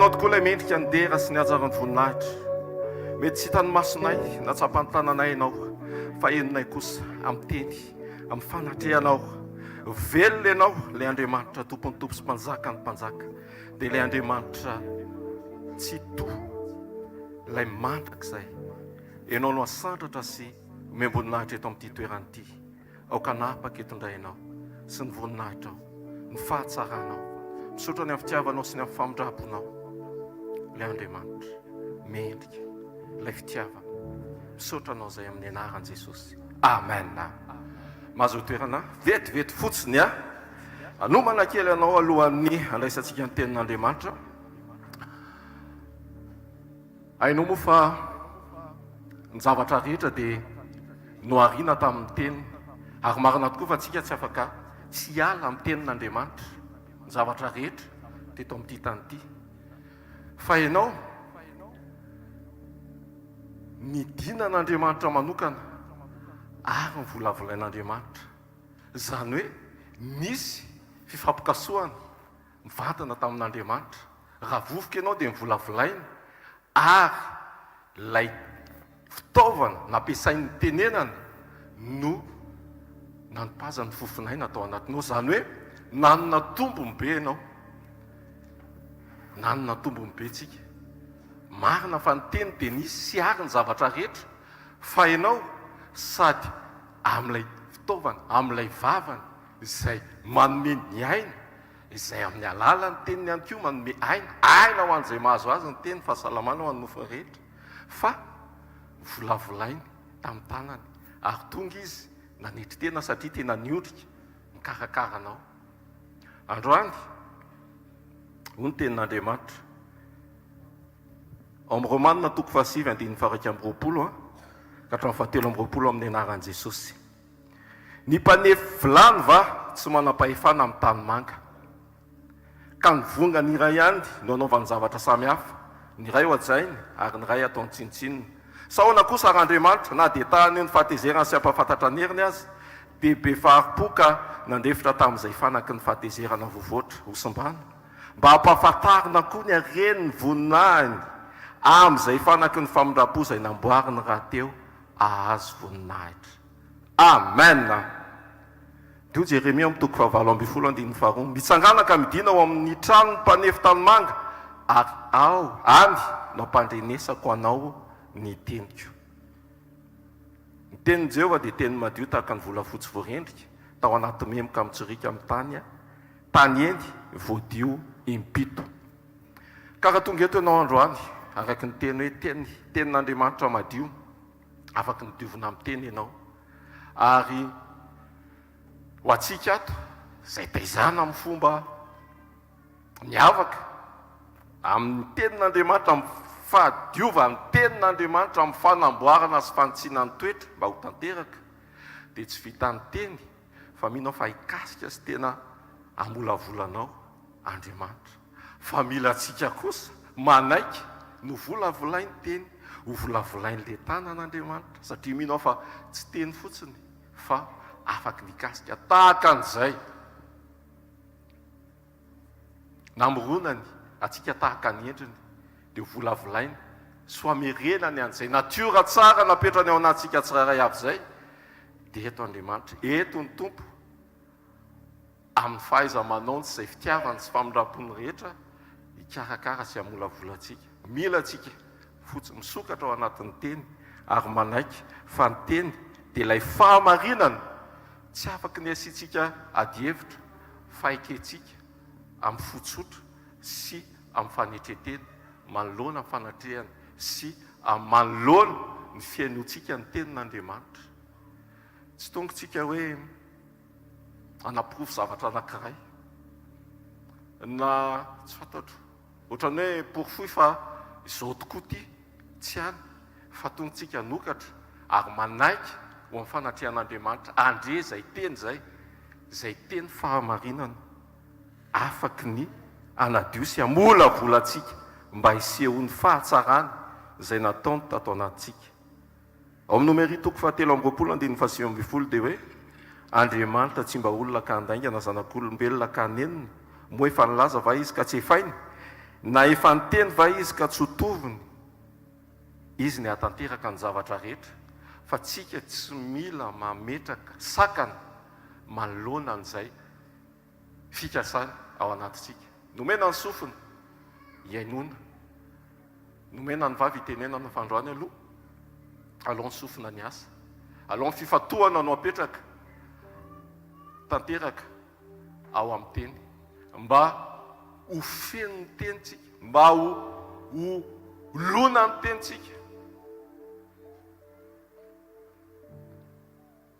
ianao tokoa ilay mendrika ny dera sy ny ajaran'ny voninahitra. Mety tsy hitany masonay na tsapany tananay ianao, fa enonay kosa amin'ny teny, amin'ny fanatrehanao. Velona ianao ilay Andriamanitra tompony tompo sy mpanjaka ny mpanjaka, dia ilay Andriamanitra tsy to, ilay mandrakizay. Ianao no asandratra sy miamboninahitra eto amin'ity toerana ity. Aoka napaka etondrainao sy ny voninahitrao, ny fahatsaranao, misaotra ny amin'ny fitiavanao sy ny amin'ny famindraponao. Ilay Andriamanitra mendrika, ilay fitiavana, misaotra anao izay amin'ny anaran'i Jesosy. Amen. Mahazo toerana vetivety fotsiny a anomana kely ianao alohan'ny andraisantsika ny tenin'Andriamanitra. Hainao moa fa ny zavatra rehetra dia noariana tamin'ny teny, ary marina tokoa fa antsika tsy afaka tsy hiala amin'ny tenin'Andriamanitra ny zavatra rehetra teto amin'ity tany ity. Fa ianao midinan'Andriamanitra manokana ary ny volavolain'Andriamanitra, izany hoe misy fifampikasoana mivantana tamin'Andriamanitra. Raha vovoka ianao dia mivolavolaina, ary ilay fitaovana nampiasain'ny tenenana no nanopazany fofinaina atao anatinao. Izany hoe nanana tombony be ianao, nanana tombony be tsika. Marina fa ny teny dia nisy sy ary ny zavatra rehetra, fa ianao sady amin'ilay fitaovana, amin'ilay vavana izay manome ny aina, izay amin'ny alalan'ny teniny ihany koa manome aina ho an'izay mahazo azy ny teny, fahasalamana ho an'ny nofo rehetra, fa volavolainy tamin'ny tanany, ary tonga izy nanetry tena satria tena niodrika mikarakaranao. Androany ho ny tenin'Andriamanitra ao amin'ny Romanina toko fahasivy andininy faharaiky amby roapolo ka hatramin'ny fahatelo amby roapolo amin'ny anaran'i Jesosy. Ny mpanefy vilany va tsy manam-pahefana amin'ny tany manga, ka ny vongany iray ihany no anaovany zavatra samihafa, ny iray ho ajainy ary ny iray ataony tsinitsininy. Sahoana kosa ary Andriamanitra na dia tahany eo ny fahatezerany sy ampahafantatra ny heriny azy, dia be faharipo ka nandefitra tamin'izay fanaky ny fahatezerana vovoatra hosimbana, mba hampahafantarina koa ny hareny ny voninahiny amin'izay fanaky ny famindrapo izay namboariny raha teo ahazo voninahitra. Amen. Dio Jeremia amin'ny toko fahavalo amby folo andininy faharoa, mitsangana ka midina ao amin'ny tranony mpanefy tanimanga, ary ao any no ampandrenesako anao ny teniko. Ny tenin'i Jehovah dia teny madio tahaka ny volafotsy voarendrika, tao anaty memoka mitsorika amin'ny tany eny voadio impito. Ka raha tonga eto ianao androany, araka ny teny hoe tenin'Andriamanitra madio, afaka ny diovina amin'ny teny ianao. Ary ho antsika ato izay taizana amin'ny fomba miavaka amin'ny tenin'Andriamanitra, amin'ny fahadiovany tenin'Andriamanitra, amin'ny fanamboarana sy fanotsiana ny toetra mba ho tanteraka, dia tsy vita ny teny fa mino fa hikasika sy tena amolavolanao Andriamanitra. Fa mila antsika kosa manaiky no volavolainy teny, ho volavolain'ilay tanan'Andriamanitra, satria mino fa tsy teny fotsiny fa afaka nikasika tahaka an'izay namoronany atsika tahaka ny endriny, dia volavolainy soamerenany an'izay natiora tsara napetrany ao anatsika tsirairay avy izay. Dia eto Andriamanitra, eto ny tompo amin'ny fahaiza-manaony sy izay fitiavany sy famindrapony rehetra, hikarakara sy hamolavolatsika. Mila atsika fotsiny misokatra ao anatin'ny teny ary manaiky fa ny teny dia ilay fahamarinana tsy afaka ny asiantsika adievitra, fa eketsika amin'ny fotsotra sy amin'ny fanetreteny, manoloana ny fanatrehany sy manoloana ny fiainoantsika ny tenin'Andriamanitra. Tsy tongotsika hoe anaporofo zavatra anankiray na tsy fantatro, ohatran'ny hoe porofoy fa izao tokoa ty, tsy hany, fa tongotsika nokatra ary manaiky ho amin'ny fanatrehan'Andriamanitra andre izay teny izay teny fahamarinana, afaky ny anadio sy hamolavolatsika mba hiseho ny fahatsarany izay nataony tato anatintsika. Ao amin'ny Nomery toko fahatelo amby roapolo andininy fahasivy amby folo dia hoe Andriamanitra tsy mba olona ka handaingana zanak'olombelona ka hanenina, moa efa nilaza va izy ka tsy efainy, na efa nyteny va izy ka tsy hotoviny izy ny hatanteraka ny zavatra rehetra fa tsika tsy mila mametraka sakana manoloana an'izay fikasana ao anatintsika. Nomena ny sofiny iainona, nomena ny vavy itenenana fandroany aloha ny sofina ny asa, aloha ny fifatohana no apetraka tanteraka ao amin'ny teny mba ho feno ny tenitsika, mba ho lona ny tenitsika.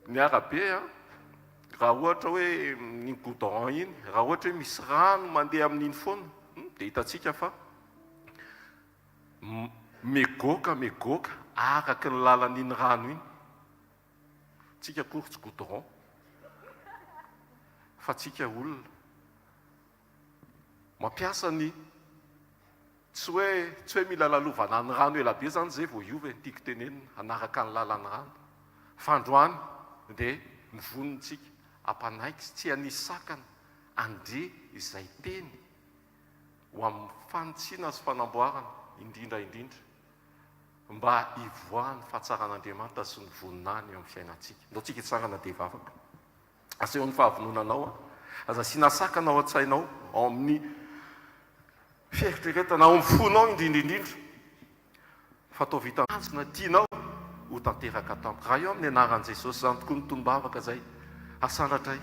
Ny arabe raha ohatra hoe ny goudron iny, raha ohatra hoe misy rano mandeha amin'iny foana dia hitantsika fa megoka araka ny lalan'iny rano iny. Tsika kory tsy goudron fa tsika olona mampiasa ny tsy hoe mila lalovana ny rano elabe zany zay vao iova ny tiako tenenina anaraka ny lalan'ny rano. Fandroany dia mivonontsika ampanaiky tsy hanisy sakana andre izay teny ho amin'ny fanitsiana sy fanamboarana indrindra mba hivoahan'ny fahatsaran'Andriamanitra sy ny voninany eo amin'ny fiainantsika. Ndao tsika hitsangana dia vavaka aseho ny fahavononanao aza siana sakana ao an-tsainao ao amin'ny fieritreretana ao amin'ny fonao indrindra fa atao vita anjona tianao ho tanteraka tampoka. Raha eo amin'ny anaran'i Jesosy zany tokoa ny tombavaka zay asandratra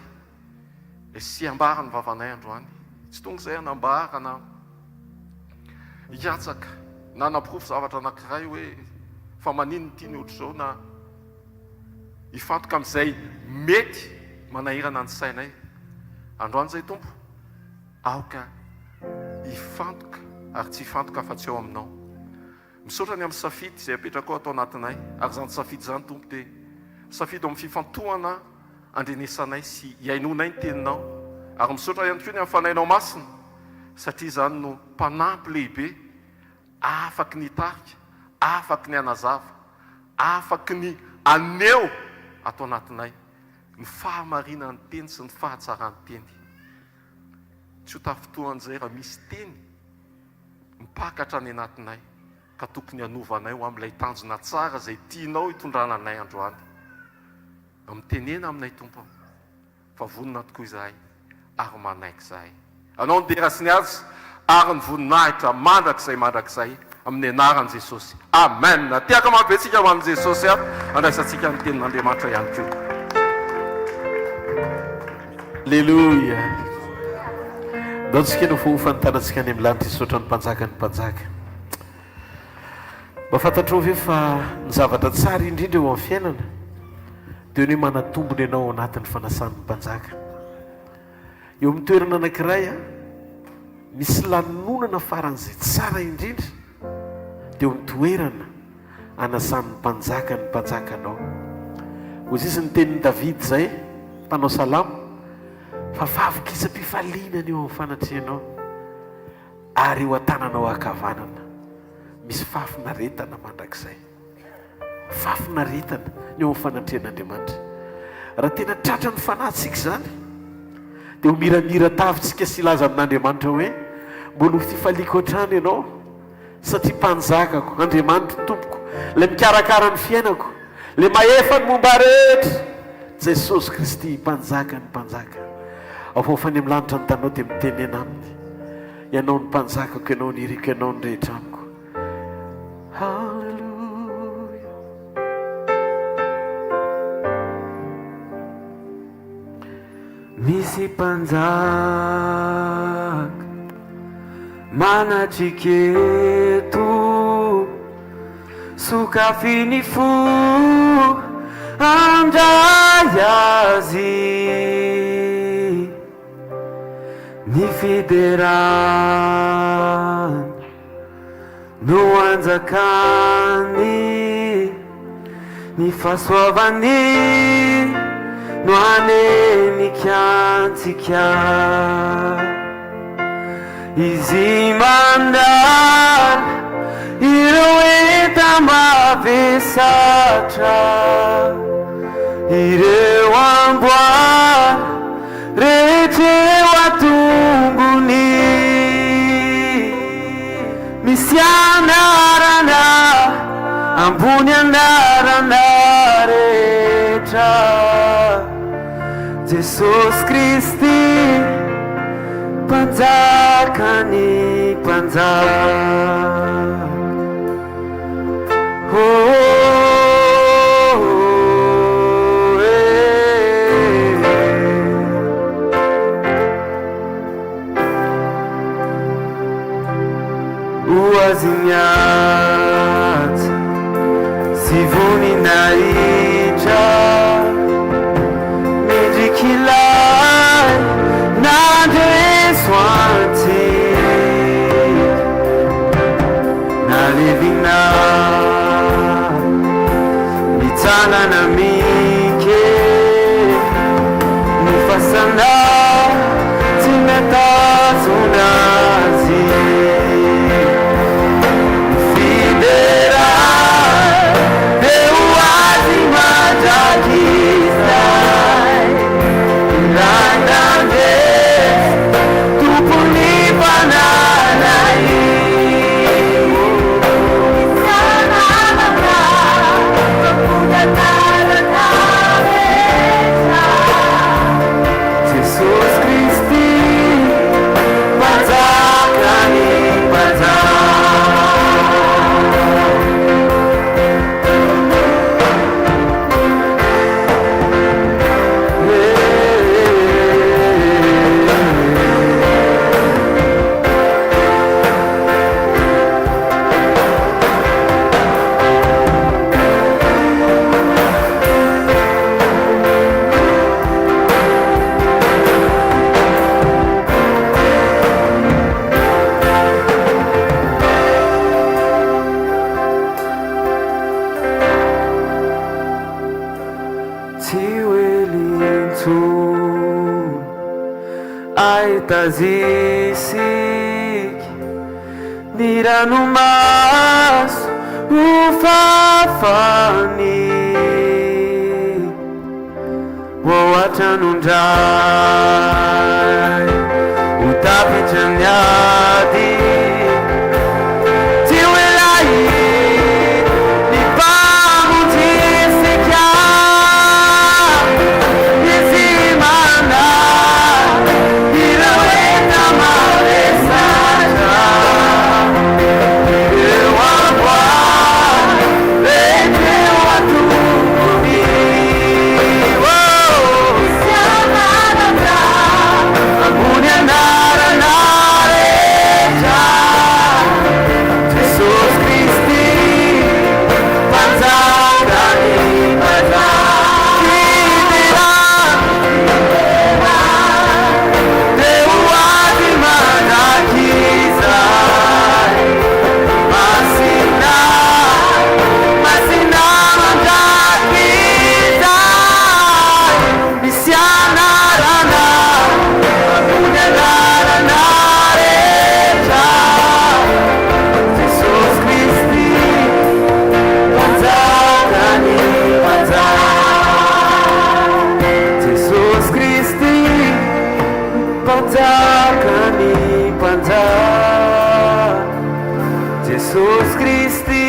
sy ambara ny vavanay androany, tsy tonga izay anambarana hiatsaka na nampirofo zavatra anankiray hoe fa maninony tia ny ohatr'izao na hifantoka amin'izay mety manahirana ny sainay. Androany zay tompo aoka hifantoka ary tsy hifantoka fa tsy eo aminao. Misaotra ny amin'ny safidy izay apetraka ao atao anatinay ary zany safidy zany tompo dia safidy ao amin'ny fifantohana andrenesanay sy iainonay ny teninao ary misaotra ihany koa ny amin'ny fanainao masina satria zany no mpanampy lehibe afaky ny tarika, afaky ny anazava, afaky ny aneo atao anatinay ny fahamarina ny teny sy ny fahatsarany teny. Tsy ho tafotoan'izay raha misy teny mipakatra ny anatinay ka tokony hanovanay ho amin'ilay tanjona tsara izay tianao hitondrana anay androany. Mitenena aminay tompo fa vonona tokoa izahay ary manaiky izahay. Anao ny dera sy ny azy ary ny voninahitra mandrakizay amin'ny anaran'i Jesosy. Amen. Tiaka mampetsika ho an'i Jesosy andraisantsika ny tenin'Andriamanitra ihany koa. Alleluia. Ndao tsika no fo fantanantsika any amin'ny lanitra isotra ny mpanjaka ny mpanjaka. Mba fantatrao ve fa ny zavatra tsara indrindra eo amin'ny fiainana dia ny manatombony ianao anatin'ny fanasan'ny mpanjaka. Eo amin'ny toerana anankiray misy lanonana faran'izay tsara indrindra dia eo amin'ny toerana anasan'ny mpanjaka ny mpanjakanao. Hoy izy ny tenin'ny David zay mpanao salamo fa favokisa-pifalinana eo amin'ny fanatrehanao ary eo an-tananao ankavanana misy fafinaretana mandrakizay, fafinaretana ny eo amin'ny fanatrehan'Andriamanitra. Raha tena tratra ny fanahintsika zany dia ho miramira tavitsika sy laza amin'Andriamanitra hoe mbola ho fifaliako hatrany ianao satria mpanjakako Andriamanitra tompoko ilay mikarakara ny fiainako, ilay mahefa ny momba rehetra, Jesosy Kristy mpanjaka ny mpanjaka. Aofaofany amin'ny lanitra ny tanao dia mitenena aminy, ianao ny mpanjakako, ianao ny iriko, ianao ny rehetra amiko. Halleluja. Misy mpanjaka manatriketo sokafiny fo andray azy ny fiderany no anjakany ny fahasoavany no anenikantsika izy mandala ireo enta mavesatra ireo amboara rehetreo atongony misy anarana ambony anarana rehetra Jesosy Kristy mpanjakany mpanjaka Oazinhas se voninaritra Medikilai nadreswanti Nalivina Nitsanana mike Nifasana Timetazunazi Aitazisik niranumas ufafani wawatanundai utapitanyadi tiwelai nipamutisika izimana Jesus Christi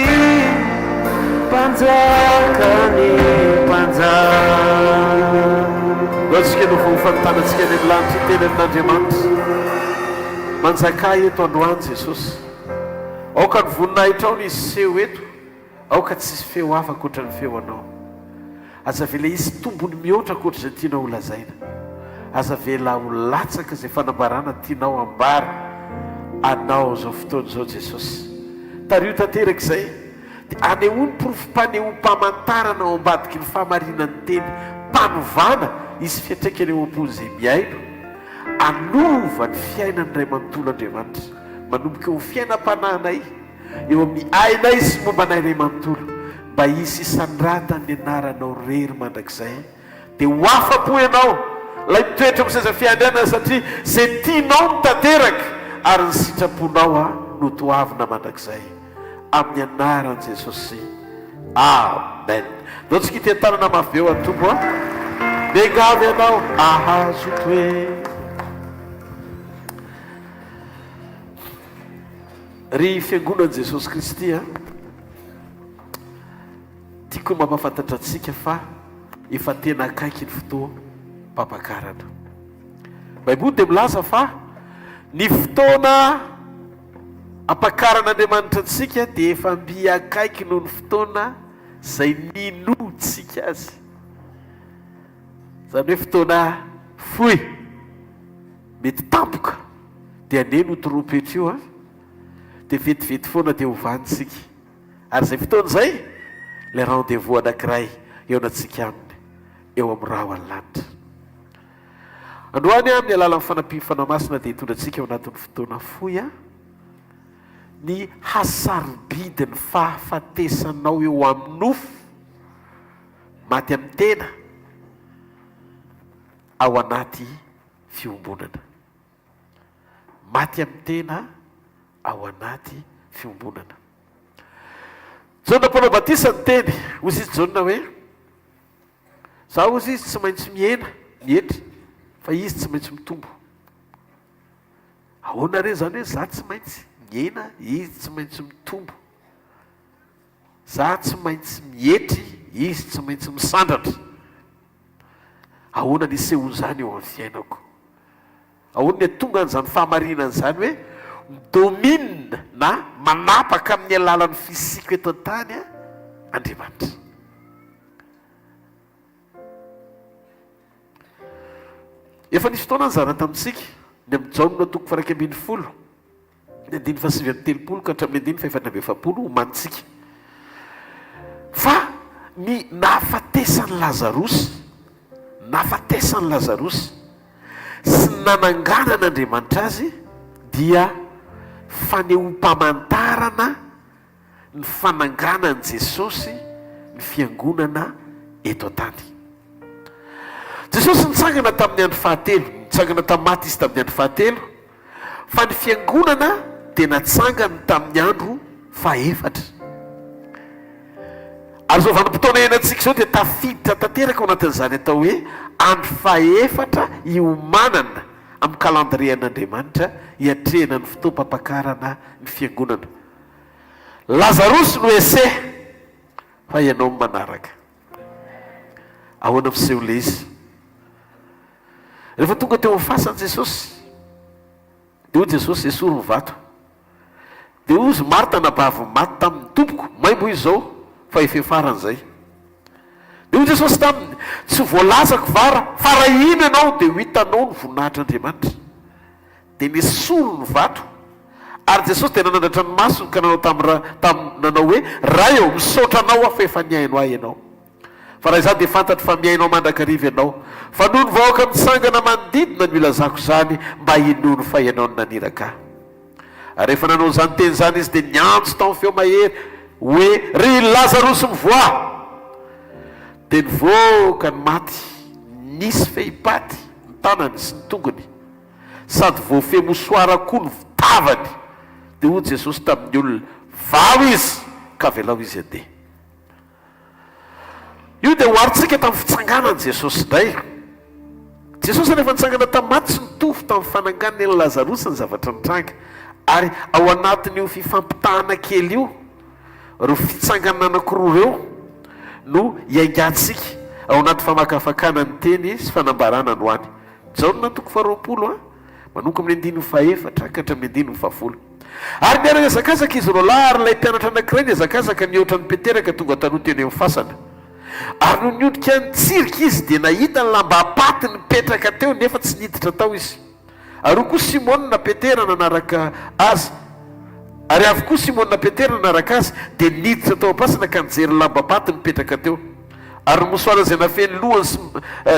panjakany panjaka loatsika no fofantanantsika any amin'ny lanitra teny amin'Andriamanitra manjaka eto androany Jesosy aoka ny voninahitra ao ny izy seho eto aoka tsisy feo hafa ankoatra ny feo anao aza vela izy tombony mihoatra ankoatra izay tianao holazaina aza vela ho latsaka izay fanambarana tianao ambara anao zao fotoana zao Jesosy tario tanteraka izay dia anehoany profim-panehoam-pamantarana ao ambadiky ny fahamarinany teny mpanovana izy fiatraikany eo am-pony izay miaino anova ny fiainany ray manontolo Andriamanitra manomboka eo fiainam-pananay eo amin'ny ainay sy mombanay ray manontolo mba isy isandrata ny anaranao rery mandrakizay dia ho afa-po ianao lay mitoetra miseza fiandrianana satria izay tianao mitanteraka ary ny sitraponao a no toavina mandrakizay amin'ny anaran' Jesosy amen naotsika itiantanana mafy eo atombo a megavy ianao ahazo toe ry fiangonan'i jesosy kristy a tiako mampafantatra antsika fa efa tena akaiky ny fotoa mpampakarana. Baiboly dia milaza fa ny fotoana ampakaran'Andriamanitra antsika dia efa mby akaiky noho ny fotoana izay ninotsika azy. Izany hoe fotoana foy mety tampoka dia aneno trompetra io a dia vetivety foana dia hovantsika. Ary izay fotoana izay le rendez-vous anankiray eo anantsika aminy eo amin'ny raha ho any lanitra. Androany amin'ny alalan'ny fanampim-fanahy masina dia hitondra antsika ao anatin'ny fotoana foy a ny hasarobidiny fahafatesanao eo amin'ny nofo maty amin'ny tena ao anaty fiombonana. Maty amin'ny tena ao anaty fiombonana. Jaona Paolo Batisa ny teny ozy izy Jaona hoe zaho ozy izy tsy maintsy miena mietry fa izy tsy maintsy mitombo. Ahoana re zany hoe za tsy maintsy miena izy tsy maintsy mitombo, za tsy maintsy mietry izy tsy maintsy misandratra. Ahoana niseho zany eo amin'ny fiainako? Ahoana ny tonga an'izany fahamarinana zany hoe midomine na manapaka amin'ny alalan'ny fisiko eto an-tany a Andriamanitra. Efa nisy fotoana nyzara tamintsika ny amin'ny Jaona toko fairaika ambin'ny folo ny andiny fasivy amin'ny telopolo ka hatramin'ny andiny faefatra amby efapolo homanitsika fa ny nahafatesan'ny Lazarosy sy nananganan'Andriamanitra azy dia fanehoam-pamantarana ny fananganan'i Jesosy ny fiangonana eto an-tany. Jesosy nitsangana tamin'ny andro fahatelo, nitsangana tamin'ny maty izy tamin'ny andro fahatelo, fa ny fiangonana dia natsangana tamin'ny andro fahaefatra. Ary zao vanim-potoana iainantsika zao dia tafiditra tanteraka ao anatin'izany atao hoe andro fahaefatra iomanana amin'ny kalandrian'Andriamanitra hiatrehana ny fotoam-pampakarana ny fiangonana. Lazarosy no ese fa ianao manaraka. Ahoana miseho le izy? Rehefa tonga teo amin'ny fasan'i Jesosy dia hoy Jesosy esory ny vato. Dia ozy Marta nabavy maty tamin'ny tompoko, maimbo izy zao fa efefaran'izay. Dia hoy Jesosy taminy tsy voalazako vara fa raha ino ianao dia ho hitanao ny voninahitr'Andriamanitra. Dia nesoro ny vato ary Jesosy dia nanandratra ny masony ka nanao hoe raha eo misaotra anao aho fa efa niaino ahy ianao. Fa raha izany dia fantatro fa miainao mandrakariva ianao fa noho ny vahoaka mitsangana manodidina no ilazako izany mba hinono fa ianao ny naniraka. Ary rehefa nanao izany teny izany izy dia niantso tamin'ny feo mahery hoe ry Lazarosy mivoa. Dia nivoaka ny maty, nisy fehipaty ny tanany sy ny tongony sady voafehy mosoara koa ny tavany. Dia hoy Jesosy tamin'ny olona vao izy ka velao izy andeha. Io dia hoaritsika tamin'ny fitsanganan'i Jesosy indray. Jesosy rehefa nitsangana tamin'ny maty sy nitovy tamin'ny fananganany ny Lazarosy ny zavatra nitranga. Ary ao anatin'io fifampitahana kely io ro fitsangana anankiroa ireo no iaingatsika ao anaty famakafakana ny teny sy fanambarana ny hoany. Jaona toko faharoapolo manoko amin'ny andiny fahaefatra ka hatramin'ny andiny fahafolo. Ary miaraka hazakazaka izy roa lahy ary ilay mpianatra anankiray ny hazakazaka nihoatra ny Peteraka tonga taloha teny amin'ny fasana. Ary no niodrika nitsirika izy dia nahita ny lamba apaty nipetraka teo nefa tsy niditra tao izy. Ary koa Simona Petera nanaraka azy. Ary avokoa Simona Petera nanaraka azy dia niditra tao am-pasana ka nijery lamba apaty nipetraka teo. Ary mosoara izay nafeny lohany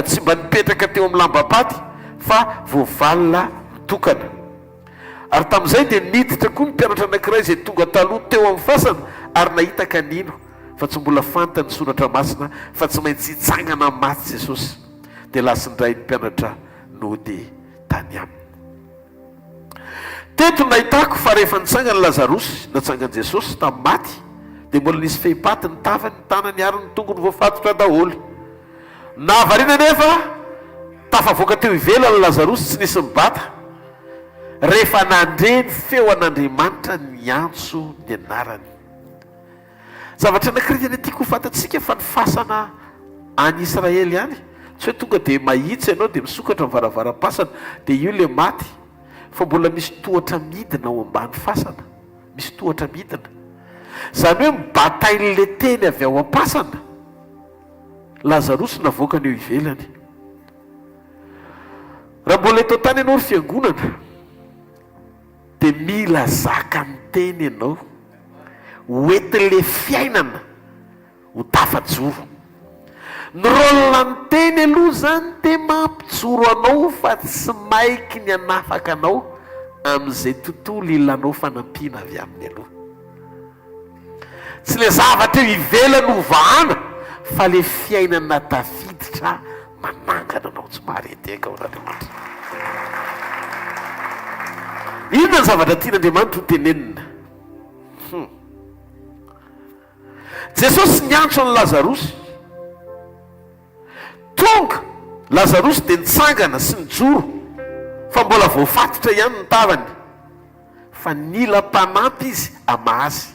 tsy mba nipetraka teo amin'ny lamba apaty fa voavalona mitokana. Ary tamin'izay dia niditra koa ny mpianatra anankiray izay tonga taloha teo amin'ny fasana ary nahita kanino fa tsy mbola fantany soratra masina fa tsy maintsy hitsangana maty Jesosy. Dia lasindray ny mpianatra nody tany aminy. Teto nahitako fa rehefa nitsangana Lazarosy natsangan'i Jesosy tamin'ny maty dia mbola nisy fehipaty ny tavany, ny tanany ary ny tongony voafatotra daholo. Nahavariana nefa tafavoaka teo ivelany Lazarosy tsy nisy mibata. rehefa nandre ny feo an'andriamanitra ny antso ny anarany. Zavatra anankiray any tiako ho fantatsika fa ny fasana any Israely any tsy hoe tonga dia mahitsy ianao dia misokatra ny varavaram-pasana dia io le maty, fa mbola misy tohatra midina ao ambany fasana, misy tohatra midina. Izany hoe mibataille teny avy ao am-pasana. Lazarosy navoaka ny eo ivelany. Raha mbola eto tany ianao ry fiangonana dia mila zaka ny teny ianao, hoentin'le fiainana ho tafajoro. Ny rôlina ny teny aloha zany dia mampijoro anao fa tsy maiky ny anafaka anao amin'izay tontolo ilanao fanampiana avy aminy aloha. Tsy le zavatra eo ivelany hovahana fa le fiainana tafiditra manangana anao tsy mahareteka ao n'Andriamanitra. Inona ny zavatra tian'Andriamanitra ho tenenina? Jesosy niantso ny Lazarosy, tonga Lazarosy dia nitsangana sy nijoro, fa mbola voafatotra ihany ny tavany, fa nila mpanampy izy amazy.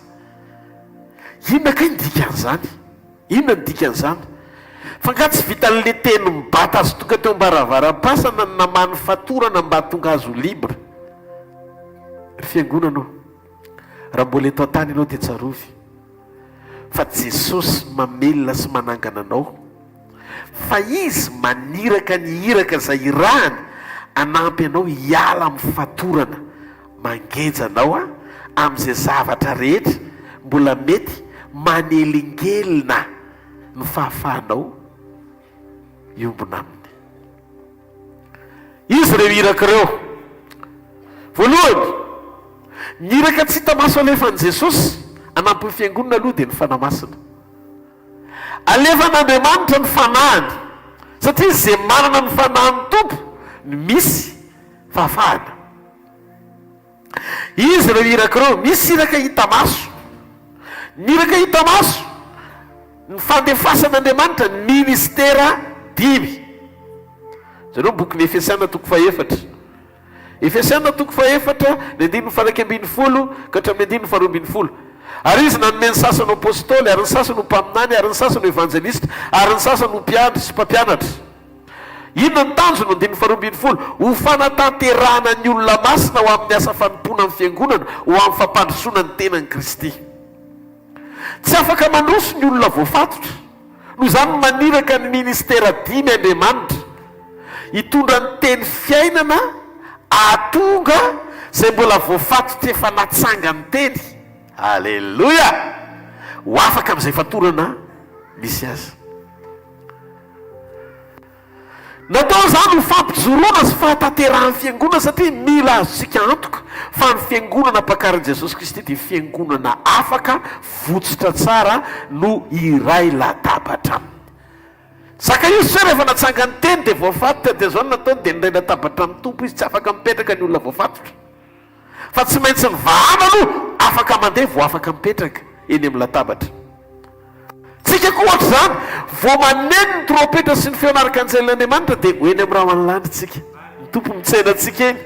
Inona kay ny dikan'izany? Inona ny dikan'izany? Fa nga tsy vitan'le teny mibata azy tonga teo am-baravaram-pasana ny namany fatorana mba tonga azy ho libra. Ry fiangonanao, raha mbola eto an-tany ianao dia tsarovy fa Jesosy mamelona sy manangana anao, fa izy maniraka ny iraka izay irahany anampy anao hiala amin'ny fatorana, mangenja anao amin'izay zavatra rehetra mbola mety manelingelina ny fahafahanao iombona aminy. Izy ireo iraka ireo, voalohany ny iraka tsy hita maso alefan'i Jesosy anampy ny fiangonana aloha dia ny fanamasina. Alefan'Andriamanitra ny fanahany, satria izay manana ny fanahany tompo ny misy fahafahana. Izy ireo iraka ireo, misy iraka hita maso. Ny iraka hita maso, ny fandefasan'Andriamanitra, ny ministera 5. Zareo boky ny Efesiana toko 4. Efesiana toko 4 ny 1:12 ka hatramin'ny 1:12. Ary izy nanome ny sasany apôstôly, ary ny sasany ho mpaminany, ary ny sasany ho evanjelista, ary ny sasany ho mpiandry sy mpampianatra. Inona ny tanjony? 1:12 ho fanatanterahana ny olona masina ho amin'ny asa fanompoana amin'ny fiangonana, ho amin'ny fampandrosoana ny tenan'i Kristy. Tsy afaka mandroso ny olona voafatotra, noho izany maniraka ny ministera 5 Andriamanitra hitondra ny teny fiainana ahatonga izay mbola voafatotra efa natsanga ny teny. Alleluia! Ho afaka amin'izay fatorana misy azy. Natao izany ho fampijoroana sy fahataterahan'ny fiangonana, satria mila azontsika antoka fa ny fiangonana mpakarin'i Jesosy Kristy dia fiangonana afaka, votsitra tsara no iray latabatra aminy. Saka io sy rehefa natsanga ny teny dia voafatotra dia zao nataony dia niray latabatra amin'ny tompo izy, tsy afaka mipetraka ny olona voafatotra. Fa tsy maintsy mivahana aloha afaka mandeha vao afaka mipetraka eny amin'ny latabatra. Tsika koa ohatra izany, vao maneno ny trompetra sy ny feonaraka anjelin'Andriamanitra dia eny amin'ny raha manlandy tsika, ny tompo mitsena antsika eny.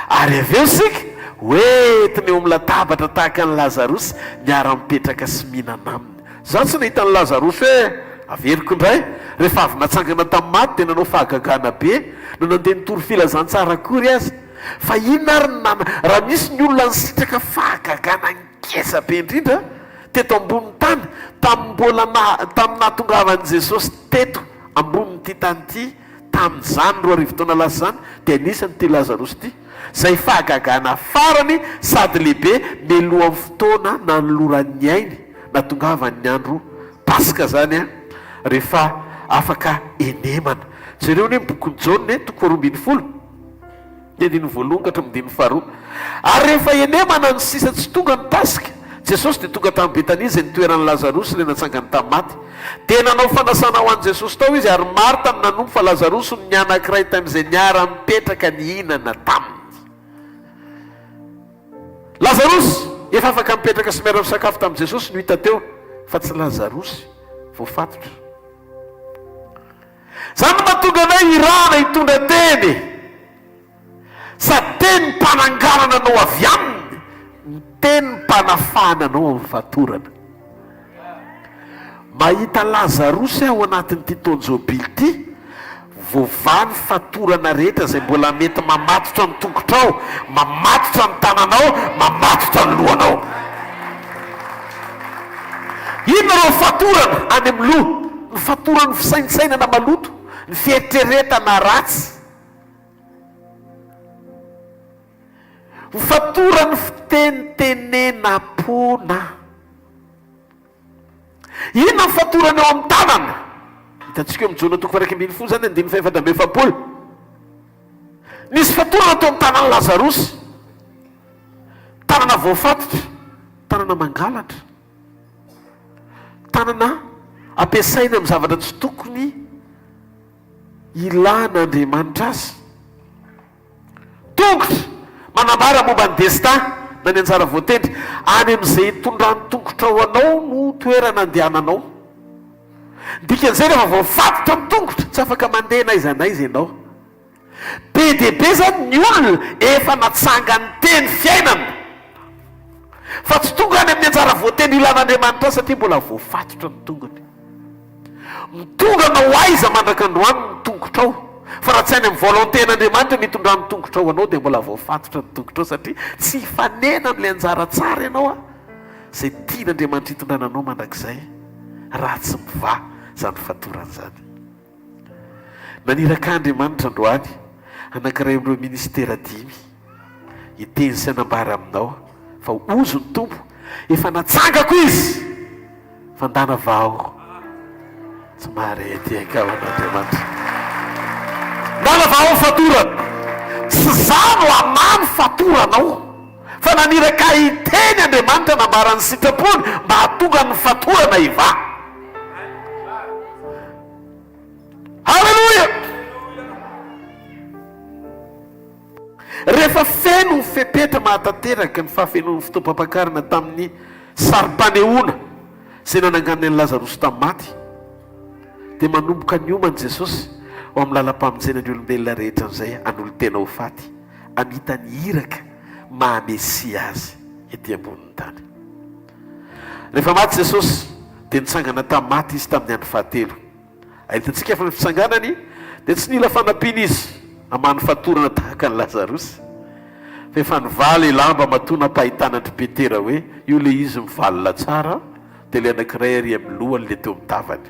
Ary avy eo sika hoentiny eo amin'ny latabatra tahaka ny Lazarosy miara-mipetraka sy mihinana aminy. Zao tsy nahita ny Lazarosy hoe averiko indray, rehefa avy natsangana tamin'ny maty dia nanao fahagagana be, no nandeha nitory filazantsara akory azy. Fa inona ary raha misy ny olona nisitraka fahagagana ngeza be indrindra teto ambonin'ny tany tamin'ny nahatongavan'i Jesosy teto ambonin'ity tany ity, tamin'izany 2 arivo taona lasa zany dia anisan'ity Lazarosy ity izay fahagagana farany sady lehibe mialohan'ny fotoana nanoloran'ny ainy natongavan'ny andro Pasika zany rehefa afaka enemana. Jereo ny bokon'ny Jaune toko 12 dia 1 ka hatramin'ny 12. Ary rehefa enemana ny sisa tsy tonga ny Pasika, Jesosy dia tonga tamin'ny Betania izay nitoeran'ny Lazarosy ilay natsangany tamin'ny maty. Dia nanao fanasana ho an'i Jesosy tao izy, ary Marta no nanompo fa Lazarosy no anankiray tamin'izay niara-mipetraka nihinana taminy. Lazarosy efa afaka mipetraka sy miara-misakafo tamin'i Jesosy no hita teo, fa tsy Lazarosy voafatotra. Izany mahatonga anay irana hitondra teny. sady teny mpananganana anao avy aminy ny teny mpanafana anao amin'ny fatorana. Mahita Lazarosy ao anatin'ity tonjobily ity, voavany fatorana rehetra izay mbola mety mamatotra ny tongotrao, mamatotra ny tananao, mamatotra ny lohanao. Inona reo fatorana any amin'ny loha? Ny fatorany fisainsainana maloto, ny fieritreretana ratsy, ny fatorany fitenitenena pona. Inona ny fatorany eo amin'ny tanana? Hitantsika eo amin'ny jona toko 1:20 zany 4:7. Nisy fatorana teo amin'ny tanana Lazarosy, tanana voafatotra, tanana mangalatra, tanana ampiasaina amin'ny zavatra tsy tokony ilàn'Andriamanitra azy. Tongotra manambara momba ny destin na ny anjara voatendry, any amin'izay tondrany tongotra ao anao no toerana andehananao. Dikan'izay rehefa voafatotra ny tongotra tsy afaka mandeha n'aiza n'aiza ianao. Be dia be zany ny olona efa natsanga ny teny fiainana, fa tsy tonga any amin'ny anjara voatendry ilàn'Andriamanitra satria mbola voafatotra ny tongony. Mitonga anao aiza mandrakandroany ny tongotra ao, fa raha tsy any amin'ny volontén'Andriamanitra mitondra ny tongotra ao anao dia mbola voafatotra ny tongotra ao, satria tsy hifanena amin'ilay anjara tsara ianao a izay tian'Andriamanitra hitondrana anao mandrakizay raha tsy miva zany fatorana zany. Naniraka Andriamanitra androany anankiray amin'ireo ministera 5 hiteny sy hanambara aminao fa ozo ny tompo, efa natsangako izy fandana vao tsy marety akao an'Andriamanitra. Ndana vao fatorana, tsy zano amamy fatoranao, fa naniraka hiteny Andriamanitra nambarany sitrapony mba hatonga ny fatorana iva. Halleluja! Rehefa feno ny fepetra mahatanteraka ny fahafenon'ny fotoam-pampakarina tamin'ny sari-panehoana izay nananganany an'i Lazarosy tamin'ny maty, dia manomboka ny omany Jesosy ao amin'ny lalam-pamonjena ny olombelona rehetra an'izay an'olo tena ho faty, anita ny iraka mahamesia azy ety ambonin'ny tany. Rehefa maty Jesosy dia nitsangana tamin'ny maty izy tamin'ny andro fahatelo. Ahitantsika efa ny fitsanganany dia tsy nila fanampiana izy amany fatorana tahaka ny Lazarosy, fa efa nivaly lamba matona pahitanandry Petera hoe io le izy mivalina tsara, dia le anankiray ary amin'ny lohany le teo amin'ny tavany.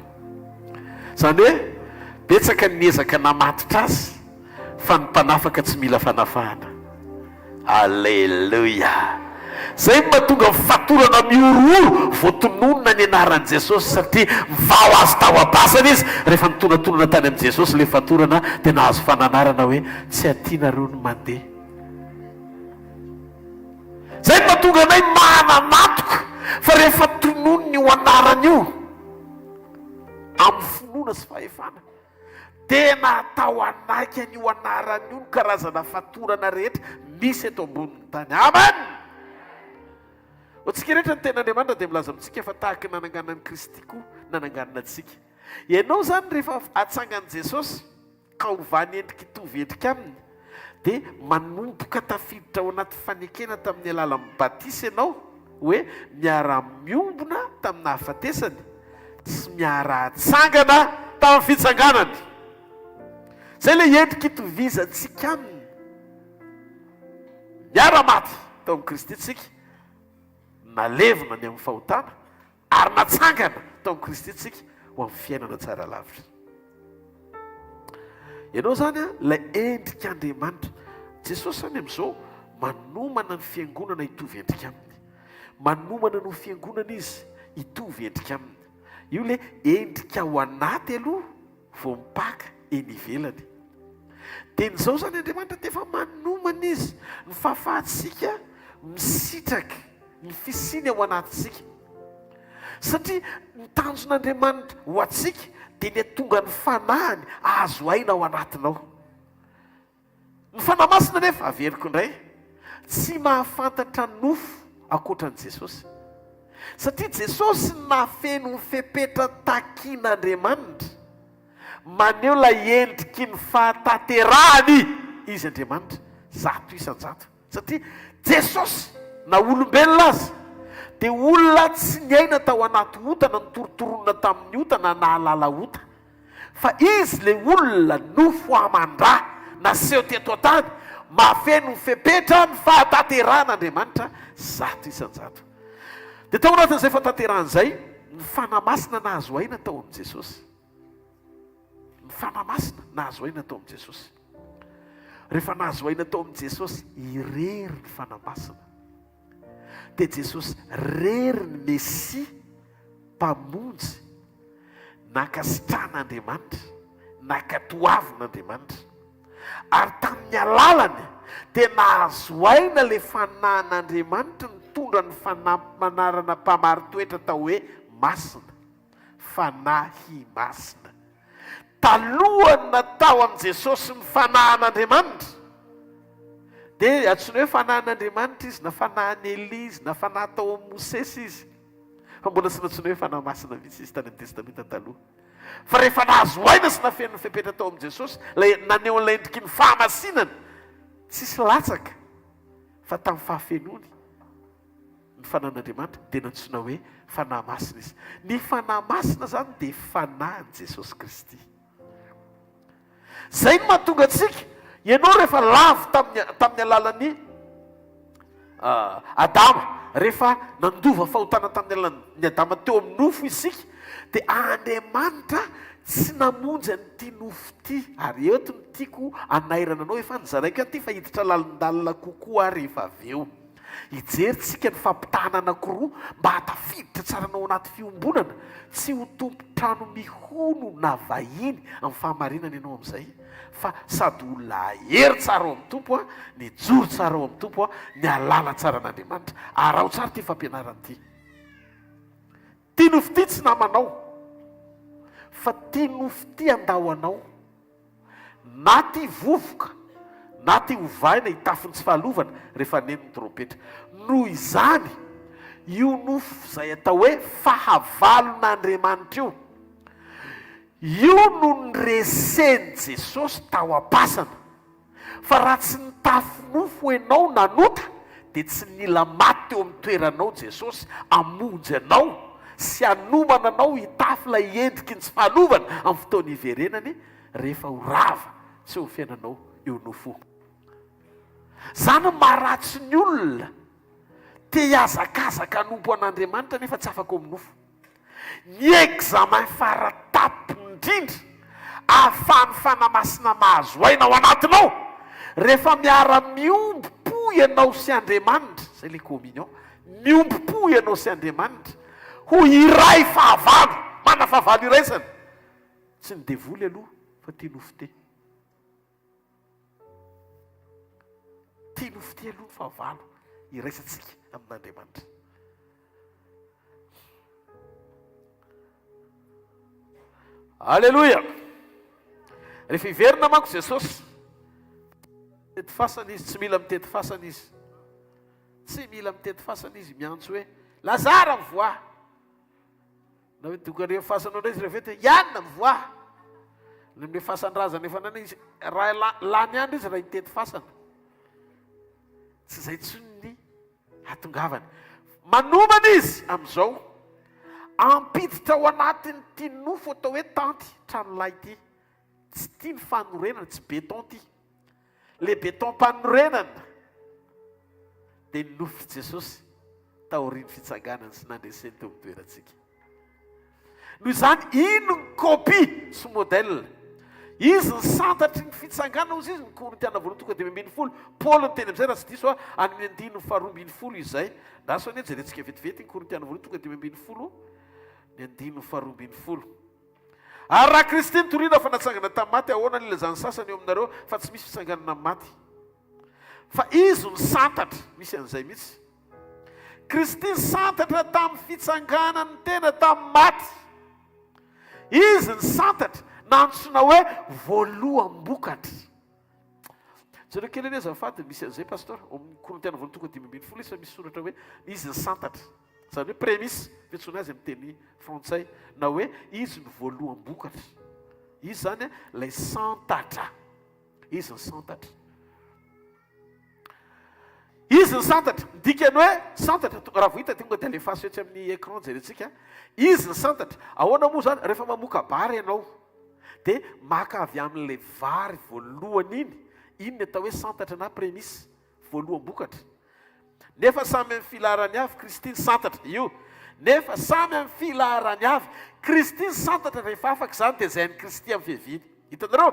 Zany hoe betsaka niezaka namatotra azy fa ny mpanafaka tsy mila fanafahana. Alleluia! Zay mahatonga fatorana miorooro voatononona ny anaran'i Jesosy, satria mivao azy tao abasana izy. Rehefa nitonantonana tany amin'i Jesosy le fatorana dia nahazo fananarana hoe tsy atianareo ny mandeha. Zay mahatonga anay mananatoka fa rehefa tononony io anarana io amin'ny finoana sy fahefana, tena atao anaiky an'io anarana io ny karazana fatorana rehetra misy eto ambonin'ny tany. Amen! Otsika rehetra ny ten'Andriamanitra dia milaza amintsika fa tahaka nananganan'i Kristy koa nananganana antsika. Ianao zany rehefa atsangan'i Jesosy ka hovany endrika hitovy endrika aminy, dia manomboka tafiditra ao anaty fanekena tamin'ny alalan'ny batisy ianao, hoe miara-miombona tamin'ny hafatesany, tsy miara-tsangana tamin'ny fitsanganany. Zay le endrika hitovizantsika aminy. Miara-maty tao amin'ny Kristy tsika, nalevina ny amin'ny fahotana, ary natsangana tao amin'ny Kristy tsika ho amin'ny fiainana tsara lavitra. Ianao zany a, ilay endrik'Andriamanitra, Jesosy zany amin'izao manomana ny fiangonana hitovy endrika aminy, manomana ny fiangonana izy hitovy endrika aminy. Io le endrika ao anaty aloha vao mipaka eny ivelany. Dia n'izao zany Andriamanitra dia efa manomana izy ny fahafahatsika misitraka ny fisiny ao anatintsika, satria ny tanjon'Andriamanitra ho atsika dia ny atonga ny fanahiny azo aina ao anatinao. Ny fanahy masina nefa averiko indray tsy mahafantatra nofo akoatran'i Jesosy, satria Jesosy nafeno ny fepetra takian'Andriamanitra, maneho lay endriky ny fahataterahany izy Andriamanitra zato isan-jato satria jesosy na olombelona azy dia olona tsy niaina tao anaty otana nitorotoronona tamin'ny otana nahalala ota fa izy le olona nofo amandra naseho teto an-tany mafeno mifepetra ny fahatanteran'Andriamanitra zato isan-jato dia tao anatin'izay fahatanteran'izay ny fanamasina nahazo aina tao amin'i Jesosy. Ny fanamasina nahazo aina tao amin'i Jesosy. Rehefa nahazo aina tao amin'i Jesosy irery ny fanamasina dia Jesosy rery ny Mesia mpamonjy nakasitrahan'Andriamanitra nakatoavin'Andriamanitra ary tamin'ny alalany dia nahazo aina le fanahin'Andriamanitra nitondra ny manarana mpamaritoetra tao hoe masina fanahy masina. Talohany natao amin'i Jesosy ny fanahin'Andriamanitra dia antsoina hoe fanahin'Andriamanitra izy na fanahin'ny Elia izy na fanahy tao amin'ny Mosesy izy fa mbola tsy natsoina hoe fanahy masina mihitsy izy tany amin'ny testamenta taloha. Fa rehefa nahazo aina sy nafeno fepetra tao amin'i Jesosy naneho an'ilay endriky ny fahamasinana tsisy latsaka fa tamin'ny fahafenony ny fanahin'Andriamanitra dia nantsoina hoe fanahy masina izy. Ny fanahy masina zany dia fanahin'i Jesosy Kristy. Zay no mahatonga antsika ianao rehefa lavo tamin'ny alalan'ny Adama rehefa nandova fahotana tamin'ny alalan'ny Adama teo amin'ny nofo isika dia Andriamanitra tsy namonjy an'ity nofo ity ary eto ny tiako anairana anao efa nizaraika ty fa hiditra lalindalina kokoa rehefa avy eo hijerytsika ny fampitahana anankiroa mba hatafiditra tsara anao anaty fiombonana tsy ho tompo-trano mihono na vahiny amin'ny fahamarinana ianao amin'izay fa sady olona ahery tsara ao amin'ny tompo a ny joro tsara ao amin'ny tompo a ny alala tsara an'Andriamanitra ary ao tsara ty fampianarana ty nofo ty tsy namanao fa ty nofo ty andao anao na ty vovoka na ty ovaina hitafiny tsy fahalovana rehefa neny ny trompetra noho izany io nofo izay atao hoe fahavalon'Andriamanitra io no nyreseny Jesosy tao am-pasana fa raha tsy nitafy nofo ianao nanota dia tsy nila maty teo amin'ny toeranao Jesosy amonjy anao sy anomana anao hitafy ilay endriky ny tsy fahalovana amin'ny fotoana hiverenany rehefa ho rava tsy ho fiainanao eo nofo. Zany maharatsy ny olona te hiazakazaka hanompo an'Andriamanitra nefa tsy afaka amin'ny nofo. Ny examen faratapo indrindra ahafahany fanamasina mahazo aina ao anatinao rehefa miara-miombo-po ianao sy Andriamanitra zay le communion miombo-po ianao sy Andriamanitra ho iray fahavalo mana fahavalo iraisana tsy ny devoly aloha fa ty nofo ty nofo ty aloha ny fahavalo iraisantsika amin'Andriamanitra. Alleloia. Rehefa hiverina manko Jesosy mitety fasana izy tsy mila mitety fasana izy tsy mila mitety fasana izy miantso hoe Lazara mivoa na hoe dokany fasanao indray izy rehefa ianona mivoa le fasan-drazana efa nana izy raha lany andro izy raha hitety fasana tsy izay tsony ny hatongavany manomana izy amin'izao ampiditra ao anatiny ty nofo atao hoe tanty tranolay ty tsy tia ny fanorenana tsy beton ty le beton mpanorenana dia ny nofo Jesosy taoriany fitsanganana sy nandreseny teo amin'ny toerantsika. Noho izany ino ny kopia sy modèle izy ny santatry ny fitsanganana ozy izy ny Korintiana voalohany tonga dimy ambin'ny folo Paul ny teny amin'izay raha tsy diso a any andino faharoa ambin'ny folo izay daso anie jerentsika vetivety ny Korintiana voalohany tonga dimy ambin'ny folo ny andino faharoa ambin'ny folo ary raha Kristy nitoriana fa natsangana tamin'ny maty ahoana ny ilazany sasany eo aminareo fa tsy misy fitsanganana amin'ny maty fa izy ny santatra misy an'izay mihitsy Kristy santatra tamin'ny fitsanganany tena tamin'ny maty izy ny santatra nantsona hoe voaloham-bokatra. Zareo kely anie azafady misy an'izay pastor amin'ny Korintiana voalohany tonga dimy ambin'ny folo izy fa misy soratra hoe izy ny santatra zany hoe prémisse fiantsoana azy amin'ny teny frantsay na hoe izy ny voaloham-bokatra izy zany ilay santatra izy ny santatra izy ny santatra dikany hoe santatra raha vohita tonga de alefaso etsy amin'ny écran jerentsika izy ny santatra ahoana moa zany rehefa mamoka bary ianao de maka avy amin'la vary voalohany iny ny atao hoe santatra na prémisse voaloham-bokatra nefa samy amin'ny filarany avy Kristy ny santatra io nefa samy amin'ny filarany avy Kristy ny santatra rehefa afaka zany de zay ny Kristy amin'ny fiaviany hitanareo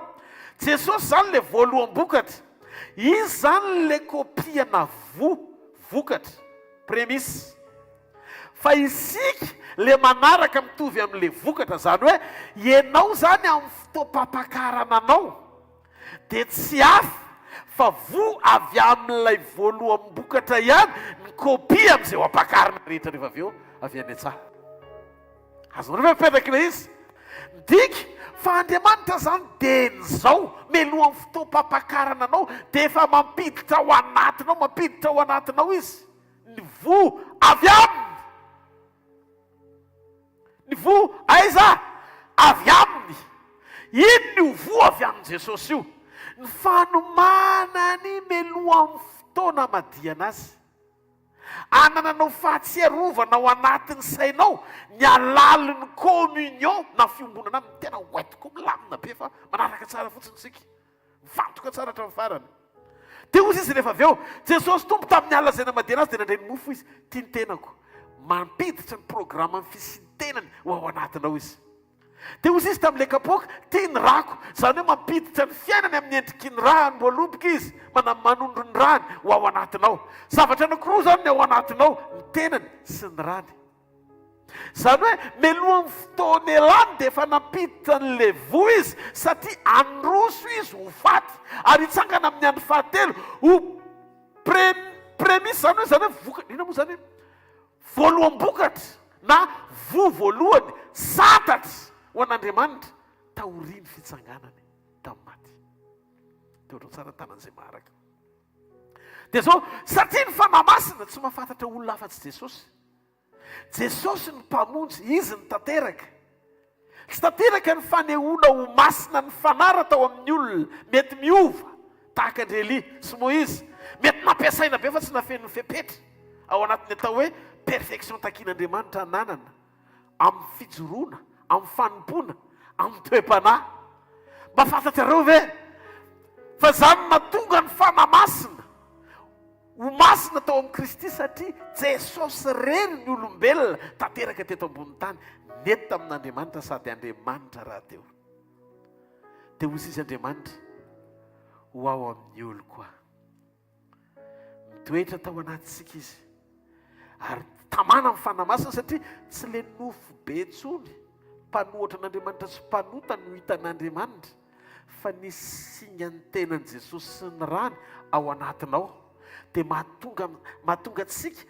Jesosy zany le voaloham-bokatra izy zany le kopiana vokatra prémisse fa isika le manaraka mitovy amin'le vokatra zany hoe ianao zany amin'ny fotoam-pampakarananao de tsy afy fa avy amin'ilay voaloham-bokatra ihany ny kopia amin'izay hoampakarana rehetra rehefa avy eo avy any an-tsaha azonareo ve mipetraka ilay izy midika fa Andriamanitra zany de nizao melohan'ny fotoam-pampakarana anao de efa mampiditra ao anatinao izy ny avy aminy ny aiza avy aminy ino ny avy amin' Jesosy io ny fanomanany melohan'ny fotoana madiana azy anananao fahatsiarovana ao anatin'ny sainao ny alaliny communion na fiombonana aminy tena hoetiko milamina be fa manaraka tsara fotsiny sika mifantoka tsara hatramin'ny farany de ozy izy rehefa avy eo Jesosy tompo tamin'ny alina zay namadina azy de nandray ny mofo izy tia ny tenako mampiditra ny programa amin'ny fisintenany ho ao anatinao izy de ozy izy tamin'le kapoka tia ny rako zany hoe mampiditra ny fiainany amin'ny endriky ny rahany mboaloboka izy manondro ny rany ho ao anatinao zavatra anankiroa zany ny ao anatinao ny tenany sy ny rany zany hoe melohan'ny fotoana elany de efa nampiditra n'le izy satria androso izy ho faty ary hitsangana amin'ny andro fahatelo ho prémisse zany hoe ina moa zany hoe voaloham-bokatra na voalohany santatra ho an'Andriamanitra taoriany fitsanganany tamin'ny maty teotrao tsara tanan'izay maharaka de zao satria ny fanamasina tsy mahafantatra olona afa-tsy Jesosy ny mpamonjy izy ny tanteraka tsy tanteraka ny fanehoana ho masina ny fanara tao amin'ny olona mety miova tahaka Andrely sy Moizy mety nampiasaina be fa tsy nafen'ny fepetra ao anatin'ny atao hoe perfection takian'Andriamanitra nanana amin'ny fijoroana amin'ny fanompona amin'ny toe-panahy mba fantatrareo ve fa zany mahatonga ny fanamasina ho masina tao amin'ny Kristy satria Jesosy reny ny olombelona tanteraka teto ambony tany nety tamin'Andriamanitra sady Andriamanitra raha teo de ozy izy Andriamanitra ho ao amin'ny olo koa mitoetra tao anatisika izy ary tamana amin'ny fanamasina satria tsy le nofo be tsony mpanohatra an'Andriamanitra sy mpanota no hitan'Andriamanitra fa ny signany tenan'i Jesosy sy ny rany ao anatinao de mahatonga atsika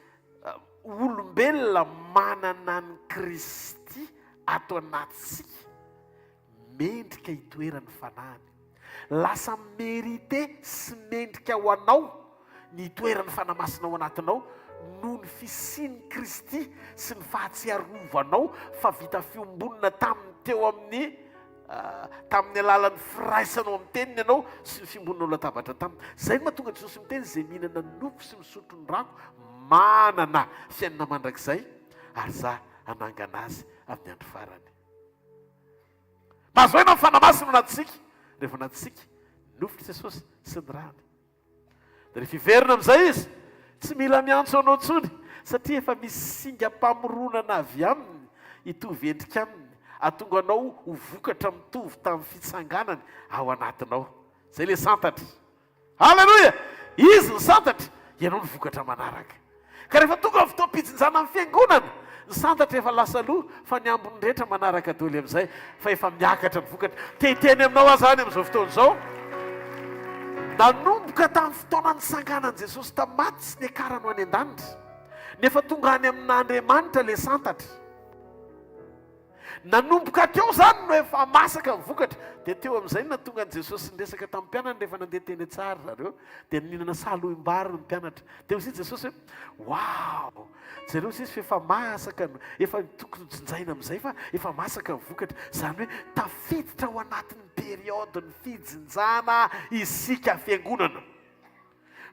olombelona manana ny Kristy ato anatisika mendrika hitoerany fanahany lasa mérité sy mendrika ho anao ny hitoerany fanamasina ao anatinao noho ny fisiany Kristy sy ny fahatsiarovanao fa vita fiombonana teo amin'ny alalan'ny firaisanao amin'ny teniny ianao sy ny fiombonanao latabatra taminy zay no mahatonga Jesosy miteny zay mihinana ny nofo sy misotro ny rako manana fiainana mandrakizay ary za hanangana azy amin'ny andro farany mahazoaina ny fanamasina anatisika rehefa anatisika nofo Jesosy sy ny rany de rehefa iverina amin'izay izy tsy mila miantso anao tsony satria efa misy singa-pamoronana avy aminy hitovy endrika aminy atonga anao ho vokatra mitovy tamin'ny fitsanganany ao anatinao zay le santatra halleloia izy ny santatra ianao ny vokatra manaraka ka rehefa tonga ny fotoam-pitsinjana amin'ny fiangonana ny santatra efa lasa aloha fa ny ambony rehetra manaraka doly amin'izay fa efa miakatra ny vokatra tehiteny aminao azany amin'izao fotoana izao nanomboka tamin'ny fotoana nisanganan'i Jesosy tamin'ny maty sy ny akarany ho any an-danitra nefa tonga any amin'Andriamanitra le santatra nanomboka teo zany no efa masaka mivokatra de teo amin'izay natonga an' Jesosy nyresaka tamin'ny mpianatra rehefa nandeha teny tsara zareo de ninana salohim-bary ny mpianatra de ozy Jesosy hoe wow zareo izy fa efa masaka efa tokony jinjaina amin'izay fa efa masaka mivokatra zany hoe tafiditra ao anatin'ny periode ny fijinjana isika fiangonana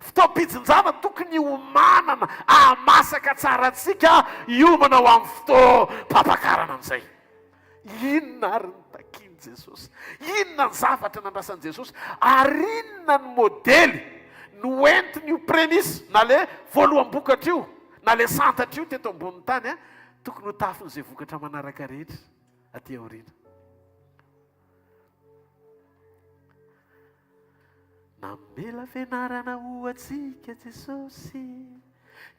fotoam-pijinjana tokony homanana amasaka tsara antsika iomana ho amin'ny fotoam-pampakarana amin'izay. Inona ary ny takiany Jesosy? Inona ny zavatra nandrasan'i Jesosy? Ary inona ny modely no entiny io premisy na le voaloham-bokatra io na le santatra io teto ambonin'ny tany a tokony ho tafin'izay vokatra manaraka rehetra aty aoriana. Namela fianarana ho antsika Jesosy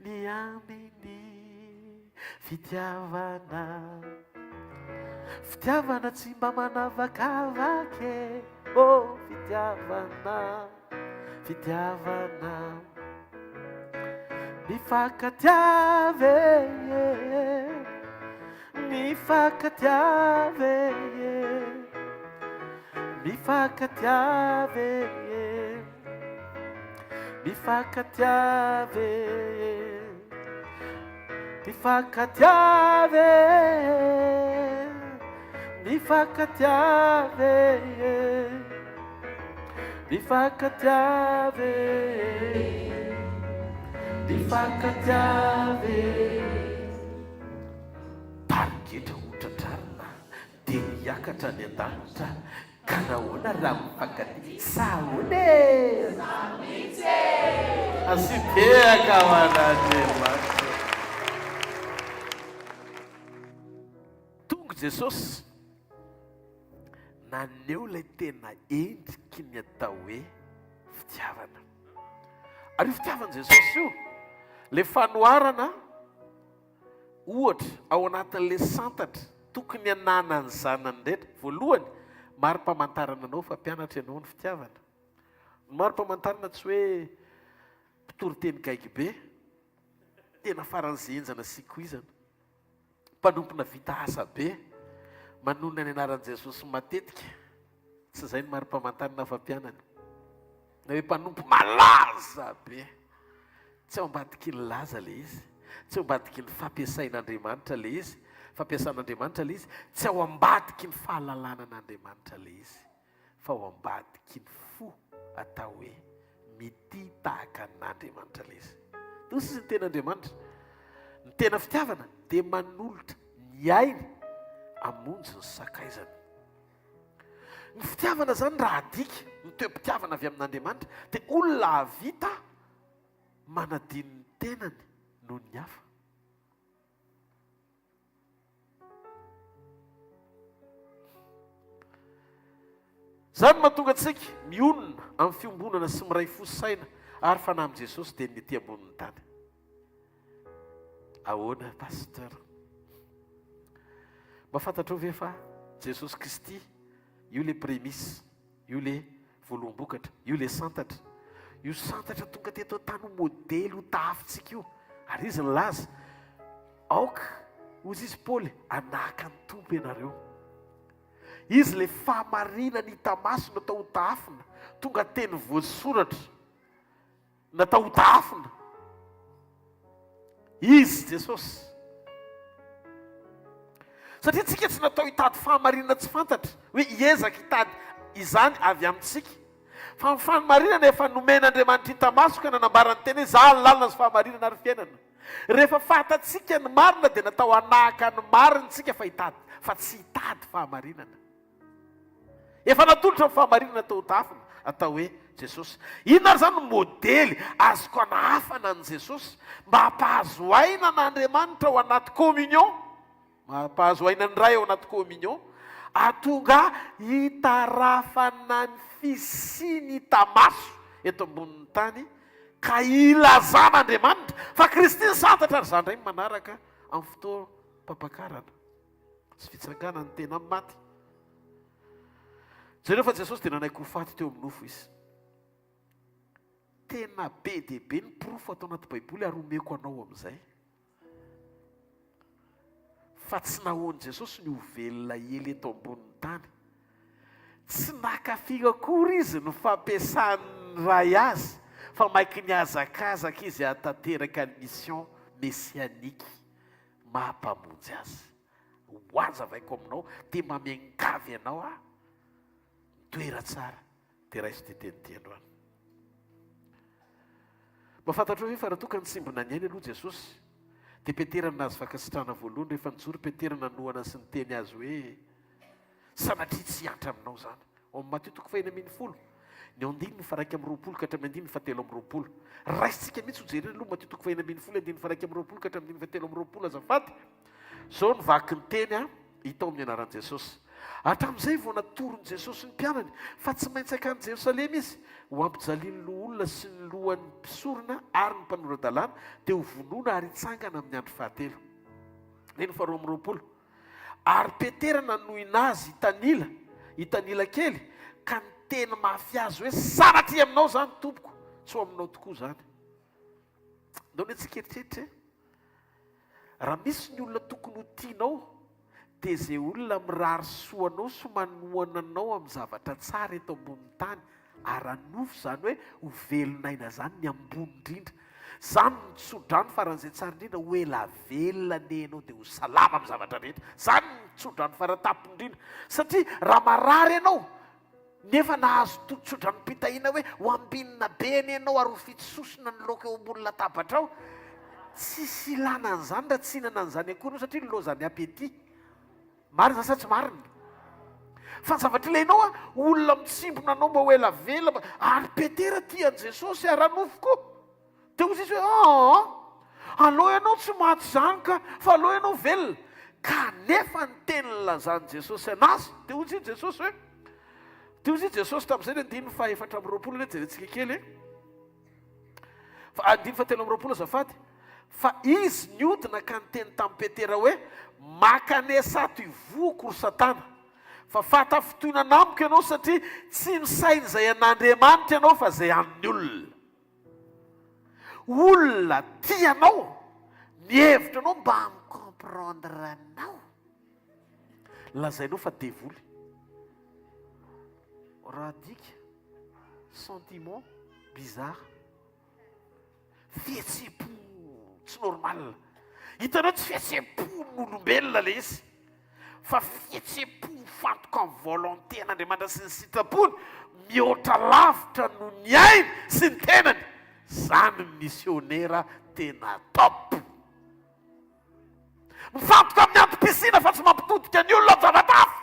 ny aminy fitiavana, fitiavana tsy mba manavakavake, oh fitiavana, fitiavana mifankatiave, mifankatiave, mifankatiave, mifankatiave, mifankatiave, mifankatiave, mifankatiave, mifankatiave. Pariketra hotratrarina dia miakatra ny an-danitra ka nahoana raha mifankatia sahone asipehaka ho an'Andriamanitra. Tonga Jesosy naneho ilay tena endriky ny atao hoe fitiavana. Ary io fitiavan'i Jesosy io le fanoharana ohatra ao anatin'le santatra tokony hananany zanany rehetra. Voalohany mari-pamantarana anao fa mpianatra ianao ny fitiavana. Mari-pamantarana tsy hoe mpitory-teny gaiky be, tena faran'izay enjana sikoizana, mpanompona vita asa be, manonona ny anaran'i Jesosy matetika. Tsy izay ny mari-pamantarana fa mpianana. Na hoe mpanompo malaza be, tsy ao ambadiky ny laza le izy, tsy ao ambadiky ny fampiasain'Andriamanitra le izy, fampiasan'Andriamanitra le izy, tsy ao ambadiky ny fahalalanan'Andriamanitra le izy, fa ao ambadiky ny fo atao hoe mity tahaka n'Andriamanitra le izy. Toy ny ten'Andriamanitra, ny tena fitiavana dia manolotra ny ainy amonjy ny sakaizana. Ny fitiavana zany raha adika ny toe-pitiavana avy amin'Andriamanitra dia olona havita manadino ny tenany noho ny hafa. Zany mahatonga antsika mionona amin'ny fiombonana sy miray fo saina ary fanahy amin'i Jesosy dia ny ety ambonin'ny tany. Ahoana pasteur? Mba fantatrao ve fa Jesosy Kristy io le prémisse, io le voaloham-bokatra, io le santatra, io santatra tonga teto an-tany ho modely ho tafintsika io. Ary izy nilaza aoka hozy izy Paoly anahaka ny tompo ianareo. Izy le fahamarinana hita maso natao ho tafina, tonga teny voasoratra natao ho tafina. Izy Jesosy. Satria tsika tsy natao hitady fahamarinana tsy fantatra hoe hiezaka hitady izany avy amintsika, fa ny fahamarinana efa nomen'Andriamanitra hita maso ka nanambarany teny hoe izaho ny lalina sy fahamarinana ary fiainana. Rehefa fantatsika ny marina dia natao hanahaka ny marina tsika fa hitady, fa tsy hitady fahamarinana. Efa natolotra ny fahamarinana atao tafina atao hoe Jesosy. Inona ary zany modely azoko anahafana an' Jesosy mba hampahazo aina n'Andriamanitra ao anaty communion, mampahazo aina ny ray ao anaty communion, atonga hitarafana ny fisiny hita maso eto ambonin'ny tany ka ilazan'Andriamanitra fa Kristy ny santatra ary zandray manaraka amin'ny fotoam-pampakarana sy fitsanganany tena amin'ny maty. Jereo fa Jesosy dia nanaiky ho faty teo amin'ny nofo izy. Tena be dia be ny porofo atao anaty baiboly ary omeko anao amin'izay. Fa tsy nahoany Jesosy ny hovelona ely eto ambonin'ny tany. Tsy nakafika akory izy no fampiasany ray azy, fa maiky ny hazakazaka izy hatateraka ny mission messianique mampamonjy azy. Hoaza vaiko aminao, dia mamiangavy ianao a, toera tsara dia raisy dia teniteny androany. mahafantatra hoe fa raha tokany tsimbona ny ainy aloha jesosy dia peterana azy fakasitrana voalohany rehefa nijoro peterana nohana sy ny teny azy hoe sanatria tsy antra aminao zany ao amin'ny Matthieu toko fahina ambin'ny folo ny andininy fa raiky amin'ny roapolo ka hatramin'ny andininy fa telo amin'ny roapolo raisitsika mihitsy hojerena aloha Matthieu toko fahina ambin'ny folo andininy fa raiky amin'ny roapolo ka hatramin'ny andininy fa telo amin'ny roapolo azafady zao ny vaky ny teny a hitao amin'ny anaran'i Jesosy hatramin'izay vao natorony Jesosy ny mpianany fa tsy maintsy akany Jerosalema izy ho ampijaliany loha olona sy ny lohan'ny mpisorona ary ny mpanorandalàna dia ho vonoana ary hitsangana amin'ny andro fahatelo ny faharoa amin'ny roapolo ary Petera nanohina azy hitanila kely ka ny teny mafy azy hoe sanatria aminao zany tompoko tsy ho aminao tokoa zany ndao ny tsikeritreritra raha misy ny olona tokony ho tianao dia izay olona mirary soanao sy manohana anao amin'ny zavatra tsara eto ambonin'ny tany ary anofo zany hoe ho velonaina zany ny ambony indrindra zany mitsodrano faran'izay tsara indrindra hoe la velona ne ianao dia ho salama amin'ny zavatra rehetra zany mitsodrano faratapo indrindra satria raha marary ianao nefa nahazo tsodranom-pitahiana hoe ho ambinina be ny ianao ary ho fitsosona ny laoka eo ambony latabatra ao tsisy ilana an'izany raha tsy hinana an'izany akory satria nilozany apetit marina sa tsy marina fa ny zavatra ilainao a olona mitsimbona anao mba hoe lavela ary Petera tian'i Jesosy ary anofo koa dia ozy izy hoe aleo ianao tsy maty zany ka fa aleo ianao velona kanefa ny teny nilazan'i Jesosy anazy dia ozy izy Jesosy hoe dia ozy izy Jesosy tamin'izay ny andininy fa efatra amin'ny roapolo ny jerentsika kely fa andininy fa telo amin'ny roapolo azafady fa izy niodina ka nyteny tamin'ny Petera hoe makanesato ivoko ry satana fa fatafotoina amiko ianao satria tsy misaina izay an'Andriamanitra ianao fa izay amin'ny olona tianao ny hevitra anao mba micomprendre anao lazainao fa devoly raha dika sentiment bizarre fihetsem-po tsy normal hitanao tsy fihetsem-pon'olombelona le izy fa fihetsem-po fantoka amin'ny volonté an'Andriamanitra sy ny sitrapony mihoatra lavitra no ny ainy sy ny tenany zany missionnaire tena top mifantoka amin'ny antom-pisina fa tsy mampitodika ny olona javatafo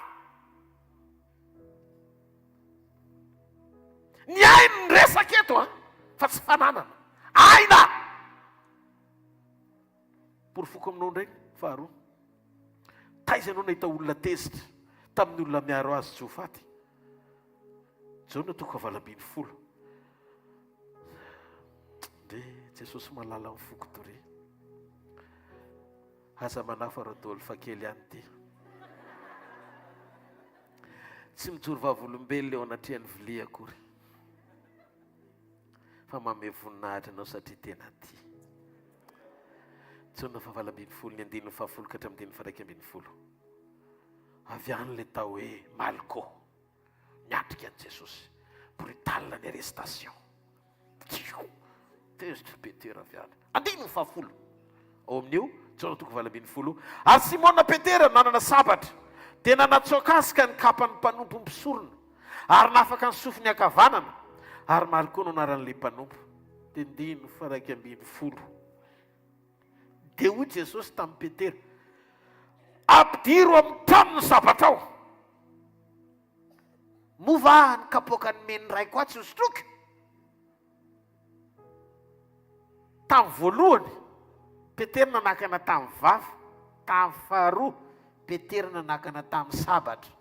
ny ainy ny resaka eto fa tsy fananana aina porofoko aminao ndray faharoa taiza ianao nahita olona tezitra tamin'ny olona miaro azy tsy ho faty zao natoko avalambiny folo dia Jesosy malala amin'ny foko tory aza manafa radôly fa kely ihany ty tsy mijoro vavolombelona eo anatrehan'ny vilia akory fa mame voninahitra anao satria tena ty tsona fa valambiny folo ny andininy fahafolo ka hatramin'ny andininy fa raiky ambin'ny folo avy any le tao hoe Malko niatrika an'i Jesosy brutal ny arrestation tezitra Petera avy any andininy fahafolo ao amin'io tsona toko valambiny folo ary Simona Petera nanana sabatra dia nanatsoaka azy ka ny kapany mpanompo mpisorona ary nafaka ny sofiny akavanana ary Malko no anaran'ilay mpanompo dia andininy fa raiky ambin'ny folo dia hoy Jesosy tamin'ny Petera ampidiro amin'ny tranony sabatra ao mova ny kapoaka ny meny raiko atsy hosotroka tamin'ny voalohany Petera nanakana tamin'ny vava tamin'ny faharoa Petera nanakana tamin'ny sabatra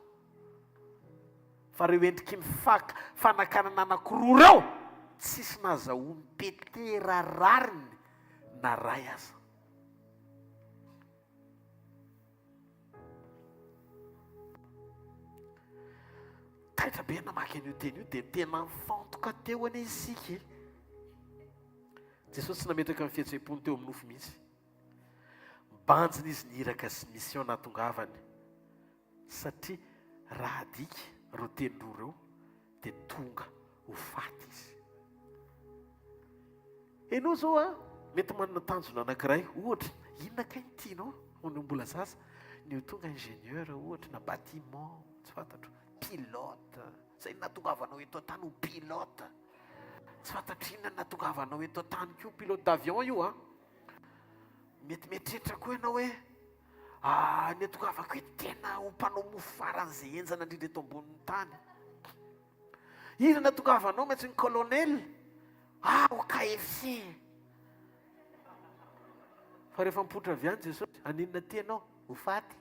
fa reo endriky ny fanakanana anakiroa reo tsisy nazahoany Petera rariny na ray aza taitra be namaky an'io teny io dia tena mifantoka teo ane isika Jesosy tsy nametraka amin'ny fihetsem-pony teo amin'ny nofo mihitsy mibanjina izy niraka sy mission natongavany satria raha adika reo tenindroa reo dia tonga ho faty izy ianao zao mety manana tanjona anankiray ohatra inona kay tianao hono mbola zaza ny ho tonga ingénieur ohatra na bâtiment tsy fantatro pilote zay natongavanao eto an-tany ho pilote tsy fantatrina natongavanao eto tany ko pilote d'avion io a mety mieritreritra koa ianao hoe ny atongavako hoe tena ho mpanao mofo faran'izay enjana indrindra eto ambonin'ny tany. Ina natongavanao maintsy ny colonel ho KFC. Fa rehefa mipoitra avy any Jesosy, aninona tianao ho faty?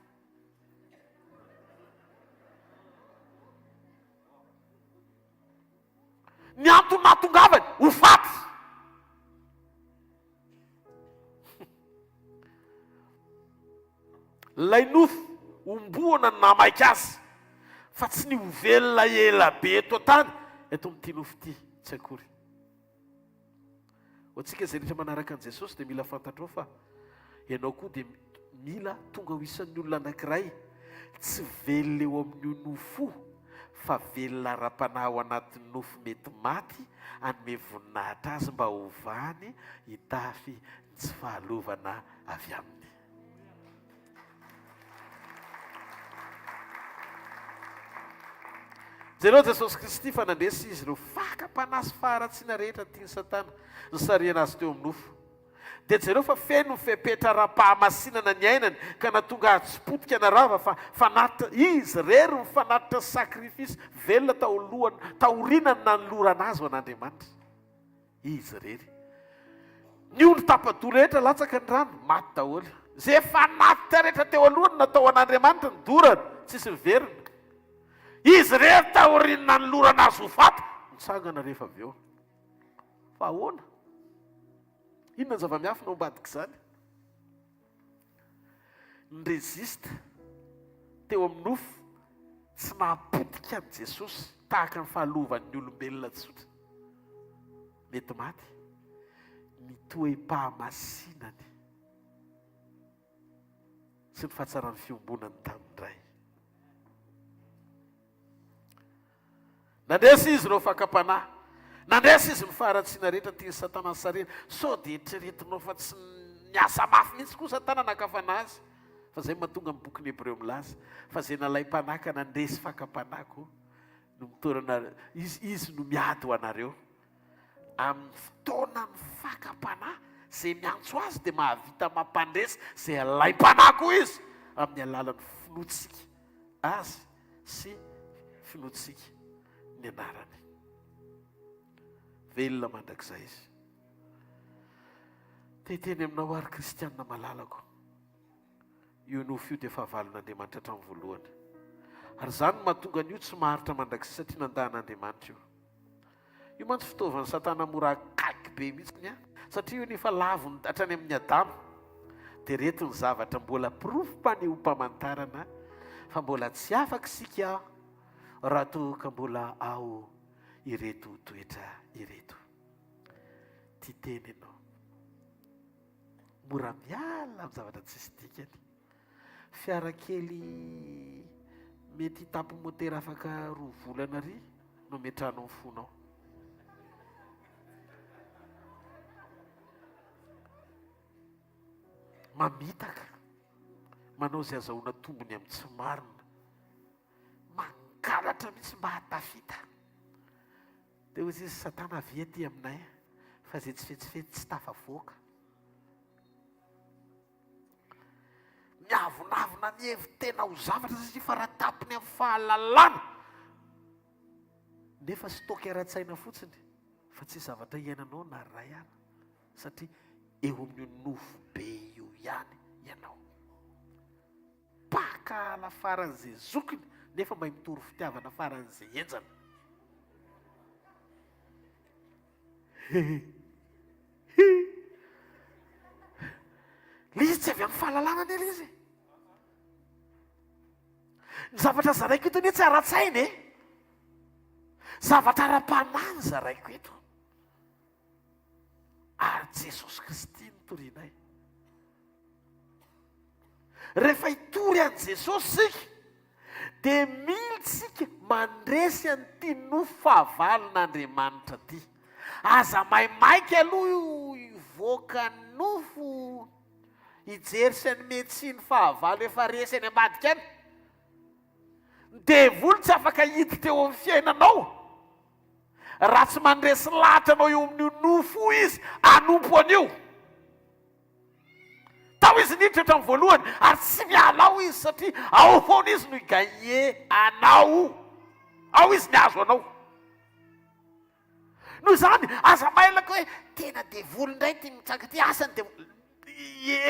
Ny antony nahatongavany ho faty. Lay nofo omboana ny namaika azy fa tsy ny hovelona ela be eto tany eto amin'ity nofo ity tsy akory. Hoantsika izay rehetra manaraka an'i Jesosy dia mila fantatrao fa ianao koa dia mila tonga ho isan'ny olona anankiray tsy velona eo amin'io nofo fa velona ra-panahy ao anatin'ny nofo mety maty hanome voninahitra azy mba hovany hitafy tsy fahalovana avy aminy. Jereo Jesosy Kristy fa nandresy izy ireo fakam-panahy sy faharatsiana rehetra tiany Satana ny sariana azy teo amin'ny nofo. Dia jereo fa feno fepetra ra-pahamasinana ny ainany ka natonga tsy potika narava fa izy rery mifanatitra sakrifisy velona taorinany nanolorana azy ho an'Andriamanitra. Izy rery. Ny olo tapa-doha rehetra latsaka ny rano, maty daholo. Zay efa natitra rehetra teo alohany natao an'Andriamanitra ny dorany, tsisy miverina. Izy rehetra taorinana nanolorana azy ho faty, mitsangana rehefa avy eo. Fa ahoana? Inona ny zava-miafina ao ambadika izany? Ny rezista teo amin'ny nofo tsy nahapotika an'i Jesosy tahaka ny fahalovan'ny olombelona tsotra. Mety maty. Ny toe-pahamasinany sy ny fahatsarany fiombonany tamin'ny ray. Nandresy izy ireo fakam-panahy. Nandresy izy ny faharatsiana rehetra tiany Satana ny sarena. Sao dia eritreretinao fa tsy niasa mafy mihitsy koa Satana nakafana azy. Fa izay mahatonga amin'ny bokin'ny Hebreo milaza fa izay nalay mpanahy ka nandresy fakam-panahy koa no mitorana izy no miady ho anareo. Amin'ny fotoanany fakam-panahy izay miantso azy dia mahavita mampandresy izay alay mpanahy koa izy amin'ny alalan'ny finoantsika azy sy finoantsika ny anarany. Velona mandrakizay izy. Teteny aminao ary kristianina malalako. Io nofo io dia fahavalon'Andriamanitra hatramin'ny voalohany. Ary izany no mahatonga an'io tsy maharitra mandrakizay satria nandahan'Andriamanitra io. Io mantsy fitaovan'ny Satana mora akaiky be mihitsy satria io nefa lavony hatrany amin'ny Adamo. Dia reto ny zavatra mbola pirofom-panehoam-pamantarana fa mbola tsy afaka isika raha toa ka mbola ao ireto toetra ireto. Ty teny ianao. Mora miala amin'ny zavatra tsisy dikany. Fiara kely mety tapo motera afaka 2 volana ry no metranao ny fonao. Mamitaka. Manao izay azahoana tombony amin'ny tsy marina. Mangalatra mihitsy mba hatafita. Dia hoy izy Satana avy aty aminay fa izay tsy fetsifetsy tsy tafavoaka. Miavonavona mihevin-tena ho zavatra satria faratapony amin'ny fahalalana. Nefa sy toky ara-tsaina fotsiny fa tsy zavatra iainanao na ray ihany satria eo amin'ny nofo be io ihany ianao. Pakala faran'izay zokiny nefa mba mitory fitiavana faran'izay enjana. Lizy tsy avy amin'ny fahalalana ny izy. Ny zavatra zaraiko eto nie tsy ara-tsaina e. Zavatra ara-panahy ny zaraiko eto. Ary Jesosy Kristy nitorianay. Rehefa hitory an' Jesosy sika dia mily tsika mandresy an'ity nofo fahavalon'Andriamanitra ty. Aza maimaika aloha hivoaka ny nofo hijery sy ny metsiny fahavalo efa resy any ambadika any. Devoly tsy afaka hiditra teo amin'ny fiainanao raha tsy mandresy lahatra anao eo amin'io nofo izy anompo an'io tao izy niditra hatramin'ny voalohany ary tsy mialao izy satria ao foana izy no iganye anao ao izy ny azo anao noho izany aza mailaka hoe tena devoly indray ty mitsanga ty asany devoly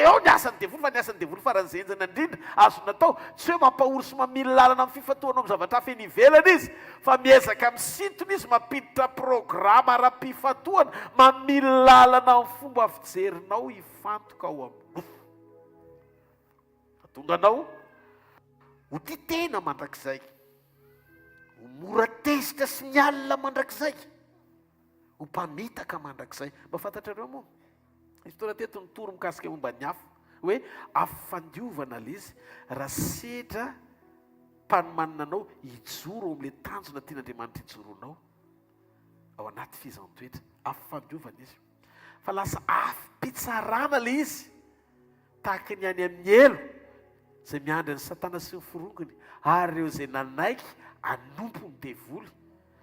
eo ny asany devoly fa ny asany devoly faranzenjana indrindra azo natao tsy hoe mampahory sy mamily lalana amin'ny fifatoana amin'ny zavatra feny ivelana izy fa miezaka misintona izy mampiditra programa ara-pifatoana mamily lalana amin'ny fomba fijerinao hifantoka ao amin'ny nofo tonga anao ho ty tena mandrakizay ho mora tezitra sy mialina mandrakizay ho mpamitaka mandrakizay mba fantatrareo moa izy toana teto nitoro mikasika momba ny hafa hoe afandiovana le izy raha sedra mpanomanina anao hijoro amin'le tanjona tian'Andriamanitra hijoronao ao anaty fizantoetra afandiovana izy fa lasa afim-pitsarana le izy tahaka ny any amin'ny elo zay miandry ny satana sy ny forongony ary ireo zay nanaiky anompo ny devoly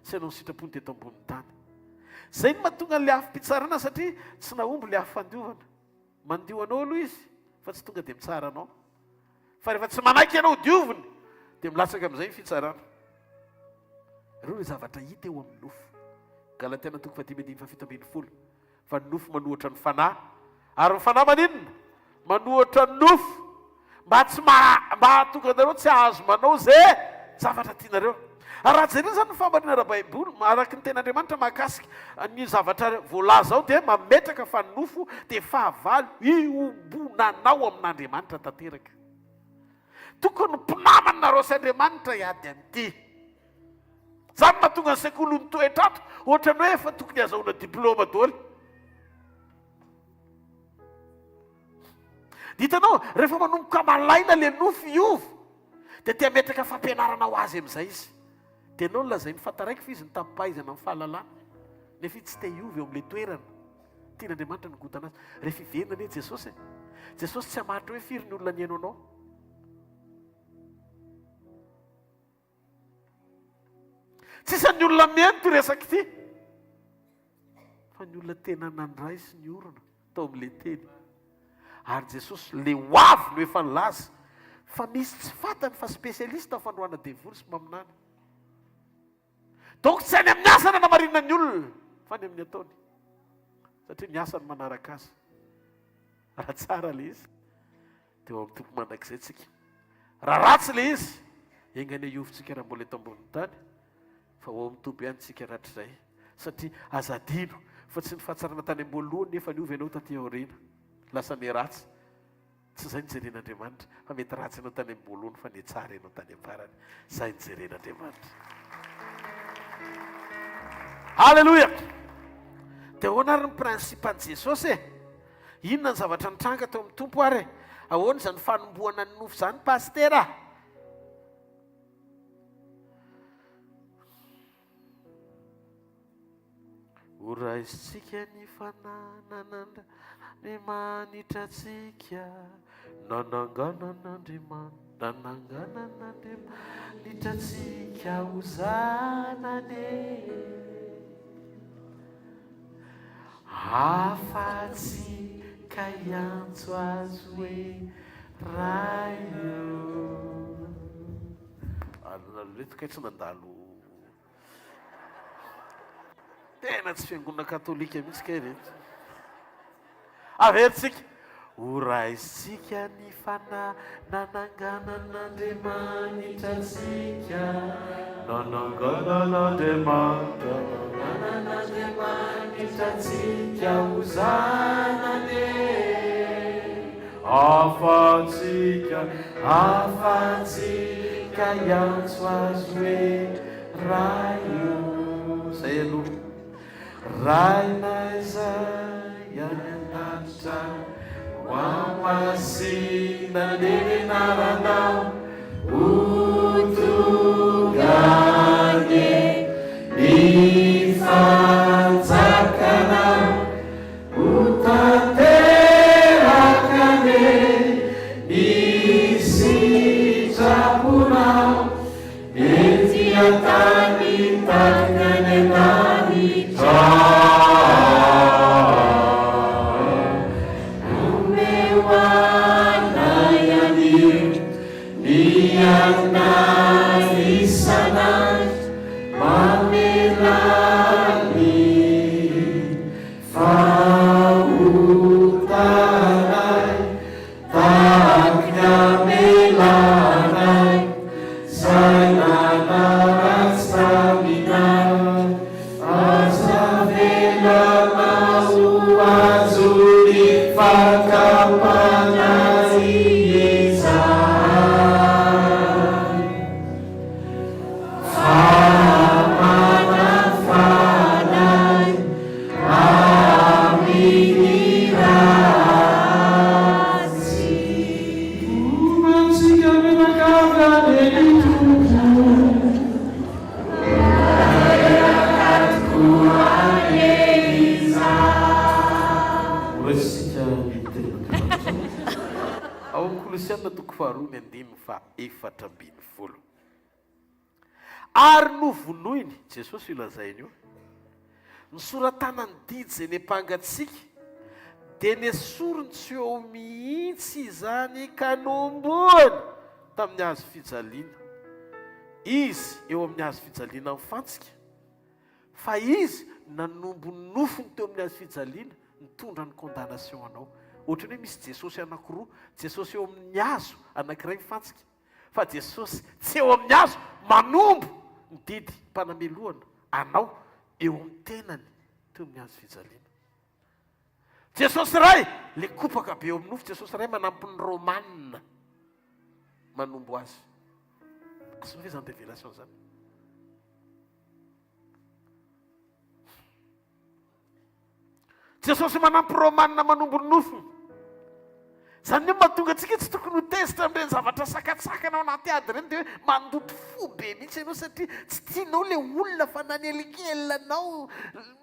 sy anao ny sitrapony teto ambon'ny tany zay ny mahatonga n'le afim-pitsarana satria tsy nahomby le afandiovana mandio anao aloha izy fa tsy tonga dia mitsara anao fa rehefa tsy manaiky ianao dioviny dia milatsaka amin'izay ny fitsarana ireo le zavatra hita eo amin'ny nofo Galatiana 5:7-8 fa ny nofo manohatra ny fanahy ary ny fanahy maninona manohatra ny nofo mba tsy mba tonga anareo tsy ahazo manao zay zavatra tianareo raha jerena zany ny fambarina ara-baiboly araky ny ten'Andriamanitra mahakasika ny zavatra voalaza ao dia mametraka fa ny nofo dia fahavalo iombonanao amin'Andriamanitra tanteraka tokony mpinamana nareo sy Andriamanitra hiady amin'ity zany mahatonga ny sekolony toetrato ohatra ny hoe efa tokony azahoana diplôma daholo ditanao rehefa manomboka malaina le nofo iova dia tia metraka fampianarana ho azy amin'izay izy dia anao no lazay ny fataraiky fa izy ny tampaizana amin'ny fahalalana nefa izy tsy te hiova eo amin'ilay toerana tian'Andriamanitra nygotana azy rehefa iverina anie Jesosy Jesosy tsy hamaritra hoe firy ny olona ny haino anao tsisa ny olona mihaino ty resaky ity fa ny olona tena nandray sy ny orona tao amin'ilay teny ary Jesosy le hoavy no efa nilaza fa misy tsy fatany fa spesialista amin'ny fandroana devoly sy maminany donc tsy any amin'ny asana namarinina ny olona fa ny amin'ny ataony satria ny asany manaraka azy raha tsara le izy dia eo amin'ny tompo mandrakizay tsika raha ratsy le izy engany iovintsika raha mbola eto ambonin'ny tany fa ho amin'ny tompo ihany tsika ratrizay satria azadino fa tsy ny fahatsarana tany amboalohany nefa niovy ianao taty aoriana lasa ny ratsy tsy izay nijeren'Andriamanitra fa mety ratsy ianao tany amboalohany fa ny tsara ianao tany amparany izay nijeren'Andriamanitra halleloia dia ahoana ary ny prinsipan'i Jesosy inona ny zavatra nitranga tao amin'ny tompo ary ahoana izany fanomboana ny nofo izany pastera oraizitsika ny fanananandra ny manitratsika nananganan'Andriamanitra nananganan'Andriamanitratsika ho zanany afa-tsika iantso azy hoe raio alonaloletoko tsy nandalo tena tsy fiangonana katolika mihitsy ka ireto averitsika oraizitsika ny nananganan'Andriamanitratsika nananganan'Andriamanitratsika ho zanany afa-tsika iantso azy hoe raio zay aloha raina izay any an-danitra ho amasina lenaranao ho tongany ny fanjakanao ho tanterakane ny sitraponao mety atany tagnany anany ary novonoiny jesosy ilazainy io nysoratanany didy zay ny ampangatsika dia nesorony tsy eo mihitsy izany ka nomboany tamin'ny hazo fijaliana izy eo amin'ny hazo fijaliana mifantsika fa izy nanombo nofony teo amin'ny hazo fijaliana nitondra ny condamnation anao ohatra ny hoe misy jesosy anankiroa jesosy eo amin'ny hazo anankiray mifantsika fa jesosy tsy eo amin'ny hazo manombo ny didy mpanamelohana anao eo amin'ny tenany teo amin'ny hazo fijaliana jesosy ray le kopaka be eo amin'ny nofo jesosy ray manampy ny romanina manombo azy asy ve zany révélation zany jesosy manampy romanina manombo ny nofony zany hoe mahatonga antsika tsy tokony ho tezitra amin'ireny zavatra sakatsakana ao anaty ady ireny dia hoe mandoto fo be mihitsy ianao satria tsy tianao le olona fa nanelikelanao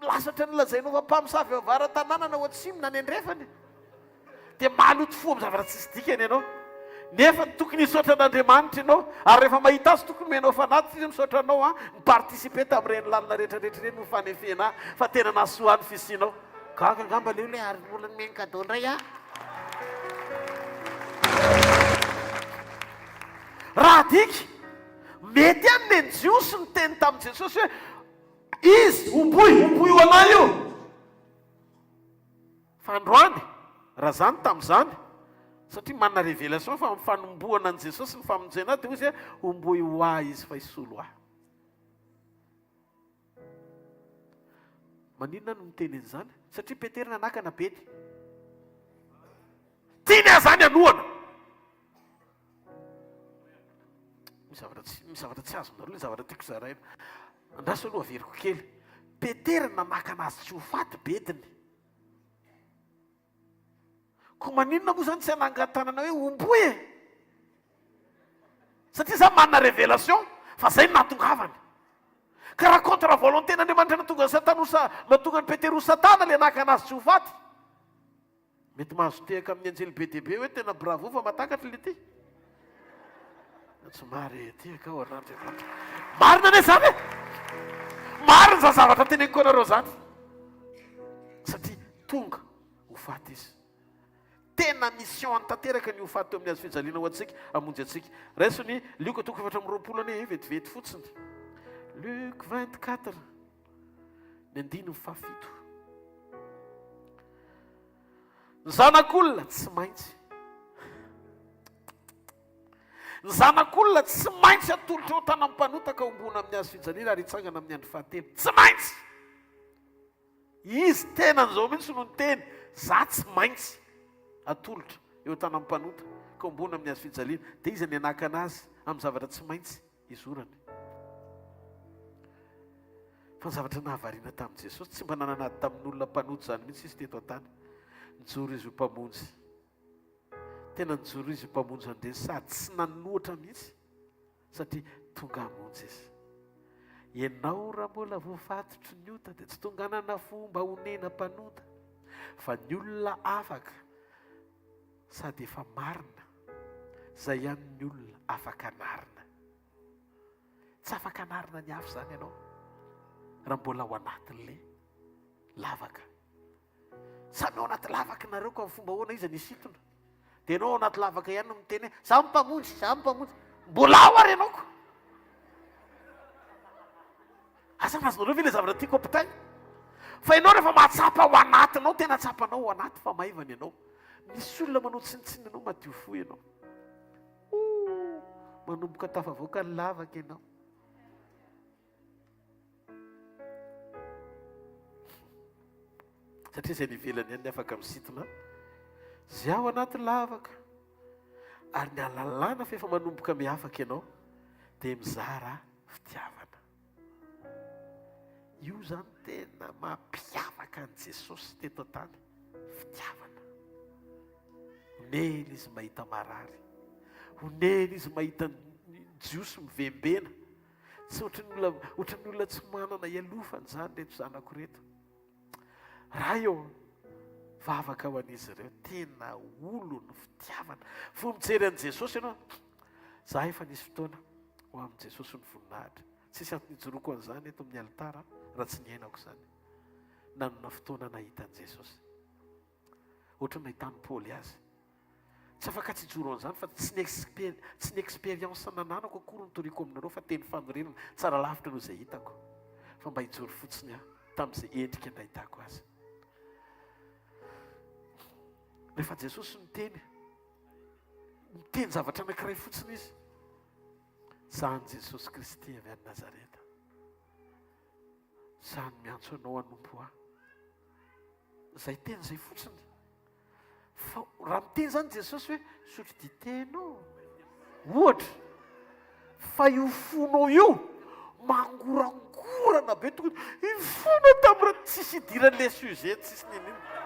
lasatra nylazainao fa mpamosavy avara-tanàna ho atsimo na ny andrefany dia maloto fo amin'ny zavatra tsisy dikany ianao nefa tokony hisaotra an'Andriamanitra ianao ary rehefa mahita azy tokony menao fanaty izy misaotra anao a mipartisipe tamin'ireny lalina rehetrarehetra ireny mifanefena fa tena nasoany fisianao gaga angamba leo le ary olona meny kadao indray a raha diky mety any ny jiosy ny teny tamin'i jesosy hoe izy omboy ho anahy io fa androany raha zany tamin'izany satria manana révélation fa mifanomboana an' jesosy ny famonjena dia izy hoe omboy ho ahy izy fa hisolo ahy maninona no miteny an'izany satria petera nanakana bedy tiany ahy zany anoana misy zavatra tsy azonareo le zavatra tiako zaraina andraso aloha averiko kely petera nanakana azy tsy ho faty bediny ko maninona moa zany tsy hanangatanana hoe omboy e satria za manana révélation fa zay natongavany ka raha contre volonté n'Andriamanitra natonga ny satana mahatonga ny petera ho satana le hanakana azy tsy ho faty mety mahazo tehaka amin'ny anjely be dia be hoe tena bravo fa matakatra le ty tsy mary tehaka ao an'Andriamanitra marina ane zany e marina za zavatra teneniko anareo zany satria tonga ho faty izy tena mission antanteraka ny ho faty teo amin'ny hazo fijaliana ho antsika hamonjy antsika raisony Luc 4:20 ane vetivety fotsiny Luc 24 ny andiny fafito ny zanak'olona tsy maintsy ny zanak'olona tsy maintsy atolotra eo tanam-panotaka ombona amin'ny hazo fijaliana ary hitsangana amin'ny andro fahatelo tsy maintsy izy tena n'izao mihitsy no ny teny za tsy maintsy atolotra eo tanam-panota ka ombona amin'ny hazo fijaliana dia izy ny anakana azy amin'ny zavatra tsy maintsy izorany fa ny zavatra nahavariana tamin'i jesosy tsy mba nananady tamin'olona mpanoto zany mihitsy izy teto an-tany nijoro izy ho mpamonjy tena nijoro izy ho mpamonjy andreny sady tsy nanoatra mihitsy satria tonga hamonjy izy ianao raha mbola voafatotry ny ota dia tsy tonga nana fomba honena mpanota fa ny olona afaka sady efa marina zay ihany ny olona afaka anarina tsy afaka anarina ny afo zany ianao raha mbola ao anatin'le lavaka samy ao anaty lavaka nareo ka amin'ny fomba hoana izy nisitona dia ianao ao anaty lavaka ihany no miteny hoe za mpamonjy mbola ao ary ianaoko asa mazonareo ve le zavatra tiako ampitay fa ianao rehefa mahatsapa ao anatinao tena tsapanao ao anaty fa maivany ianao misy olona manao tsinitsiny ianao madio fo ianao manomboka tafavoaka ny lavaka ianao satria zay nivelany ihany ny afaka misitona zay ao anaty lavaka ary ny alalàna fa efa manomboka miafaka ianao dia mizara fitiavana io zany tena mampiavaka an' Jesosy teto an-tany fitiavana onena izy mahita marary onena izy mahita jiosy mivembena tsy ohatran'ny olona tsy manana ialofany zany reto zanako reto raha eo vavaka ho an'izy ireo tena olo ny fitiavana fo mijery an' Jesosy ianao za efa nisy fotoana ho amin'i Jesosy ny voninahitra tsisy antonijoroako an'izany eto amin'ny alitara raha tsy niainako zany nanona fotoana nahita an' Jesosy ohatra nahitany Paoly azy tsy afaka tsy hijoro an'izany fa tsy ny expérience nananako akory nitoriako aminareo fa teny fanorenana tsara lavitra noho izay hitako fa mba hijoro fotsiny aho tamin'izay endrika nahitako azy rehefa Jesosy miteny zavatra anankiray fotsiny izy zany Jesosy Kristy avy any Nazareta zany miantso anao hanompo ahy zay teny zay fotsiny fa raha miteny zany Jesosy hoe sotro dite ianao ohatra fa io fonao io mangorangorana be tokony ifona tamin'iraha tsisy idiran'le sujet tsisy ninino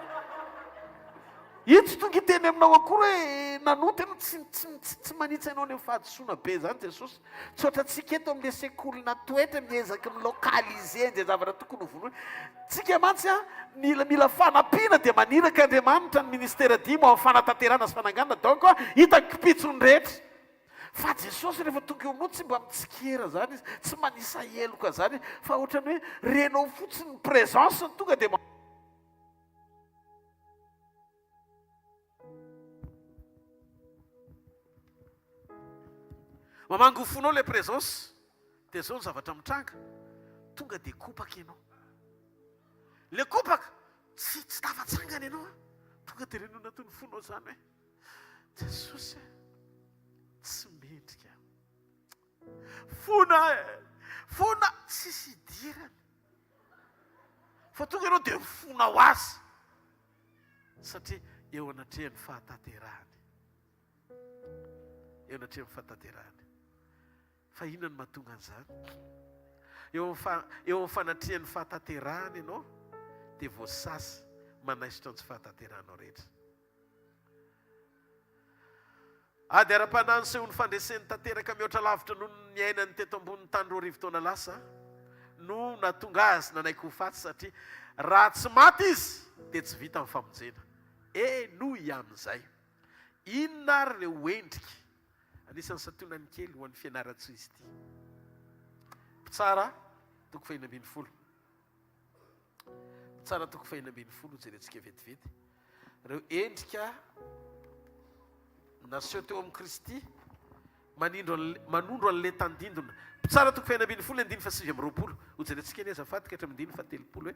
io tsy tonga iteny aminao akory hoe nanotana tsy manitsy anao ny fahadisoana be zany Jesosy tsy ohatra tsika eto amin'le sekolina toetra miezaka milokalize nzay zavatra tokony hovonoina tsika mantsy a mila fanampiana dia maniraka Andriamanitra ny ministera dimy ao amin'ny fanatanterana sy fananganana donc hitako pitsony rehetra fa Jesosy rehefa tonga eo aminao tsy mba mitsikera zany izy tsy manisa eloka zany fa ohatrany hoe renao fotsiny présence ny tonga dia mamango fonao le présence dia zao ny zavatra mitranga tonga dia kopaka ianao le kopaka tsy tafatsangana ianao tonga dia renona toy ny fonao zany hoe Jesosy tsy mendrika fona tsisy idirany fa tonga ianao dia mifona ho azy satria eo anatrehan'ny fahataterahany fa inona ny mahatonga an'izany eo amin'ny fanatrihan'ny fahataterahany ianao dia voasasy manaisitra ny tsy fahatateranao rehetra ady ara-panany seho ny fandresen'ny tanteraka mihoatra lavitra noho ny ainany teto ambonin'ny tany roa rivotaona lasa no natonga azy nanaiko ho fatsy satria raha tsy maty izy dia tsy vita amin'ny famonjena noho amin'izay inona ary ireo endrika anisan'ny satonany kely ho an'ny fianaratsoa izy ity mpitsara toko 110 mpitsara toko 110 jerentsika vetivety ireo endrika naseho teo amin'ny Kristy manondro an'le tandindona mpitsara toko 110:7 hojerentsika ny azafady ka hatramin'ny 7 hoe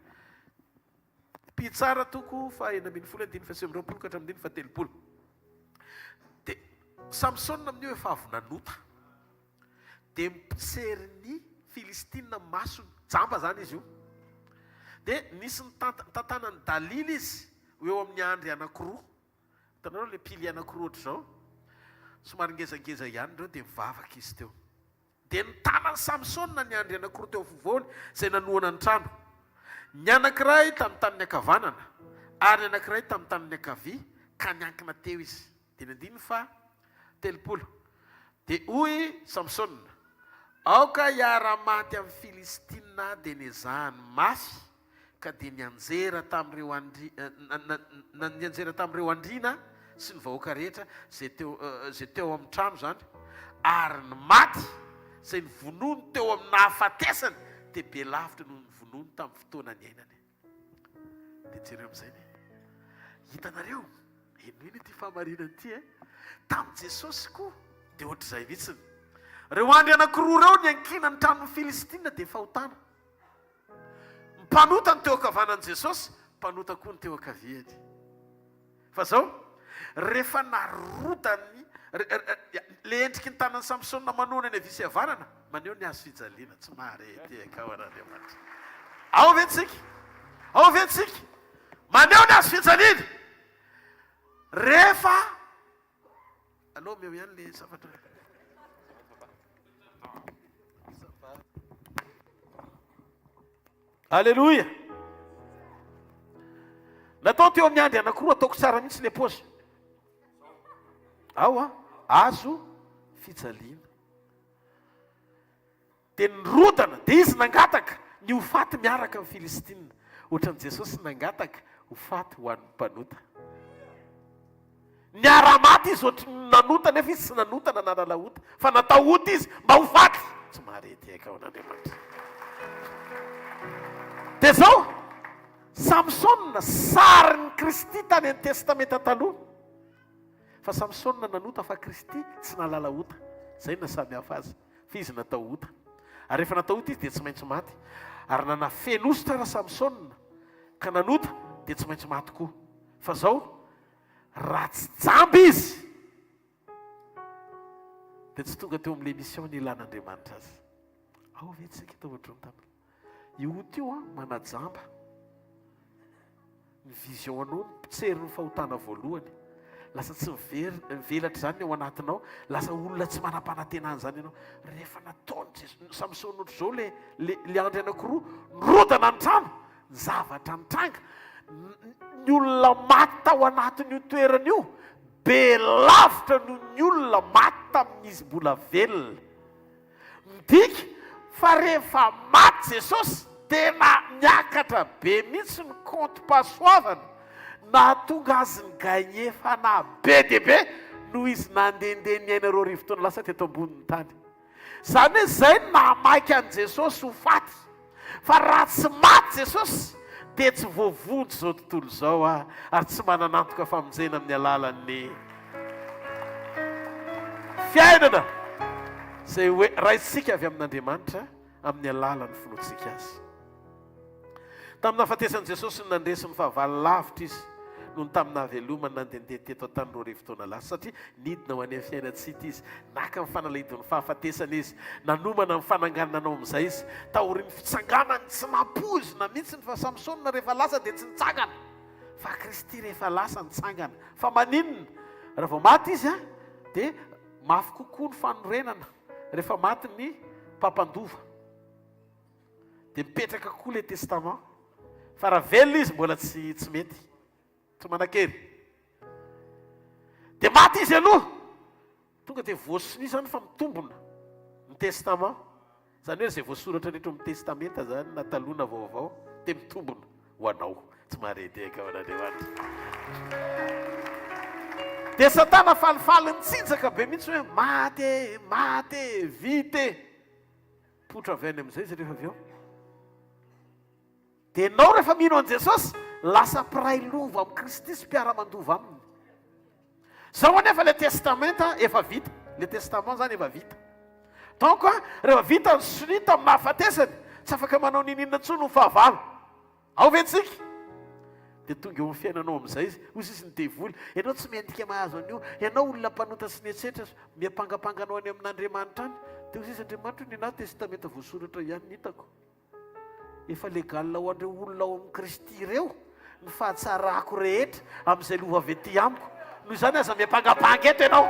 mpitsara toko 110:7 ka hatramin'ny 7 dia Samsona amin'io efa avy nanota dia mipitsery ny Filistina masony jamba zany izy io dia nisy ny tantanany Dalila izy eo amin'ny andry anankiroa hitanareo le pily anankiroa ohatra zao somary ngezangeza ihany ireo dia mivavaka izy teo dia ny tanany Samsona ny andry anankiroa teo afovoany izay nanohana ny trano ny anankiray tamin'ny taniny ankavanana ary ny anankiray tamin'ny taniny ankavia ka niankina teo izy dia nandiny fa 30 dia hoy Samsona aoka hiara-maty amin'ny Filistina dia nezahany mafy ka dia nianjera tamin'ireo andriana sy ny vahoaka rehetra zay teo amin'ny trano zany ary ny maty izay ny vonony teo amin'ny nahafatesany dia be lavitra noho ny vonony tamin'ny fotoana ny ainany dia jereo amin'izay hitanareo ino ity fahamarinana ity tamin'i Jesosy koa dia ohatr'izay mihitsiny reo andry anankiroa reo ny ankina ny tranony filistina dia fahotana mpanota ny teo akavanan'i jesosy mpanota koa ny teo akaviany fa zao rehefa narotany le endriky ny tanany samsona manona ny avisy avanana maneho ny azo fijaliana tsy marety akao an'andriamanitra ao ventsika maneho ny azo fijaliana rehefa aloha meo ihany le zavatra alleloia natao teo amin'ny andry anankiroa ataoko tsara mihitsy le paozy ao azo fijaliana dia nirodana dia izy nangataka ny hofaty miaraka amin'ny filistina ohatran'i jesosy nangataka hofaty ho an'ny mpanota ny ara-maty izy ohatry nanota nefa izy tsy nanota na nanalaota fa natao ota izy mba hofaty tsy marety aika ao an'andriamanitra dia zao samsona sarin'ny kristy tany amin'ny testamenta taloha fa samsona nanota fa kristy tsy nalala ota zay na samy hafa azy fa izy natao ota ary rehefa natao ota izy dia tsy maintsy maty ary nanafenositra raha samsona ka nanota dia tsy maintsy maty koa fa zao raha tsy jamby izy dia tsy tonga teo amin'le mission ny ilan'andriamanitra azy ao ve tsika tao ohatrony tamina io ota io manajamba ny vision anao ny mpitsery ny fahotana voalohany lasa tsy mivelatra zany ao anatinao lasa olona tsy manam-panantenana zany ianao rehefa nataony samsona ohatr' zao le andry anankiroa nirodana ny trano ny zavatra nitranga ny olona maty tao anatin'io toerana io be lavitra noho ny olona maty tamin'izy mbola velona midika fa rehefa maty jesosy tena niakatra be mihitsy ny compte pasoavana na tonga azy ny gagné fa na be dia be noho izy nandehandeha ny aina reo rivotaona lasa teto ambonin'ny tany zany hoe zay namaiky an' jesosy ho faty fa raha tsy maty jesosy dia tsy voavonjy zao tontolo zao ary tsy mananantoka famonjena amin'ny alalan'ny fiainana zay hoe raha isika avy amin'andriamanitra amin'ny alalan'ny finoantsika azy tamin'ny nahafatesan'i jesosy ny nandresy ny fahavalo lavitra izy noho ny tamin'ny havelomany nandehandeha teto an-tany reo rivotaona lasa satria nidina ho any amin'ny fiainatsika izy naka ny fanalahidony fahafatesana izy nanomana ny fanangananao amin'izay izy taoriny fitsanganany tsy nampozina mihitsy ny fa samsona rehefa lasa dia tsy nitsangana fa kristy rehefa lasa nitsangana fa maninona raha vao maty izy dia mafy kokoa ny fanorenana rehefa maty ny mpampandova dia mipetraka koa le testament fa raha velona izy mbola tsy mety tsy manan-kery dia maty izy aloha tonga dia voasiny zany fa mitombona ny testament zany hoe zay voasoratra rehetra amin'ny testamenta zany natalona vaovao dia mitombona ho anao tsy maharedeka ao an'andriamanitra dia satana falifaly nitsinjaka be mihitsy hoe maty vite potra avy any amin'izay izy rehefa avy eo dia ianao rehefa mino an' jesosy lasa mpiray lova amin'ny kristy sy mpiara-mandova aminy zao anefa le testamenta efa vita le testament zany efa vita donc rehefa vita ny sonita amin'ny nahafatesany tsy afaka manao nininona ntsony ny fahavalo ao ventsika dia tonga eo amin'ny fiainanao amin'izay izy ozy izy ny devoly ianao tsy mendrika mahazo an'io ianao olona mpanota sy nietsetra miampangapanganao any amin'andriamanitra any dia ozy izy andriamanitra ny na testamenta voasoratra ihany nitako efa legalina ho andreo olona ao amin'ny kristy ireo ny fahatsarako rehetra amin'izay lova avy ety amiko noho izany aza miampangapanga eto ianao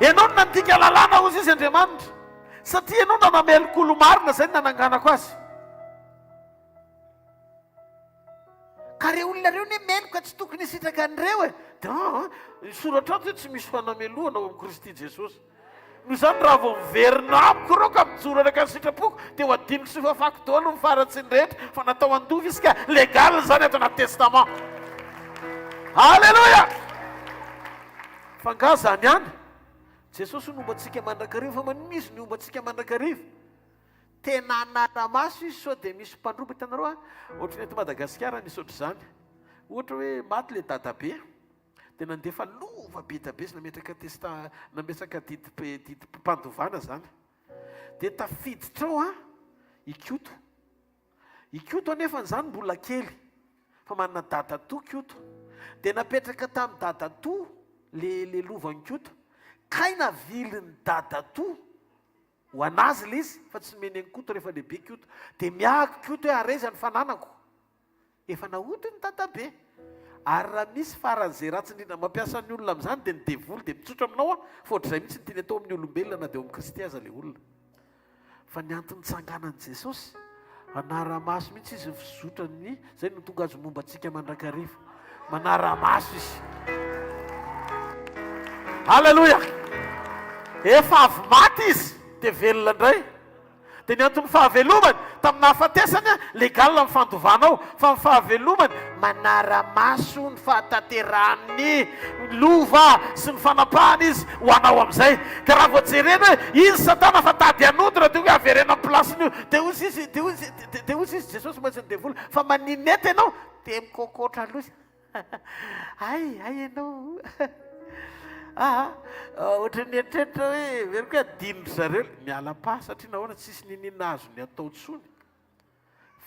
ianao no nandika lalàna ozy izy andriamanitra satria ianao nanamelokolo marina zay ny nananganako azy ka re olona reo ny meloka tsy tokony hisitraka an'ireo dia soratra ato hoe tsy misy fanamelohana ao amin'ny kristy jesosy noho izany raha vao miverina amiko reo ka mijoraraka ny sitrapoko dia ho adiniko sy fafako daholo mifaratsy ny rehetra fa natao andova izy ka legal zany ato anaty testament alleloia fa nga zany any jesosy nomba antsika mandrakariva fa manino izy ny omba antsika mandrakariva tena nanamaso izy sao dia misy mpandroba hitanareo ohatra ny eto madagasikara misy ohatr' zany ohatra hoe maty le dadabe dia nandefa lova Jehova betabe sy nametraka nametraka didym-pandovana zany dia tafiditra ao ikoto anefa zany mbola kely fa manana dadatoa koto dia napetraka tamin'ny dadatoa le lovany koto kaina viliny dadatoa ho anazy le izy fa tsy meny any koto rehefa lehibe koto dia miahako koto hoe arezany fananako efa naoty ny dadabe ary raha misy faran'izay ratsy indrindra mampiasa ny olona amin'izany dia ny devoly dia mitsotra aminao fa ohatr'izay mihitsy ny tiany atao amin'ny olombelona na dia eo amin'ny kristy aza le olona fa ny antony tsanganan'i Jesosy manara-maso mihitsy izy fizotrany zay no tonga azo momba antsika mandrakariva manara-maso izy halleloja efa avy maty izy dia velona indray dia ny antony fahavelomany tamin'ny hafatesany legal amin'ny fandovanao fa ny fahavelomany manara-maso ny fahatanterahany lova sy ny fanapahany izy ho anao amin'izay ka raha voajerena hoe izy satana fa tady anody raha dia hoe averena amin'ny plasiny io dia ozy izy Jesosy maintsy ny devoly fa maninety ianao dia mikokotra aloha izy ay ianao ohatra ny eritreritra hoe veriko hoe adinindry zareo miala-pa satria nahoana tsisy ninina azo ny atao tsony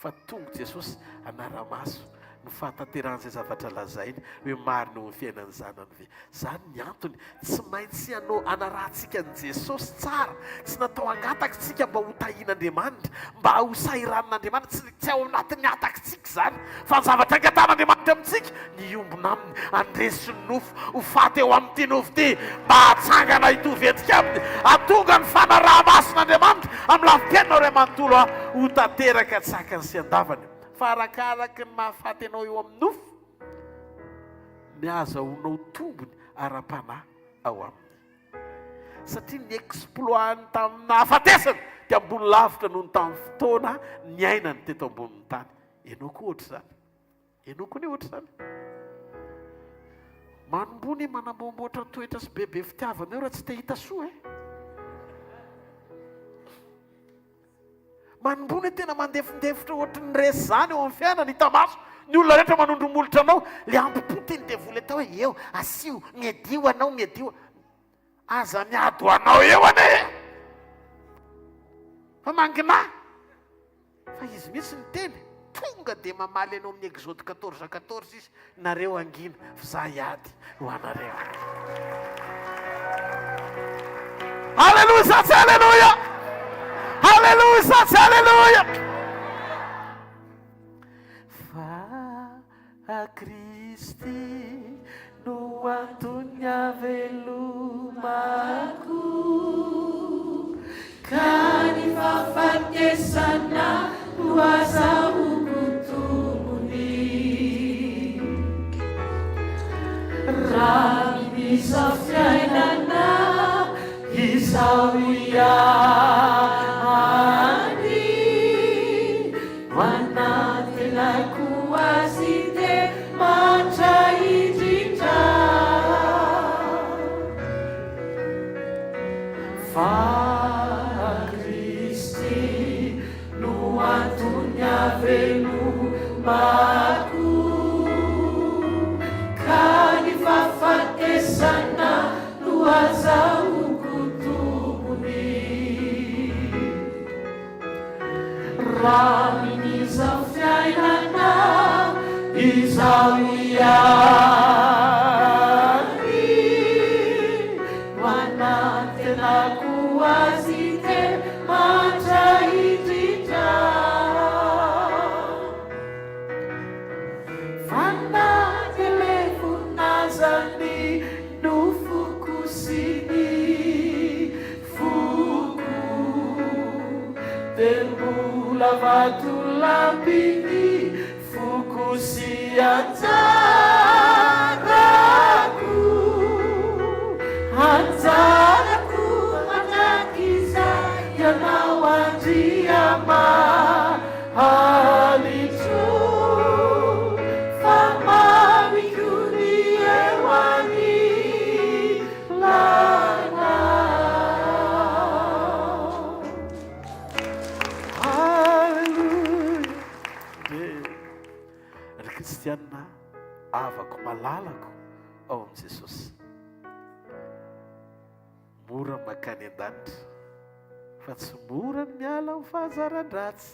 fa tonga Jesosy anara-maso no fahatanteran'izay zavatra lazainy hoe marina ho ny fiainany zanany ve zany ny antony tsy maintsy ianao anarantsika ny Jesosy tsara tsy natao angataka tsika mba ho tahian'Andriamanitra mba ho sahiran'Andriamanitra tsy ao anatin'ny atakitsika zany fa ny zavatra angatan'Andriamanitra amintsika ny ombona aminy andresy ny nofo ho faty eo amin'ity nofo ity mba hatsangana hitovy entika aminy atonga ny fanaraha-mason'Andriamanitra amin'ny lafim-piainao ray manontolo ho tanteraka tsakany sy andavany fa arakaraky ny mahafaty anao eo amin'ny nofo ny azahoanao tombony ara-panahy ao aminy satria ny exploitny tamin'ny hafatesany dia ambony lavitra noho ny tamin'ny fotoana ny ainany teto ambonin'ny tany ianao koa ohatra zany ianao koa ny ohatra zany manombony manamboamboatra toetra sy bebe fitiavana eo raha tsy te hita soa manombony tena mandefindefitra ohatry ny resy zany eo amin'ny fiainana hita maso ny olona rehetra manondromolotra anao le ampopoti ny devoly atao hoe eo asio miadio anao miadio aza miado anao eo ane fa mangina fa izy mihitsy ny teny tonga dia mamaly anao amin'ny exode 14 izy nareo angina fa za hiady ho anareo halleluja satsy halleluja halleluja satsy halleluja fa Kristy no antony avelomako ka ny fahafatesana no azahoako tombony raha misy fiainana izao ihany ho anatenako azy dia mandrahidritra fa Kristy no antony avelomako ka ny fahafatesana no azahoako tombony raha minizao fiainana izao ihany ho anatenako azy dia mandrahidritra fanatelefonazany no foko sy ny foko dia mbola vatolambiny foko sy anjarako manakizay ianao andriama halitro fa mamiko ny eo any lanao halleluja ry kristianina avako malalako ao amin'i Jesosy mora makany an-danitra fa tsy mora ny miala amin'ny fahazaran-dratsy.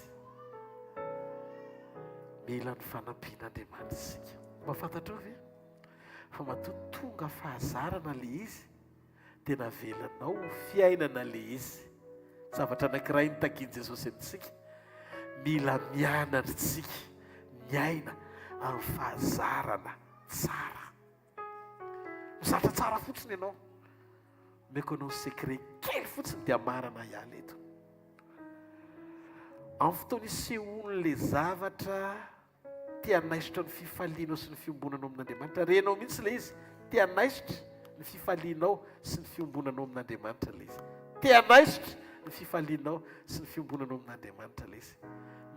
Mila ny fanampian'Andriamanitra isika. Mahafantatra ve fa matoa tonga fahazarana le izy dia navelanao fiainana le izy. Zavatra anankiray nitakian Jesosy amintsika, mila mianatra isika miaina amin'ny fahazarana tsara. Mizatra tsara fotsiny ianao, meko anao secret kely fotsiny dia marana ihany eto. Amin'ny fotoana isehoan'le zavatra tia naisitra ny fifalianao sy ny fiombonanao amin'Andriamanitra, renao mihitsy le izy tia naisitra ny fifalianao sy ny fiombonanao amin'Andriamanitra le izy. Tia naisitra ny fifalianao sy ny fiombonanao amin'Andriamanitra le izy.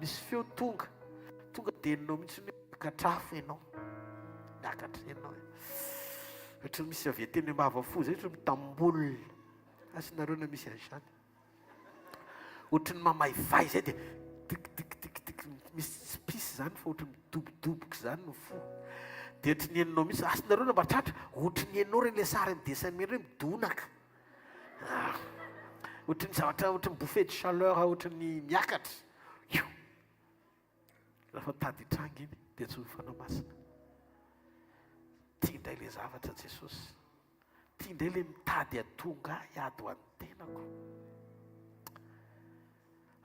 Misy feo tonga deninao mihitsy ny katrafo ianao, miakatra ianao. Ohatran'ny misy avy teny Ambavafo zay, ohatran'ny mitamboly. Asinareo na misy an'izany. Ohatran'ny mamaivay zay dia tik misy pisy zany fa ohatran'ny midobodoboka zany no fo. Dia ohatran'ny enonao mihitsy, asinareo na mba tratra, ohatran'ny enonao reny le sary amin'ny dessin animé hoe midonaka. Ohatran'ny zavatra, ohatran'ny bouffée de chaleur, ohatran'ny miakatra. Rehefa tady tranga iny dia tsy ho fanamasina. Tia indray le zavatra Jesosy. Tia indray le mitady atonga hiady ho an'ny tenako.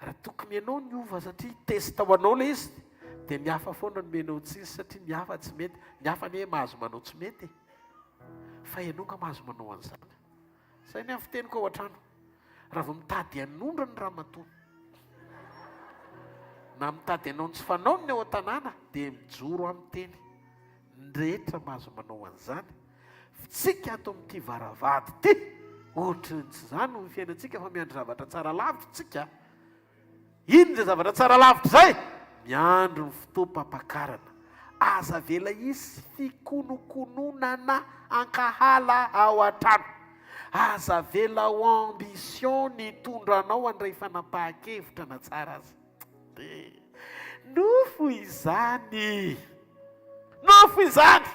Raha tokony ianao ny ova satria testa ho anao le izy, dia ny hafa foana no menao tsisy satria ny hafa tsy mety. Ny hafa ny hoe mahazo manao tsy mety, fa ianao nga mahazo manao an'izany. Zay ny amin'ny fiteniko ao an-trano. Raha vao mitady hanondra ny ramatoa na mitady ianao ny tsy fanaoniny ao an-tanàna dia mijoro amin'ny teny. Ny rehetra mahazo manao an'izany. Tsika ato amin'ity varavady ity, ohatran'tsy izany no fiainantsika fa miandry zavatra tsara lavitra tsika. Ino izay zavatra tsara lavitra zay? Miandro ny fotoam-pampakarana. Aza vela isy fikonokononana ankahala ao an-trano. Aza vela ho ambition ny tondranao andray fanapahan-kevitra na tsara azy. Nofo izany. Nofo izany.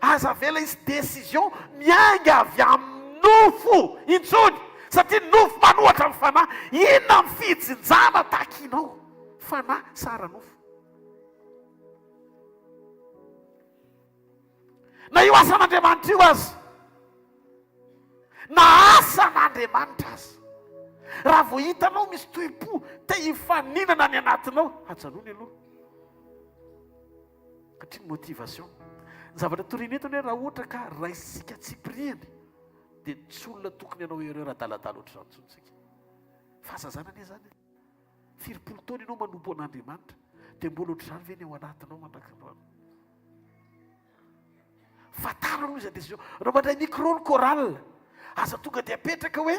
Aza vela isy décision mianga avy amin'ny nofo intsony. Satria nofo manohatra amin'ny fanahy. Inona ny fijinjana takinao? Fanahy sara nofo. Na io asan'Andriamanitra io azy, na asan'Andriamanitra azy, raha vao hitanao misy tohi-po te hifaninana ny anatinao, ajanony aloha. Satria ny motivation. Ny zavatra toriny eto hoe raha ohatra ka raisika Tsipriany, dia tsy olona tokony ianao erreur adaladala ohatr' izany tsontsika. Fahazazana anie zany. 4 taona ianao manompo an'Andriamanitra, dia mbola ohatr'izany ve ny ao anatinao mandrakandroana. Fatara aloha izy décision. Raha mandray micro ny chorale, aza tonga dia apetraka hoe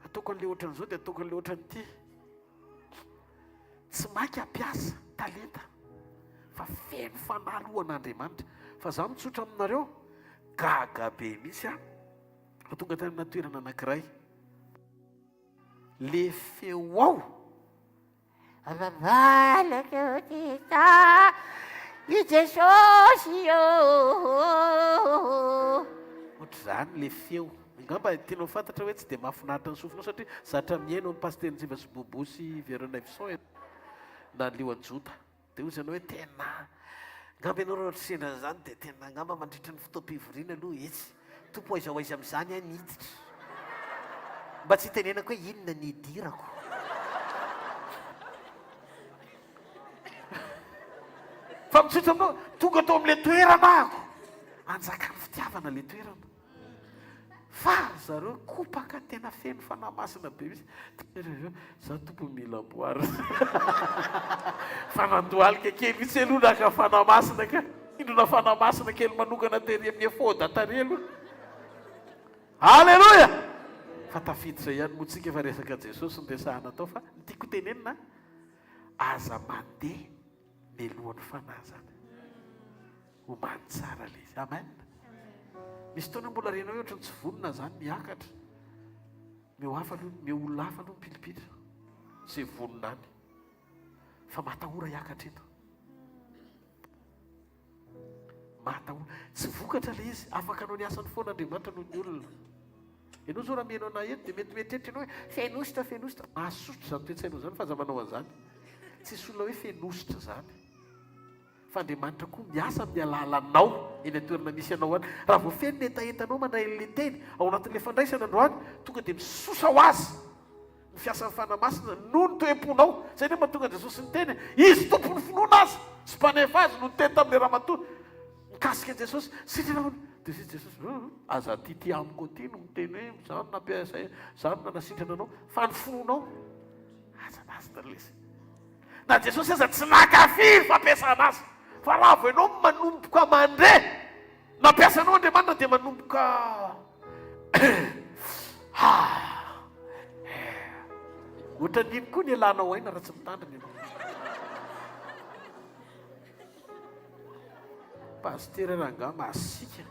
ataoko an'ilay ohatran'izao dia ataoko an'ilay ohatran'ity. Tsy mainka ampiasa talenta, fa feno fanahy aloha an'Andriamanitra. Fa za mitsotra aminareo gaga be misy fa tonga tany amina toerana anankiray, le feo ao avavalaka tita i Jesosy io, ohatr'izany le feo. Ngamba tianao fantatra hoe tsy dia mahafinaritra ny sofinao satria zatra miaino ny pasterin-jiva sy bobosy Veronavison na Leo Anjota. Dia ozy ianao hoe tena ngamba ianao raha sendra zany dia tena ngamba mandritra ny fotoam-pivoriana aloha etsy. Tompo aiza ho aiza amin'izany any hiditra. Mba tsy tenenako hoe inona ny idirako. Fa mitsotra aminao, tonga tao amin'ilay toerana ako. Anjaka ny fitiavana ilay toerana. Fa zareo kopaka tena feno fanahy masina be misy. Za tompo mila amboary. Fanandohalika kely misy aloha naka fanahy masina ka. Indrona fanahy masina kely manokana tery amin'ny efoda tary aloha. Alleluia! Fa tafiditra ihany motsika fa resaka Jesosy ny resahana tao, fa ny tiako tenenina aza mandeha melohan'ny fanahy zany. Homany tsara le izy. Amen. Misy taona mbola renao hoe ohatrany tsy vonona zany miakatra. Olona hafa aloha mipilipitra. Izay vonona any. Fa matahora hiakatra eto. Matahora. Tsy vokatra le izy. Afaka anao ny asany foana Andriamanitra noho ny olona. ianao zao raha mianao ana eny dia metimety ianao hoe fenosotra mahasotra zany toetsainao zany fa aza manao an'izany tsisy olona hoe fenosotra zany fa Andriamanitra koa miasa amin'ny alalanao eny atoerana misy ianao any raha vao feno ny etaentanao mandray an'le teny ao anatin'le fandraisana androany tonga dia misosa ho azy ny fiasan'ny fanamasina noho ny toe-ponao zay nefa mahatonga Jesosy ny teny izy tompony finoana azy sy mpanefa azy no ny teny tamin'le raha matoa mikasika an' Jesosy sitrana dia zay Jesosy aza ty amiko aty no miteny hoe zany nampiasa zany nanasitrana anao fa ny finoanao azanazy nalesy na Jesosy aza tsy nakafiry fampiasana azy fa raha vo ianao manomboka mandre nampiasa anao Andriamanitra dia manomboka ohatra niny koa ny alanao aina raha tsy mitandrina ianao pastera ranga masika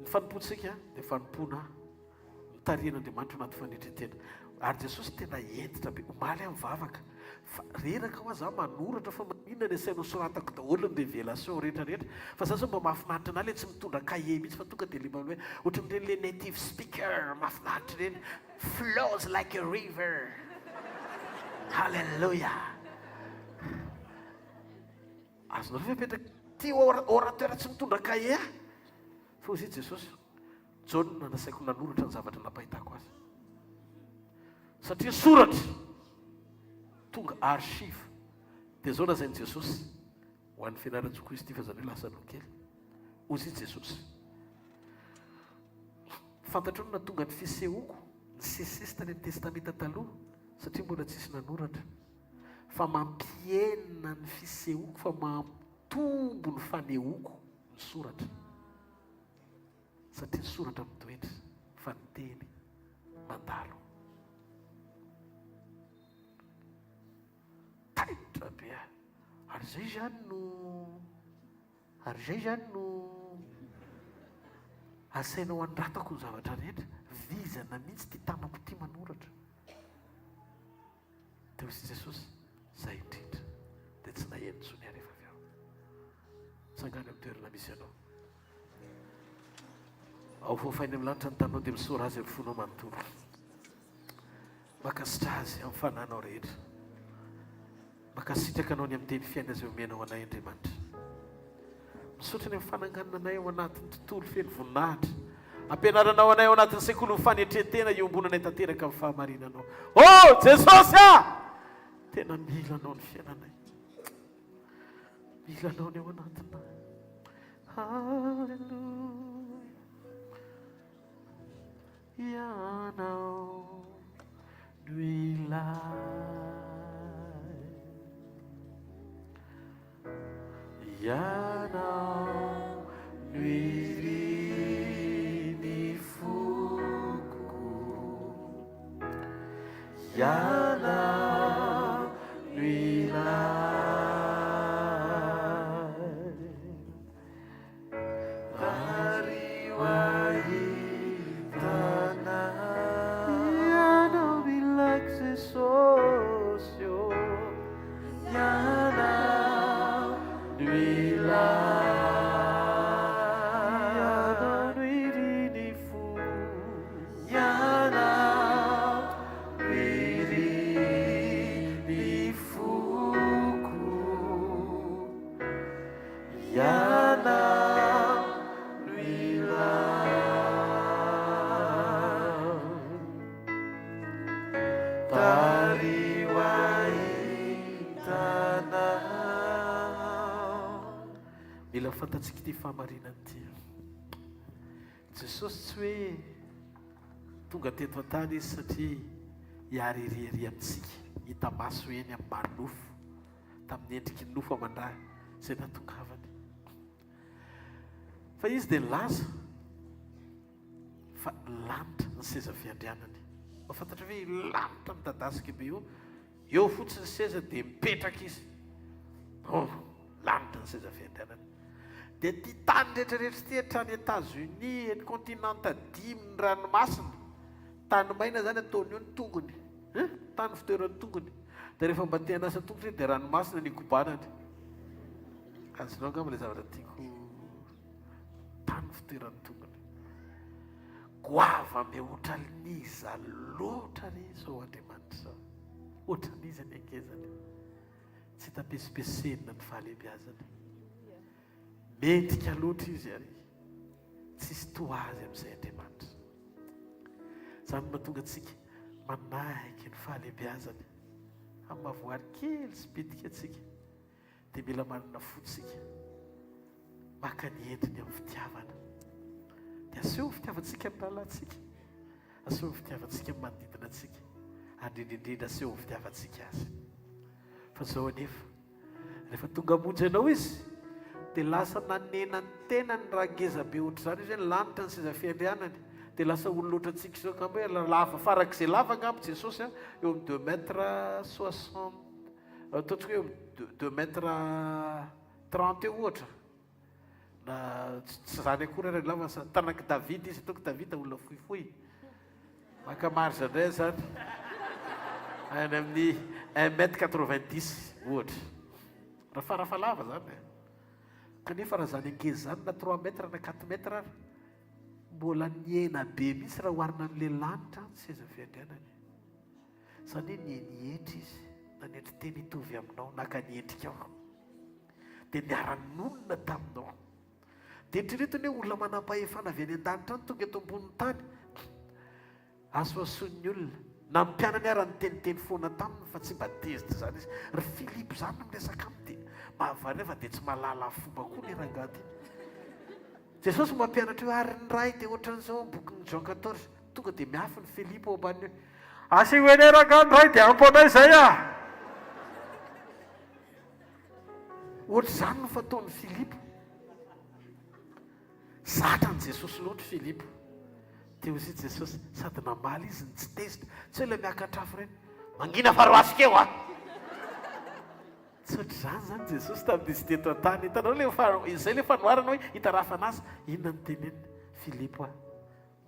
ny fanompontsika dia fanompona mitarian'Andriamanitra anaty fanetretena ary Jesosy tena entitra be omaly amin'ny vavaka fa reraka ho aza manoratra fa maninona ny asainao soratako daholo ny révélation rehetrarehetra fa za zao mba mahafinaritra ana le tsy mitondra cahier mihitsy fa tonga dia le manao hoe ohatra amin'ireny le native speaker mahafinaritra ireny flows like a river halleluja azonareo fe apetraka ty orateur tsy mitondra cahier fa ozy Jesosy John nanasaiko nanoratra ny zavatra napahitako azy satria soratra tonga archive dia zao lazain'i Jesosy ho an'ny fianaran-tsoko izy ty fa zany hoe lasanao kely ozy Jesosy fantatrao na tonga ny fisehoako ny sesesy tany amin'ny testamenta taloha satria mbola tsisy nanoratra fa mampienina ny fisehoako fa mampitombo ny fanehoako ny soratra satria ny soratra mitoetra fa ny teny mandalo taitra be ary zay zany no asainao andratako ny zavatra rehetra vizana mihitsy ty tanako ty manoratra dia hozy Jesosy zay indrindra dia tsy nahenontsony arehefa avy aho sangany amin'ny toerana misy ianao ao foafainy amin'ny lanitra ny tanao dia misora azy amin'ny fonao manontolo makasitra azy amin'ny fananao rehetra makasitraka anao ny amin'ny teny fiaina zay omenao anay Andriamanitra misaotra ny amin'ny fananganana anay ao anatin'ny tontolo feno voninahitra ampianaranao anay ao anatin'ny sekoly ny fanetretena iombonanay tanteraka amin'ny fahamarinanao Jesosy tena mila anao ny fiainanay mila anao ny ao anatinay halleluja ianao no ilay ianao no iriny foko ianao no ilay mila fantatsika ty fahamarinany ty Jesosy tsy hoe tonga teto an-tany izy satria hiaririary amintsika hita maso eny amin'ny manofo tamin'ny endriky ny nofo aman-drahy izay natongavany fa izy dia laza fa lanitra ny seza fiandrianany mahafantatra hoe lanitra midadasika be eo fotsiny seza dia mipetraka izy lanitra ny seza fiandrianany dia ty tany rehetrarehetra ty hatrany États-Unis eny continent dimy ny ranomasina tany maina zany ataony eo ny tongony tany fitoeran'ny tongony dia rehefa mba te hanasa tongotra dia ranomasina ny kobanany azonao angamba ilay zavatra tiako toerany tongony goava meohatra niza loatra re zao Andriamanitra zao ohatra nizy ny ankezany tsy tapesipesena ny fahalehibiazany mendrika loatra izy ary tsisy toa azy amin'izay Andriamanitra zany mahatonga antsika manaiky ny fahalehibiazany amin'ny mavoary kely sy bitika atsika dia mila manana fotsika maka ny endriny amin'ny fitiavana dia aseho ny fitiavantsika amin'ny lalantsika aseho ny fitiavantsika amin'ny manodidina atsika ary indrindrindra aseho ny fitiavantsika azy fa zao anefa rehefa tonga monjy ianao izy dia lasa nanena ny tena ny rangezabe ohatra zany izy hoe lanitra ny seza fiandrianany dia lasa olo loatra antsika izao ka hoe lava farak'izay lava angambo Jesosy eo amin'ny 2 mètre 60 ataontsika hoe 2 mètre 30 eo ohatra na tsy zany akory ary lava tanaky David izy ataoko David olona fohifohy maka marge indray zany any amin'ny 1 mètre 90 ohatra raha farafalava zany kanefa raha zany angezy zany na 3 mètre na 4 mètre ary mbola niena be misy raha hoarina amin'le lanitra ny seza fiandrianany zany hoe nienietry izy na nientry teny hitovy aminao naka niendrika ao dia niara-nonona taminao dia tritretiny hoe olona manam-pahefana avy any an-danitra any tonga eto ambonin'ny tany azo ason'ny olona na mpianany ara ny teniteny foana taminy fa tsy mba tezitra zany izy ry Filipo zany no miresaka aminy dia mahavary nefa dia tsy mahalala fomba koa ny rangaty Jesosy mampianatra hoe ary ny ray dia ohatran'izao bokin'ny Jean 14 tonga dia miafy ny Filipo ao ambany hoe asy hoene ranga ny ray dia amponay izay ohatra zany no fataon'ny Filipo zatra ny Jesosy loatra Filipo teo izy Jesosy sady namaly izy ny tsy tezitra tsy hoe ilay miakantrafo reny mangina faroasika eo tsy ohatra zany zany Jesosy tamin'izy teto an-tany hitanao le izay le fanoharana hoe hitarafana azy inona ny teneniny Filipo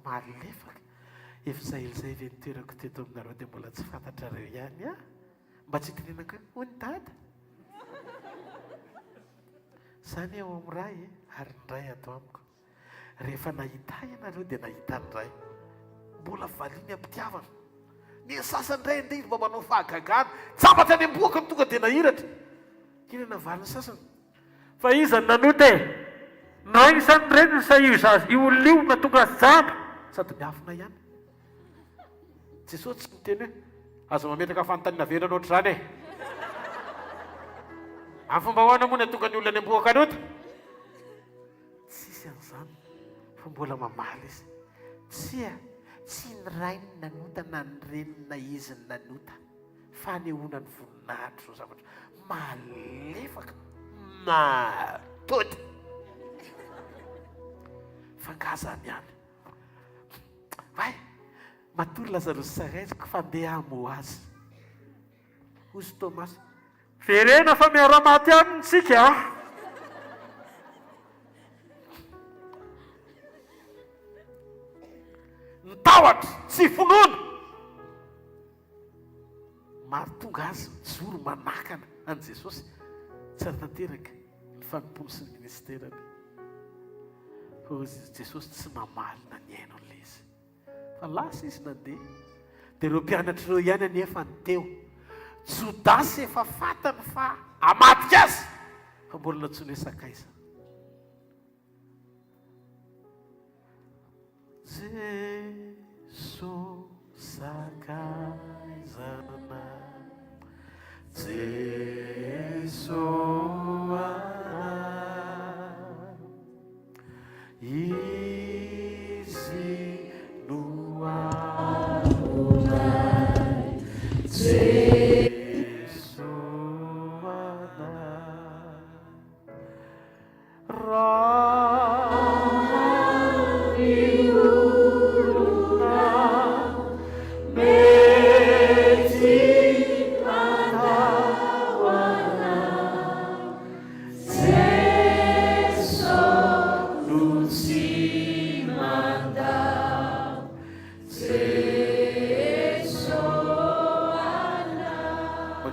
malefaka efizay ve nitoerako teto aminareo dia mbola tsy fantatrareo ihany mba tsy tenenako hoe hony dada zany eo amin'ny ray ary ny ray ato amiko rehefa nahita ianareo dia nahita ny ray mbola valiny ampitiavana ny sasany ray indray izy mba manao fahagagana sambatra any amboaka ny tonga dia nahiratra kina navaliny sasany fa izany nanota na isany reny sa io olona io na tonga zamba sady miafina ihany Jesosy tsy miteny hoe azo mametraka fanontaniana verana oatra zany amin'ny fomba hoana moa ny tonga ny olona any amboaka anota tsisy an'izany fa mbola mamaly izy tsy ny ray ny nanota na ny renina izy ny nanota fa nehoana ny voninahitro zao zavatra malefaka matody fangazany ihany vai matory Lazarosy saraiziko fandeha amo azy hozy Tomasy verena fa miara-maty amintsika ny tahotra tsy finoana mahatonga azy mijoro manakana any Jesosy tsara tanteraka ny fanompony sy ny ministerany fa Jesosy tsy namaly na ny aino an'ilay izy fa lasa izy nandeha dia ireo mpianatra ireo ihany anefa ny teo Jodasy efa fatany fa amatika azy fa mbola natsony hoe sakaiza Jeso sakaizana Jeso izy no Adonai Jesu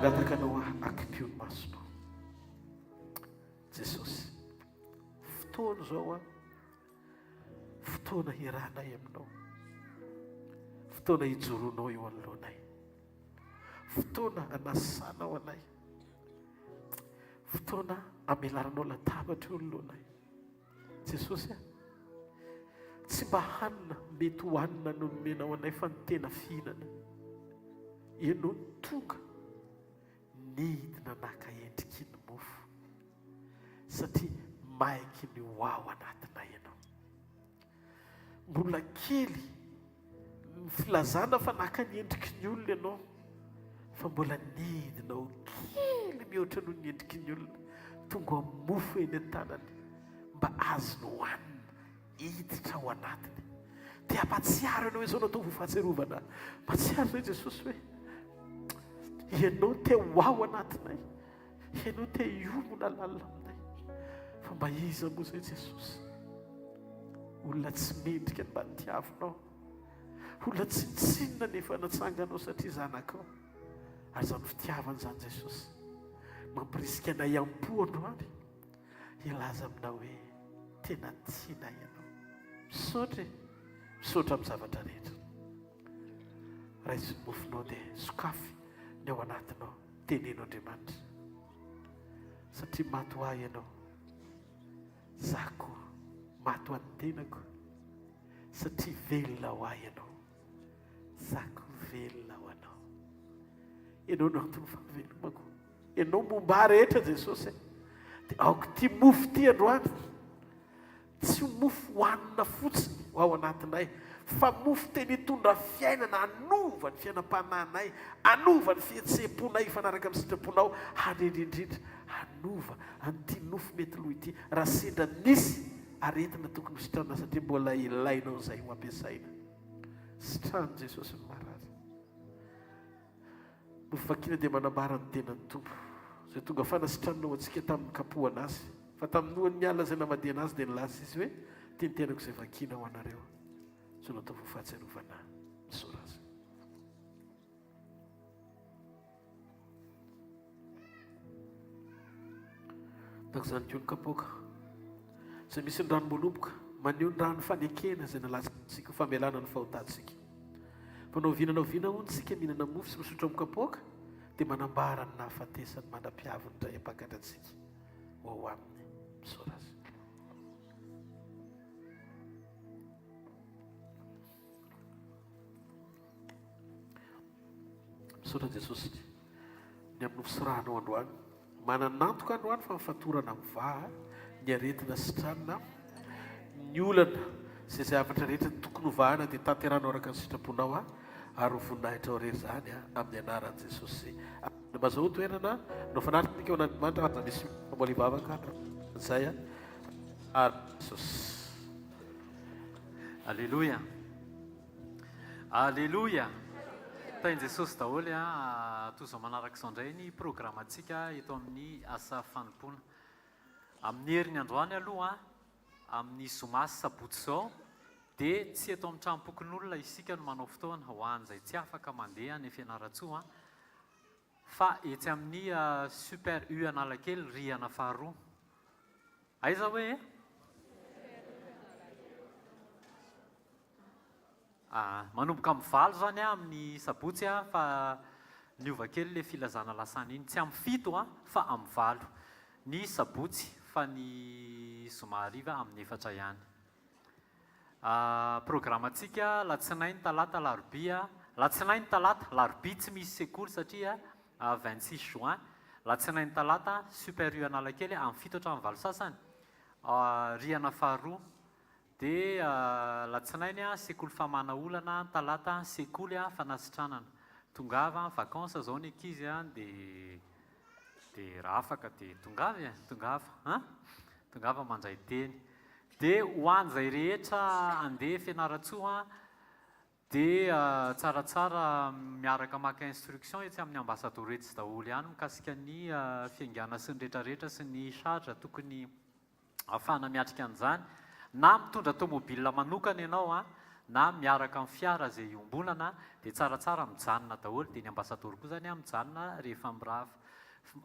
mangataka anao akipion'ny masonao Jesosy fotoana zao fotoana hiranay aminao, fotoana hijoronao eo anoloanay, fotoana anasanao anay, fotoana amelaranao latabatra eo anoloanay. Jesosy, tsy mba hanina mety hohanina no nomenao anay fa ny tena fihinana. Ianao ny tonga nidina naka endriky ny mofo satria maiky ny ho ao anatinay ianao. Mbola kely ny filazana fa naka ny endriky ny olona ianao, fa mbola nidinao kely mihoatra noho ny endriky ny olona, tonga amin'ny mofo eny an-tanany mba azony hohanina hiditra ao anatiny. Dia matsiaro ianao izao natao ho fahatsiarovana. Matsiaro izay Jesosy hoe ianao te ho ao anatinay, ianao te hiomona lalina aminay. Fa mba iza moa izay Jesosy? Olona tsy mendrika mba nitiavinao, olona tsy nitsinona nefa natsanganao satria zanakao. Ary izany fitiavana izany Jesosy mampirisika anay am-po androany, ilaza aminao hoe tena tiana ianao. Misaotra amin'ny zavatra rehetra. Raisy ny mofonao dia sokafy ny ao anatinao, teneno Andriamanitra, satria maty ho ahy ianao, zako maty ho an'ny tenako, satria velona ho ahy ianao, zako velona ho anao. Ianao no antony fahavelomako, ianao momba rehetra Jesosy. Dia aoko ty mofo ty androany, tsy mofo hohanina fotsiny ho ao anatinay, fa mofo teny hitondra fiainana, anova ny fiainam-pananay, anova ny fihetseponay fanaraka amin'ny sitraponao, handrindrindrindra anova an'ity nofo mety loha ity. Raha sendra nisy aretina tokony sitrana satria mbola ilainao izay ho ampiasaina, sitrano Jesosy ny marary. Nofakiana dia manambara ny tenany Tompo izay tonga fanasitranao antsika tamin'ny kapohana azy, fa tamin'ny nohany miala izay namadihana azy dia nilaza izy hoe tenitenako izay vakiana ho anareo, so natao ho fahatsiarovana misora azy. Tako izany koa ny kapoaka izay misy ny rano manomboka, maneho ny rano fanekena izay nalazatsika famelana ny fahotatsika. Fa nao viana ontsika mihinana mofo sy misotro amin'ny kapoaka dia manambara ny nahafatesany manam-piaviny indray ampagandratsika ho ao aminy. Misora azy. Misora Jesosy ny amin'ny nofosirahanao androany, mananantoka androany fa mifatorana amin'ny vaha ny aretina sitranina ny olana izay zavatra rehetra tokony hovahana dia tanteranao araka ny sitraponao ary ho voninahitra ao rery izany amin'ny anaran'i Jesosy. Mazao toerana no fanaritrika eo an'Andriamanitra aza misy mamboly vavaka izay ary Jesosy. Alleluia, alleluia. Tain'i Jesosy daholo toy izao manaraka izao indray ny programantsika eto amin'ny asa fanompoana. Amin'ny herin'ny androany aloha amin'ny zoma sy sabotsy izao dia tsy eto amin'ny trano-pokon'olona isika no manao fotoana ho an'izay tsy afaka mandeha ny fianaratsoa, fa etsy amin'ny super U Analakely rihana faharoa. Aiza hoe manomboka amin'ny valo izany amin'ny sabotsy fa niova kely ilay filazana lasana iny, tsy amin'ny fito fa amin'ny valo ny sabotsy, fa ny zoma hariva amin'ny 4 ihany. Programantsika latsinainy talata larobia, latsinainy talata larobia tsy misy sekoly satria 26 juin, latsinainy talata super U Analakely amin'ny 7 hatramin'ny 9 sasany, rihana faharoa. Dia latsinainy sekoly famana olana, talata sekoly fanasitranana. Tongava vakansa izao ny ankizy dia raha afaka dia tongava mandray teny. Dia ho an'izay rehetra andeha fianaratsoa dia tsaratsara miaraka maka instruction etsy amin'ny ambassadoretsy daholo ihany mikasika ny fiangana sy ny rehetrarehetra sy ny charge tokony ahafahana miatrika an'izany. Na mitondra tomobile manokana ianao na miaraka amin'ny fiara izay iombonana dia tsaratsara mijanona daholo, dia ny ambassador koa izany mijanona rehefa mirava.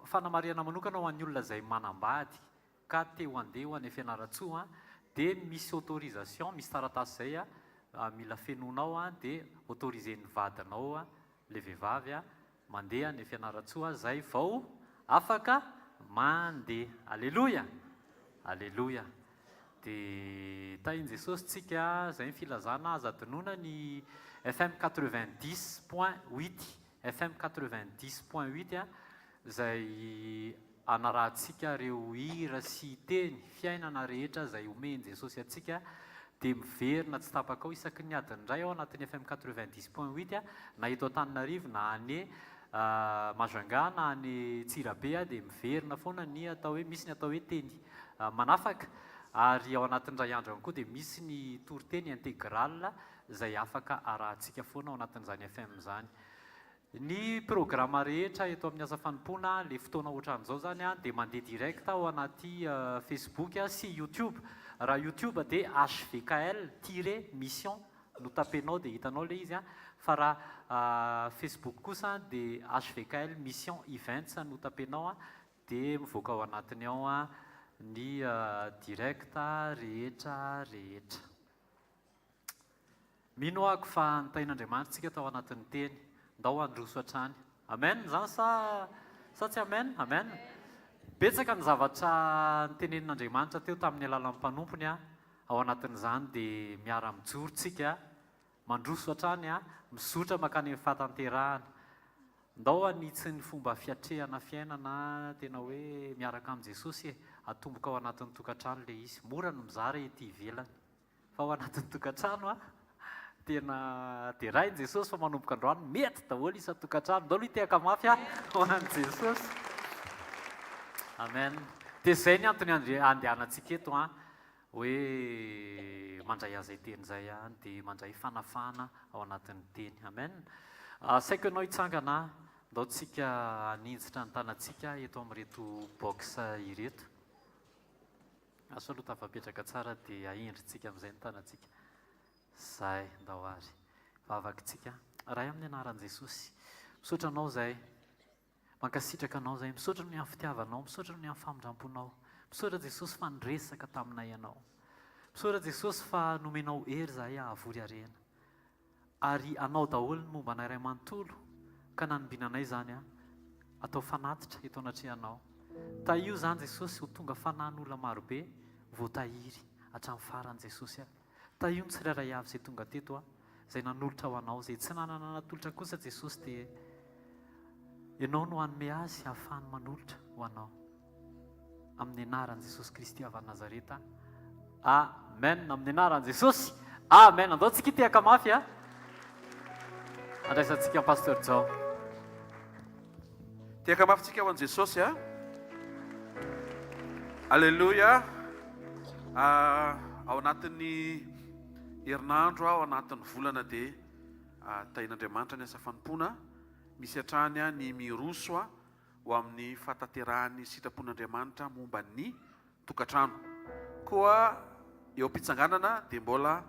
Fanamariana manokana ho an'ny olona izay manambady ka te ho andeha ho any fianaratsoa dia misy autorisation, misy taratasy zay mila fenonao dia autorisé ny vadinao le vehivavy mandeha ny fianaratsoa zay vao afaka mandeha. Alleloia, alleloia. Dia tahiny Jesosy tsika zay filazana aza-dinoana ny FM 90.8 FM 90.8 zay anarahantsika reo hira sy teny fiainana rehetra zay omeny Jesosy atsika, dia miverina tsy tapaka ao isaky ny adiny indray ao anatin'ny FM 90.8 na eto Antananarivo na any Majunga na any Tsirabe dia miverina foana ny atao hoe misy ny atao hoe teny manafaka, ary ao anatin'indray andro ihany koa dia misy ny toriteny intégral zay afaka arahantsika foana ao anatin'izany FM zany. Ny programa rehetra eto amin'ny asa fanompoana le fotoana ohatran'izao zany dia mandeha direct ao anaty Facebook sy YouTube. Raha YouTube dia HVKL-mission no tapenao dia hitanao le izy fa raha Facebook kosa dia HVKL mission events no tapenao dia mivoaka ao anatiny ao ny direct rehetra rehetra. Mino ako fa nitain'Andriamanitra tsika tao anatin'ny teny, ndao androso hatrany. Amen zany sa tsy amen? Amen. Betsaka ny zavatra nitenenin'Andriamanitra teo tamin'ny alalan'ny mpanompony ao anatin'izany dia miara mijoro tsika mandroso hatrany misotra makany amin'ny fahatanterahana. Ndao anitsy ny fomba fiatrehana fiainana tena hoe miaraka amin'i Jesosy atomboka ao anatin'ny tokantrano le izy. Mora no mizara ety ivelany fa ao anatin'ny tokantrano tena dia raha i Jesosy fa manomboka androany mety daholo isa tokantrano. Ndao aloha hitehaka mafy ho an'i Jesosy. Amen. Dia zay ny antony andehanantsika eto hoe mandray an'izay teny zay dia mandray fanafana ao anatin'ny teny. Amen. Saiko ianao hitsangana ndao tsika haninjitra ny tanantsika eto amin'ireto box ireto. Aso aloha tafapetraka tsara dia ahendritsika amin'izay ny tanantsika. Zay ndao ary vavakitsika raha amin'ny anaran'i Jesosy. Misaotra anao zay, mankasitraka anao zay, misaotra ny amin'ny fitiavanao, misaotra ny amin'ny famindramponao, misaotra Jesosy fa niresaka taminay ianao, misaotra Jesosy fa nomenao hery zahay ahavory harena, ary anao daholo ny momba anay ray manontolo ka nanombinanay zany atao fanatitra eto anatrehanao. Tahio zany Jesosy ho tonga fanahin'olona marobe voatahiry hatramin'ny farany Jesosy. Tahio ny tsirairay avy izay tonga teto izay nanolotra ho anao, izay tsy nanana natolotra kosa Jesosy dia ianao no hanome azy ahafahany manolotra ho anao. Amin'ny anaran'i Jesosy Kristy avy Nazareta. Amen. Amin'ny anaran'i Jesosy. Amen. Andao tsika hitehaka mafy andraisantsika Pasteur Jao. Tehaka mafy tsika ho an'i Jesosy Alleluia. Ao anatin'ny herinandro ao anatin'ny volana dia tain'Andriamanitra ny asa fanompoana misy hatrany ny miroso ho amin'ny fahatanterahany sitrapon'Andriamanitra momba ny tokantrano. Koa eo am-pitsanganana dia mbola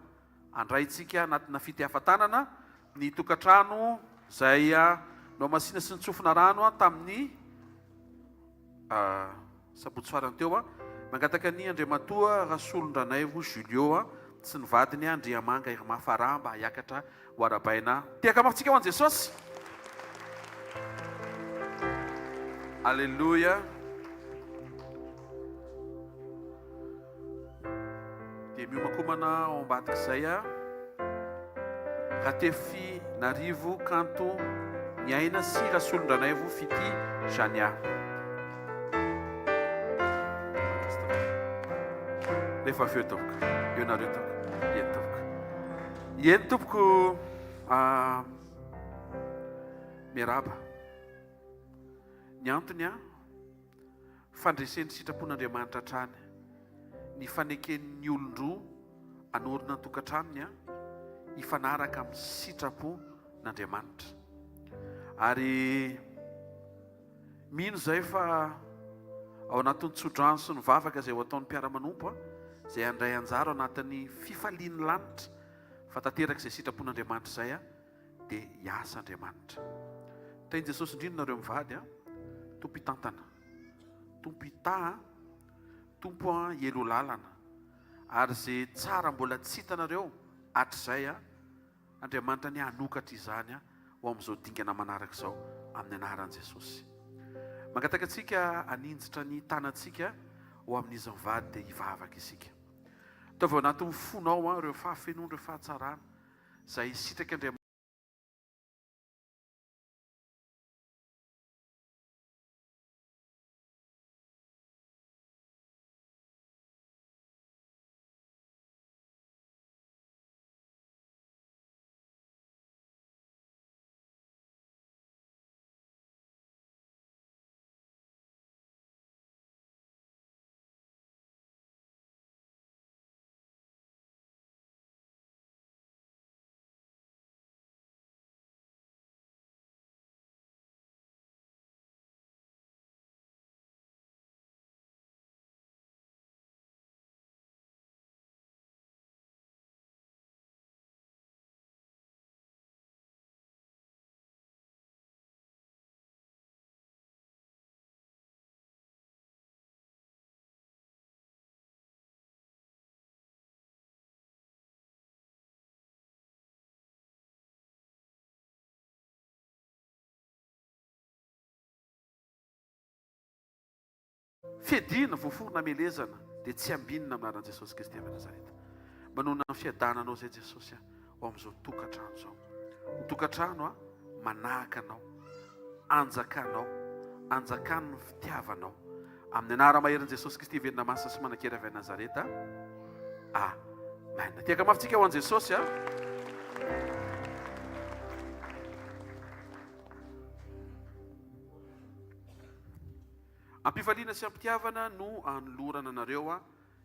andraytsika anatina fitiafatanana ny tokantrano izay no masina sy nitsofina rano tamin'ny sabotsy farany teo mangataka ny Andriamatoa Rasolon-Dranaivo Julio sy ny vadiny Andriamanga Irmafara mba hiakatra ho arabaina. Tehaka mafitsika ho an'i Jesosy. Alleluia. Dia miomakomana ao ambadik'izay Ratefy Narivo kanto ny aina sy Rasolon-Dranaivo fity Jania. Rehefa avy eo tompoko, eo nareo tompoko, eny tompoko. Eny tompoko miaraba. Ny antony fandresen'ny sitrapon'Andriamanitra hatrany, ny faneken'ny olon-droa anorina ny tokantranony hifanaraka amin'ny sitrapon'Andriamanitra. Ary mino zay fa ao anatin'ny tsodrano sy ny vavaka izay ho ataon'ny mpiara-manompo izay andray anjara ao anatin'ny fifalian'ny lanitra fa tanteraka izay sitrapon'Andriamanitra izay dia hiasa Andriamanitra. Tainy Jesosy indrindra nareo mivady tompo hitantana, tompo hita, tompo hielo lalana, ary zay tsara mbola tsy hitanareo hatr'izay a Andriamanitra ny hanokatra izany a ho amin'izao dingana manaraka izao amin'ny anaran'i Jesosy. Mangataka antsika haninjitra ny tanantsika ho amin'izy mivady dia hivavaka isika. Ataovy ao anatin'ny fonao a ireo fahafenoana, ireo fahatsarana izay sitraka Andriamanitra. Fiadina voaforona melezana dia tsy ambinina amin'ny anaran'i Jesosy Kristy avy Nazareta. Manona ny fiadananao izay Jesosy ho amin'izao tokantrano izao. Ny tokantrano manahaka anao, anjakanao ny fitiavanao. Amin'ny anarana maherin' Jesosy Kristy velona masina sy manan-kera avy Nazareta. Amen. Tiaka mafitsika ho an'i Jesosy Ampifaliana sy ampitiavana no anolorana anareo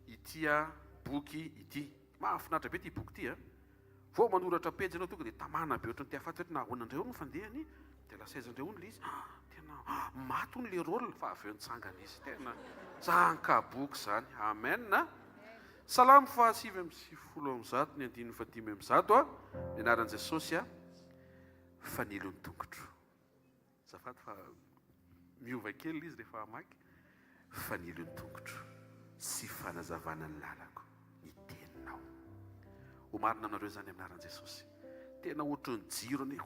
ity boky ity. Mahafinaritra be ity boky ity vao manoratra pejy anao tonga dia tamana be ohatran'ny tiafaty hoe nahoanandreo no fandehany dia lasaizandreo ny izy tena maty ny le rôle fa avy eo nitsangana izy tena zankaboky izany. Amen. Salamo fa 7:70 ny 5:5 ny anaran'i Jesosy fanilo ny tongotro. Zafady fa miova kely izy rehefa hamaky. Fanilo ny tongotro sy fanazavana ny lalako ny teninao. Ho marina anareo zany amin'ny anaran'i Jesosy. Tena ohatran'ny jiro ny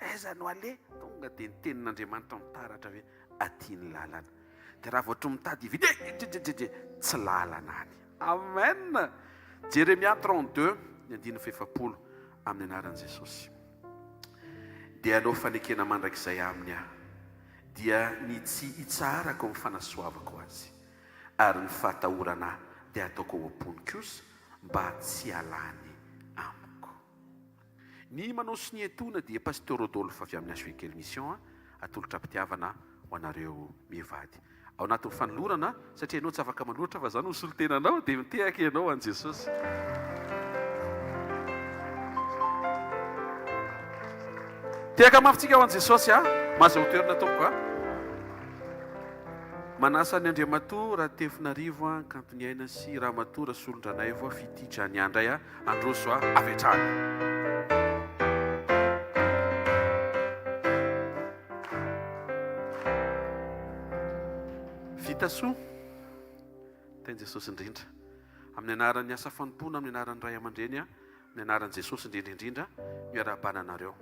aiza no ale tonga dia ny tenin'Andriamanitra mitaratra hoe aty ny lalana. Dia raha voatra mitady hividy tsy lalana any. Amen. Jeremia 32 ny 9:70 amin'ny anaran'i Jesosy. Dia anao fanekena mandrakizay aminy dia ny tsy hitsarako amin'ny fanasoavako azy, ary ny fahatahorana dia ataoko ho ampony kosa mba tsy halany amiko. Ny manao sy ny etoana dia pasteur Rodolphe avy amin'ny Asoekely Mission atolotra mpitiavana ho anareo mivady. Ao anatin'ny fanolorana satria ianao tsy afaka manolotra fa zany hosolo tenanao dia mitehaka ianao an' Jesosy. Tehaka mafitsika ho an' Jesosy maza ho toerana tompoko manasa ny Andriamatoa raha Tefinarivo Kantony Aina sy Ramatoa raha Solondranaivo fititra ny andray androso avetrany. Vitasoa teny Jesosy indrindra amin'ny anaran'ny asa fanompona, amin'ny anaran'ny ray aman-dreny, amin'ny anaran'i Jesosy indrindra miarabana anareo.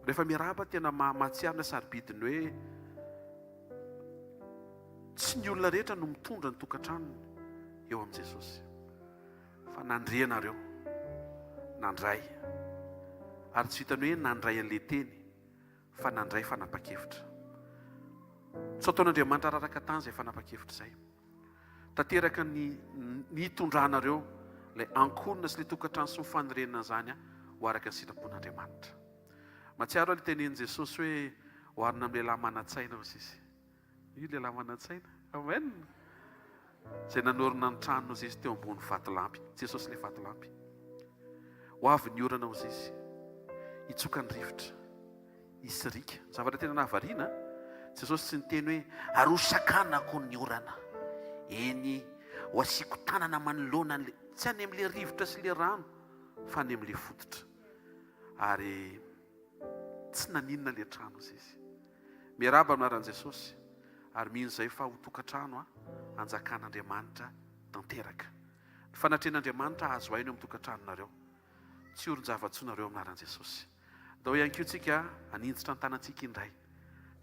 Rehefa miaraba tena mahatsiaro na sarobidiny hoe tsy ny olona rehetra no mitondra ny tokantranony eo amin'i Jesosy, fa nandre anareo nandray, ary tsy hitany hoe nandray an'ilay teny fa nandray fanapa-kevitra. Tsy ataon'Andriamanitra raraka tany izay fanapa-kevitra izay. Tanteraka ny hitondranareo ilay ankonina sy ilay tokantrano sy ny fanorenana izany ho araka ny sitrapon'Andriamanitra. Matsiaro ilay tenenin' Jesosy hoe hoarina amin'ny lehilahy manan-tsaina hozy izy. Io lehilahy manan-tsaina. Amen. Izay nanorina ny tranony hozy izy teo ambony vatolampy. Jesosy ilay vatolampy. Ho avy ny orana hozy izy. Hitsoka ny rivotra. Hisy rika. Zavatra tena nahavariana. Jesosy tsy niteny hoe arosakanako ny orana. Eny ho asiako tanana manoloana an'le tsy any amin'ilay rivotra sy ilay rano fa any amin'ilay fototra. Ary tsy naninona ilay trano izy izy. Miaraba anaran'i Jesosy ary mino izay fa ho tokantrano anjakan'Andriamanitra tanteraka ny fanatren'andriamanitra azo haino amin'ny tokantranonareo tsy oron-java-tsonareo aminaran'i Jesosy dao ihany koa tsika aninjitra ny tanantsika indray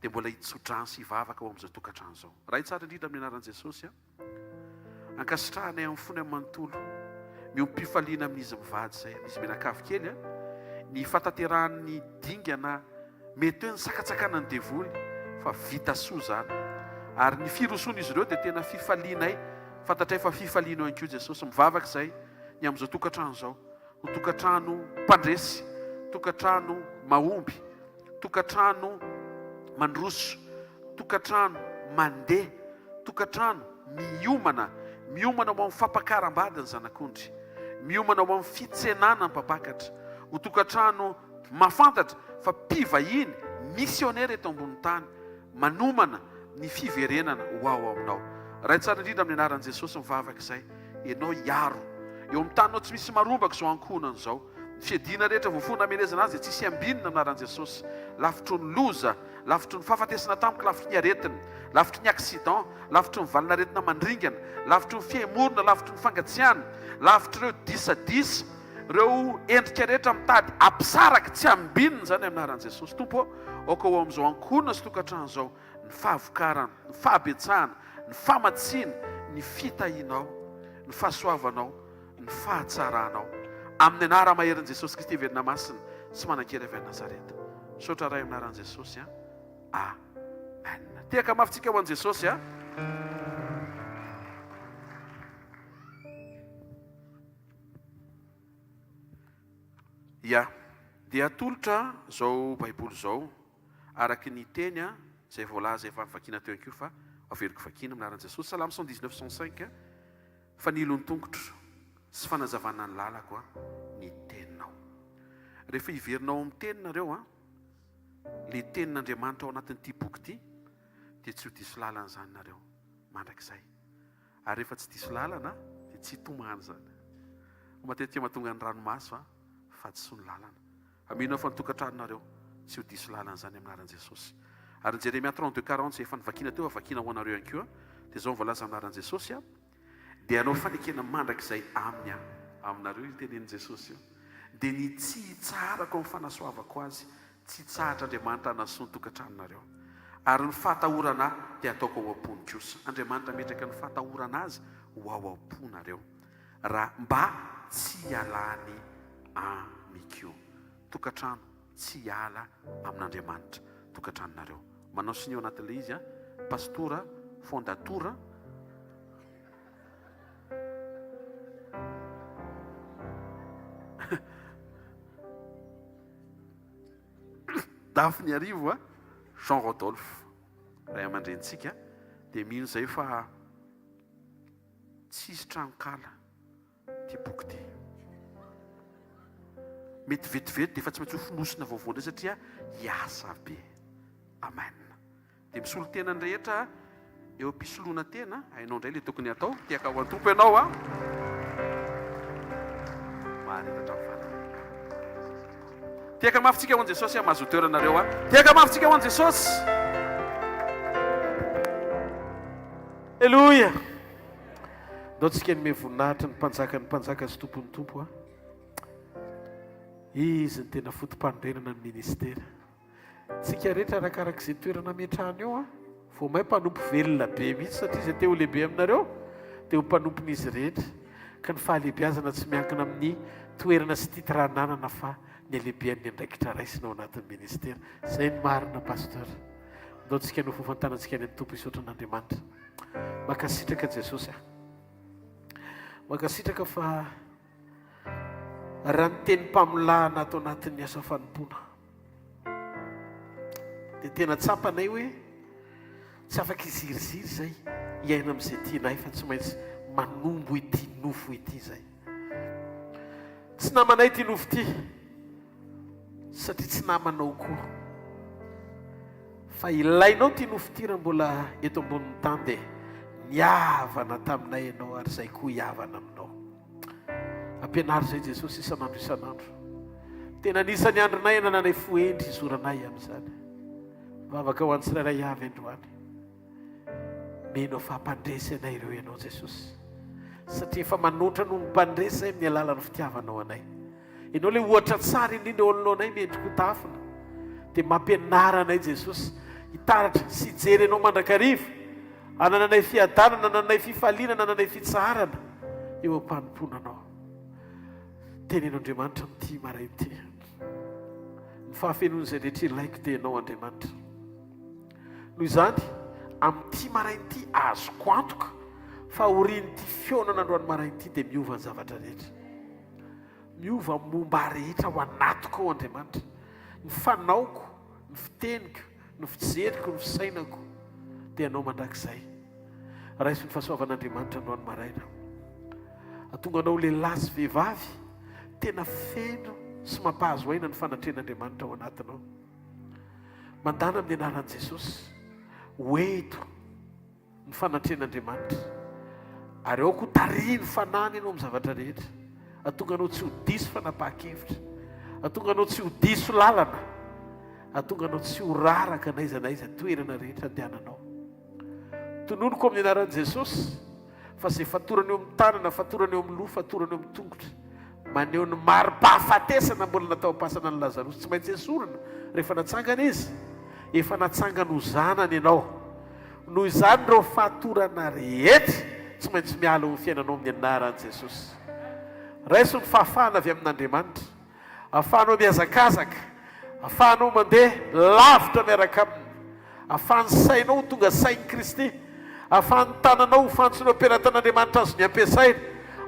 dia mbola hitsodrano sy hivavaka ao amin'izao tokantrano izao raha tsara indrindra amin'ny anaran'i Jesosy ankasitrahanay amin'ny fony amin'ny manontolo miompifaliana amin'izy mivady izay izy menakavy kely ny fataterahany dingana mety hoe ny sakatsakana ny devoly fa vita soa zany ary ny firosoana izy ireo dia tena fifalianay fantatray fa fifaliana ihany koa Jesosy mivavaka izay ny amin'izao tokantrano izao ho tokantrano mpandresy tokantrano mahomby tokantrano mandroso tokantrano mandeha tokantrano miomana ho amin'ny fampakaram-bady ny zanak'ondry miomana ho amin'ny fitsenana ny mpapakatra ho tokantrano mafantatra fa mpivahiny misionera eto ambony tany manomana ny fiverenana ho ao aminao raha tsara indrindra amin'ny anaran'i Jesosy mivavaka izay ianao hiaro eo amin'ny taninao tsy misy marombaka izao ankonana izao ny fiadiana rehetra voafona amenezana azy dia tsisy ambinina amin'anaran'i Jesosy lavitro ny loza lavitro ny fahafatesana tampoka lavitro ny aretina lavitro ny accident lavitro ny valinaretina mandringana lavitro ny fihaimorona lavitro ny fangatsiana lavitro ireo disadisa ireo endrika rehetra mitady ampisaraka tsy ambinina zany amin'anaran'i Jesosy tompo aoka ao amin'izao ankonana sy tokantrano izao ny fahavokarana ny fahabetsahana ny famatsiana ny fitahinao ny fahasoavanao ny fahatsaranao amin'ny anara maherin' Jesosy Kristy verina masina sy manan-kely avy Nazareta sotra ray amin'anaran'i Jesosy amen tiaka mafitsika ho an'i Jesosy ia dia atolotra zao baiboly zao araky ny teny zay voalaza efa vakina teo ihany koa fa averiko vakina amin'anaran'i Jesosy Salamo 119:105 fa ny ilon'ny tongotro sy fanazavana ny lalako ny teninao rehefa hiverinao amin'ny teninareo le tenin'Andriamanitra ao anatin'ity boky ity dia tsy ho diso lalana zany nareo mandrakizay ary rehefa tsy diso lalana dia tsy hitomany zany matetika mahatonga ny ranomaso fahadoso ny lalana aminao fa nitokantranonareo tsy ho diso lalana zany amin'anaran'i Jesosy ary ny Jeremia 32:40 zay efa nivakina teo avakina ho anareo ihany koa dia zao mivolaza amin'anaran'i Jesosy dia anao fanekena mandrakizay aminy aminareo itenenin' Jesosy dia ny tsy hitsarako amin'ny fanasoavako azy tsy hitsahatra Andriamanitra hanasoa ny tokantranonareo ary ny fahatahorana dia ataoko ao am-pony kosa Andriamanitra metraka ny fahatahorana azy ho ao am-ponareo raha mba tsy hialany amikio tokantrano tsy hiala amin'Andriamanitra tokantranonareo manao sinio anatin'ilay izy pastora fondatora dafy ny arivo Jean Rodolphe ray aman-drentsika dia mino zay fa tsisy tranokala ty boky ty mety vetivety dia efa tsy maintsy ho finosina vaovao indray satria hiasa be amen dia misolo tena ny rehetra eo ampisoloana tena hainao indray le tokony atao tiaka ho antompo ianao maharetatra tiaka mafitsika ho an'i Jesosy mahazo toeranareo tiaka mafitsika ho an'i Jesosy Alleluia. ndao tsika ny voninahitra ny mpanjaka sy tompony tompo izy ny tena fotom-panorenana ny ministera tsika rehetra arakarak'izay toerana metrahany eo vao may mpanompo velona be mihitsy satria izay teo lehibe aminareo dia ho mpanompon'izy rehetra ka ny fahalehibiazana tsy miankina amin'ny toerana sy titrananana fa ny alehibean'ny andraikitra raisinao anatin'ny ministera izay ny marina pasteur ndao tsika no fofantanantsika any amin'ny tompo isotran'Andriamanitra makasitraka Jesosy makasitraka fa raha ny teny mpamolahana ato anatin'ny asa fanompoana dia tena tsapanay hoe tsy afaka iziriziry zay hiaina amin'izay tianay fa tsy maintsy manombo ity nofo ity zay tsy namanay ity nofo ity satria tsy namanao koa fa ilainao ity nofo ity raha mbola eto ambonin'ny tany dia niavana taminay ianao ary zay koa hiavana aminao ampianary zay Jesosy isan'andro tena nisany andronay nananay foendry izoranay amin'izany vavaka ho an'ny tsirairay avy androany menao fampandresy anay ireo ianao Jesosy satria efa manoatra no mmpandresa amin'ny alalany fitiavanao anay. Ianao le ohatra tsara indrindra olonao anay miendriko tafina dia mampianara anay Jesosy hitaratra sy hijery ianao mandrakariva, anananay fiadanana, ananay fifaliana, ananay fitsarana eo am-panomponanao. Teneno Andriamanitra amin'ity marain'ity, ny fahafenoan'izay rehetra ilaiko dia ianao Andriamanitra. Noho izany amin'ity marain'ity azoko antoka fa orian'ity fionana androany marain'ity dia miova ny zavatra rehetra, miova momba rehetra ho anatoko ao Andriamanitra. Ny fanaoko, ny fiteniko, ny fijeriko, ny fisainako dia ianao mandrakizay. Raiso ny fahasoavan'Andriamanitra androany maraina, atonga anao lehilahy sy vehivavy tena feno sy mampahazo aina ny fanatrehan'Andriamanitra ao anatinao. Mandana amin'ny anaran'i Jesosy hoeto ny fanatrehan'Andriamanitra, ary ao koa tariny fanany ianao amin'ny zavatra rehetra. Atonga anao tsy ho diso fanapahan-kevitra, atonga anao tsy ho diso lalana, atonga anao tsy ho raraka n'aiza n'aiza toerana rehetra andehananao. Tononoko amin'ny anaran'i Jesosy fa izay fatorany eo amin'ny tanana, fatorany eo amin'ny loha, fatorany eo amin'ny tongotra, maneho ny mari-pahafatesana mbola natao ampasana ny Lazarosy tsy maintsy esorina rehefa natsangana izy, efa natsangana ho zanany ianao. Noho izany ireo fahatorana rehetra tsy maintsy miala ho fiainanao amin'ny anaran'i Jesosy. Raiso ny fahafahana avy amin'Andriamanitra, ahafahanao miazakazaka, ahafahanao mandeha lavitra miaraka aminy, ahafahan'ny sainao tonga sain'i Kristy, ahafahan'ny tananao ho fantsonao ampiaratan'Andriamanitra azo ny ampiasaina,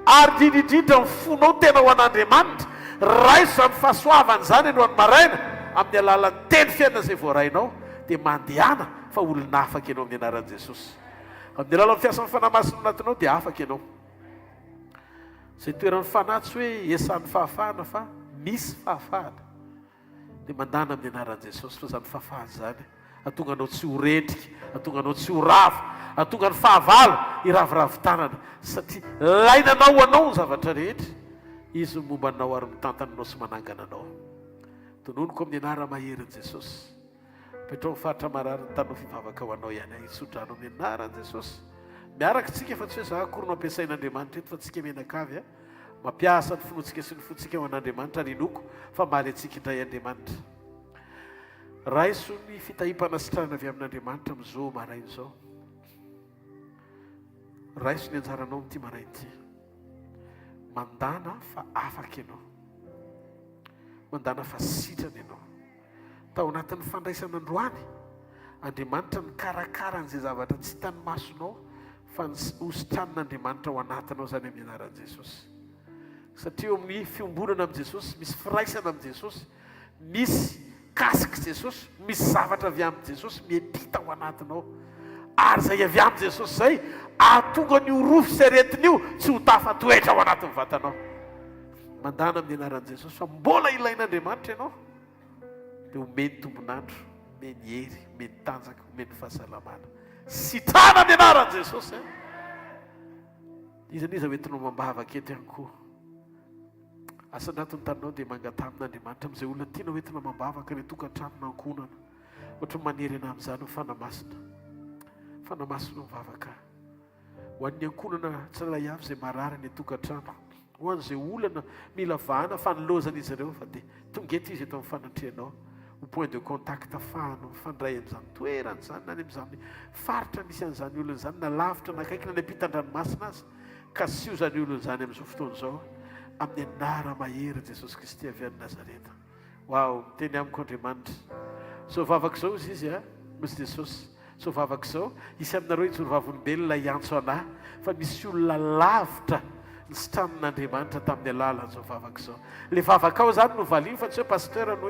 ary indrindrindra ny fonao tena ho an'Andriamanitra. Raiso zany fahasoavany zany androany maraina amin'ny alalan'ny teny fiainana izay voarainao dia mandehana fa olona afaka ianao amin'ny anaran'i Jesosy. Amin'ny alalan'ny fiasan'ny fanahymasina anatinao dia afaka ianao. Izay toeran'ny fanahy tsy hoe esan'ny fahafahana fa misy fahafahana dia mandana amin'ny anaran'i Jesosy fa zany fahafahana zany atonga anao tsy ho rendrika, atonga anao tsy ho rava, atonga ny fahavalo iraviravin-tanana satria lainanao anao ny zavatra rehetra, izy no momba anao ary mitantananao sy manangana anao. Tononoko amin'ny anara maherin'i Jesosy, petrao faritra marary ny tanao fivavaka ho anao ihany isotranao amin'ny anaran'i Jesosy. Miaraka tsika fa tsy hoe za akory no ampiasain'Andriamanitra eto fa tsika menakavy mampiasa ny finoantsika sy ny fontsika ho an'Andriamanitra rinoko fa maly antsika indray Andriamanitra. Raiso ny fitahim-panasitrana avy amin'Andriamanitra amin'izao maraina izao. Raiso ny anjaranao amin'ity marain'ity, mandana fa afaka ianao, mandana fa sitrana ianao. Tao anatin'ny fandraisan'androany Andriamanitra ny karakara an'izay zavatra tsy hitany masonao fa ny hositranan'Andriamanitra ao anatinao zany amin'ny anaran'i Jesosy. Satria eo amin'ny fiombonana amin'i Jesosy misy firaisana amin'i Jesosy, misy kasika Jesosy, misy zavatra avy amin'i Jesosy miampita ao anatinao, ary zay avy amin'i Jesosy zay ahatonga ny orofo sy aretiny io tsy ho tafatoetra ao anatin'ny vatanao. Mandana amin'ny anaran'i Jesosy fa mbola ilain'Andriamanitra ianao dia omeny tombonandro, omeny hery, omeny tanjaka, omeny fahasalamana. Sitrana amin'ny anaran'i Jesosy. Izaniza hoentinao mambavaka eto ihany koa. Asa anatin'ny taninao dia mangatamin'Andriamanitra amin'izay olona tiana hoentina mambavaka ny tokantrano ankonana. Ohatra manery ana amin'izany ny fanamasina. Fanamasina mivavaka. Ho an'ny ankonana tsirairay avy izay marary ny tokantrano. Ho an'izay olana mila vahana fanolozan'izy ireo fa dia tonga eto izy eto amin'ny fanatrehanao. Ho point de contact ahafahana mifandray amin'izany toerana izany na any amin'izany faritra misy an'izany olona izany na lavitra na akaiky na ampita-dranomasina azy ka sy io zany olona izany amin'izao fotoana izao amin'ny anara mahery Jesosy Kristy avy any Nazareta. Wow, miteny amiko Andriamanitra. So vavaka izao izy misy Jesosy. So vavaka izao isy aminareo ijoro vavolombelona iantso anahy fa misy olona lavitra ny sitranan'Andriamanitra tamin'ny alalan'izao vavaka izao. Le vavaka ao zany no valiany fa tsy hoe pasteur no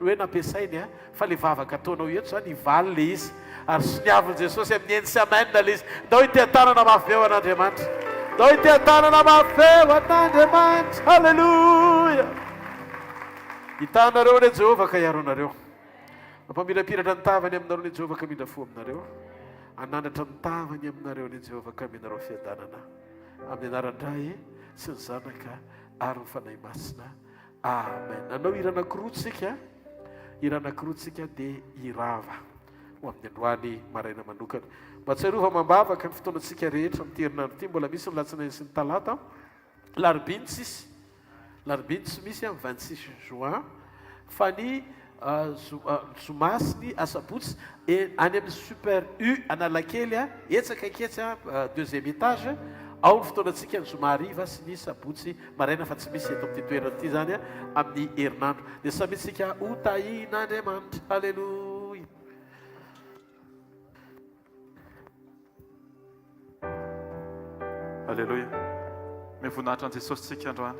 hoe nampiasainy fa le vavaka ataonao eto zany hivaly le izy ary soniavin'i Jesosy amin'ny eny sy amainina le izy. Ndao itean-tanana mafeo an'Andriamanitra, ndao itean-tanana mafeo an'Andriamanitra. Halleluja. Hitanareo ny Jehovah ka hiaro anareo, mampamirapiratra ny tavany aminareo ny Jehovah ka mindra fo aminareo, anandratra ny tavany aminareo ny Jehovah ka minareo fiadanana amin'ny anaran-dray sy ny zanaka ary ny fanahy masina. Amen. Nanao hira anankiroa tsika, hira anankiroa tsika dia irava. ho amin'ny androany maraina manokana mba tsairova mambavaka ny fotoanantsika rehetra miterina ty mbola misy nylatsinainy sy ny talata larobiny tsisy misy amin'ny 26 juin fa ny zomasiny asabotsy any amin'ny super u analakely a etsaka aketsy a deuxième étage ao ny fotoanantsika ny zomariva sy ny sabotsy maraina fa tsy misy eto amin'ty toerana ity zany a amin'ny herinandro dia samitsika hotahin'andriamanitra alleloia. Alleluia. Mivoninahitra an' Jesosy tsika androany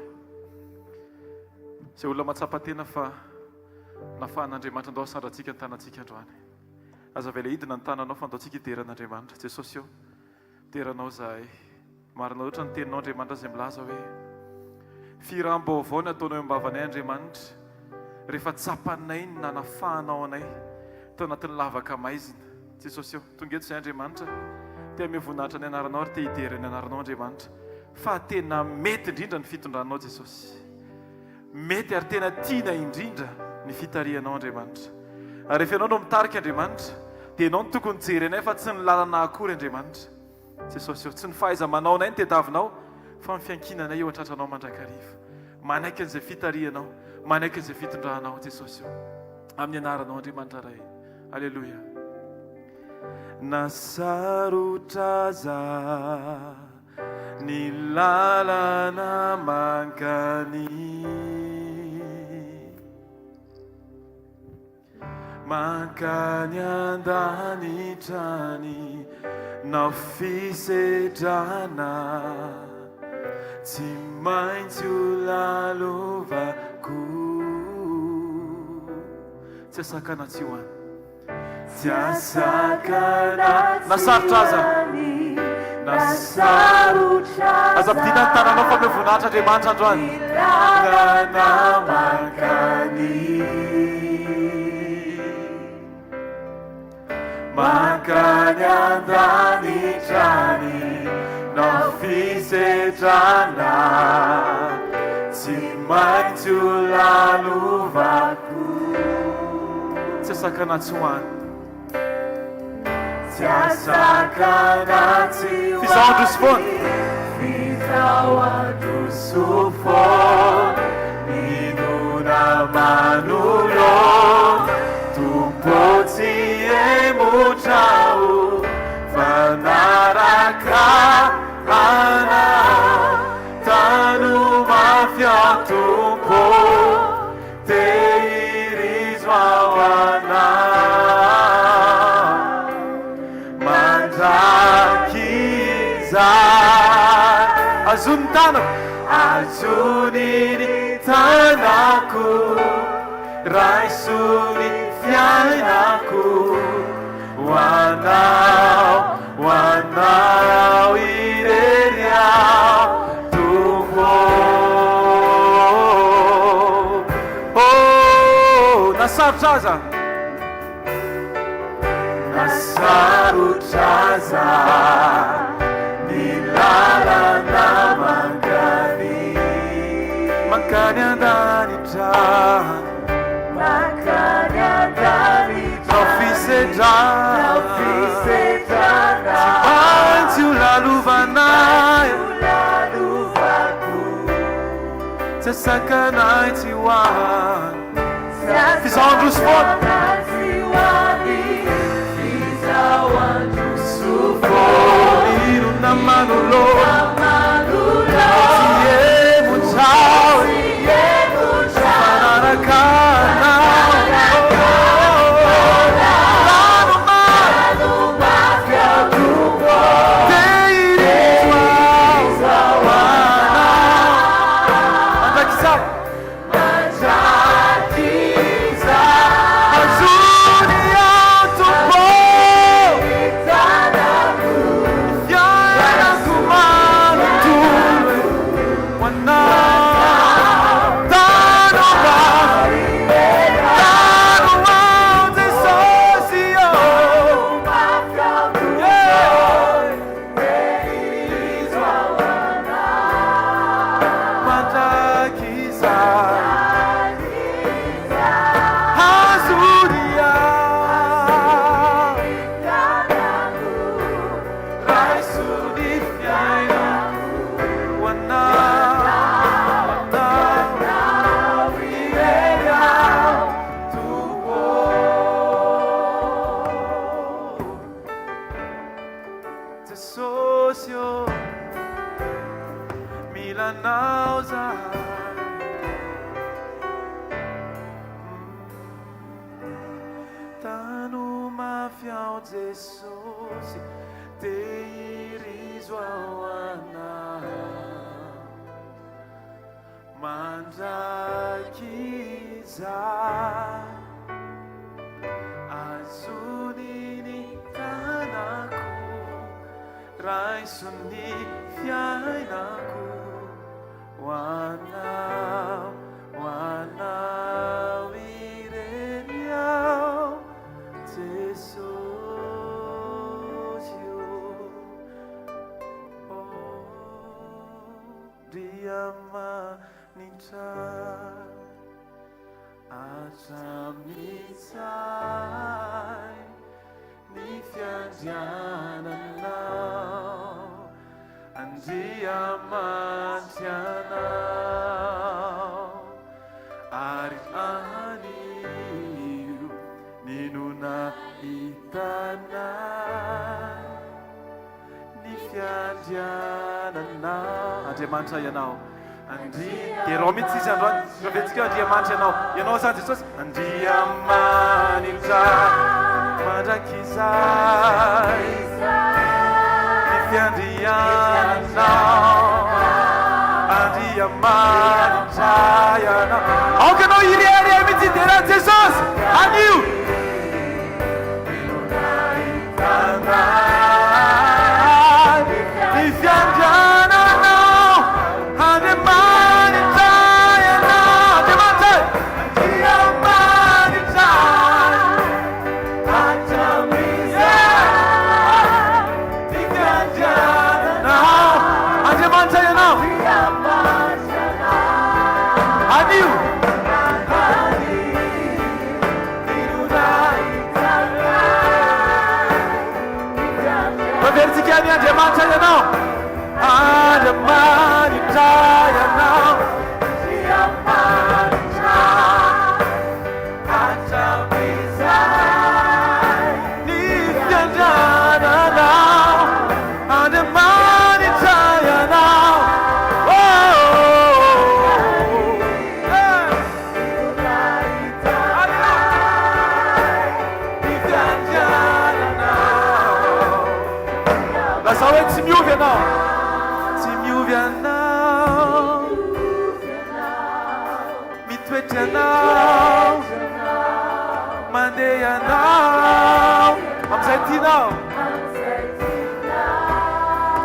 izay olona matsapa-tena fa nafahan'Andriamanitra andao asandratsika ny tanantsika androany. Aza vela hidina ny tananao fa andaontsika iteran'Andriamanitra. Jesosy eo teranao zahay marina ohatra ny teninao Andriamanitra izay milaza hoe firam-baovao ny ataonao embavaanay Andriamanitra rehefa tsapanay ny nanafahanao anay tao anatin'ny lavaka maizina. Jesosy eo tonga eto izay Andriamanitra tia mivoninahitra ny anaranao ary tia hidera ny anaranao Andriamanitra fa tena mety indrindra ny fitondranao Jesosy, mety ary tena tiana indrindra ny fitarihanao Andriamanitra. Ary rehefa ianao no mitarika Andriamanitra dia ianao no tokony jery anay fa tsy ny lalana akory Andriamanitra. Jesosy eo tsy ny fahaiza-manao anay ny tediavinao fa ny fiankinanay eo antratranao mandrakariva, manaiky an'izay fitarihanao, manaiky an'izay fitondranao Jesosy eo amin'ny anaranao Andriamanitra ray. Alleluia. Nasarotra za ny lalana mankany andanitrany na fisedrana tsy maintsy ho lalovako tsy asakana tsy hoany tsy asakana nasarotra aza aza mpidina ny tananao fa mivoninahitra Andriamanitra androany lana mankany andanitrany na fisedrana tsy maintsy ho lalovako tsy asakana tsy hoany tsy asakana tsy hoany fizahandroso foana minona manulo tumpotsy emotrao fanaraka anao tano mafiatompo tehirizo ao anao mandrakiza azony tanako azoniny tanako raisony fiainako hoanao irery ao tompo nasarotra aza ny lalana mankany andanitrany maintsy ho lalovanay tsy asakanay tsy hoany fizahandroso foana minona manolona tsy emotrao fanaraka Azuni anao zahay tano mafy ao Jesosy tehirizo ao anao mandraky zahay azoniny tanako raisony fiainako hoanao hoanao ireny ao Jesosy dia manitra atramitsay ny fiandiananao andriamanty anao ary anio ninona hitanay ny fiandiananao andriamanitra ianao dia rao mihitsy izy androany ravetsika andriamanitra ianao zany Jesosy andriamanitra mandrakizay ny fiandriananao andriamanitra ianao aoka anao irery mihitsy dia raha Jesosy anio ny fiandriananao andriamanitra ianao andriamanitra andriamanitra atramizay ny fiandriananao andriamanitra ianao anio Vertica ni andriamanitra ianao andriamanitra ianao andriamanitra atramizay ny fiandriananao andriamanitra ianao Lazao hoe tsy miovy ianao tsy miovy ianao mitoetry ianao mandeha ianao amin'izay tianao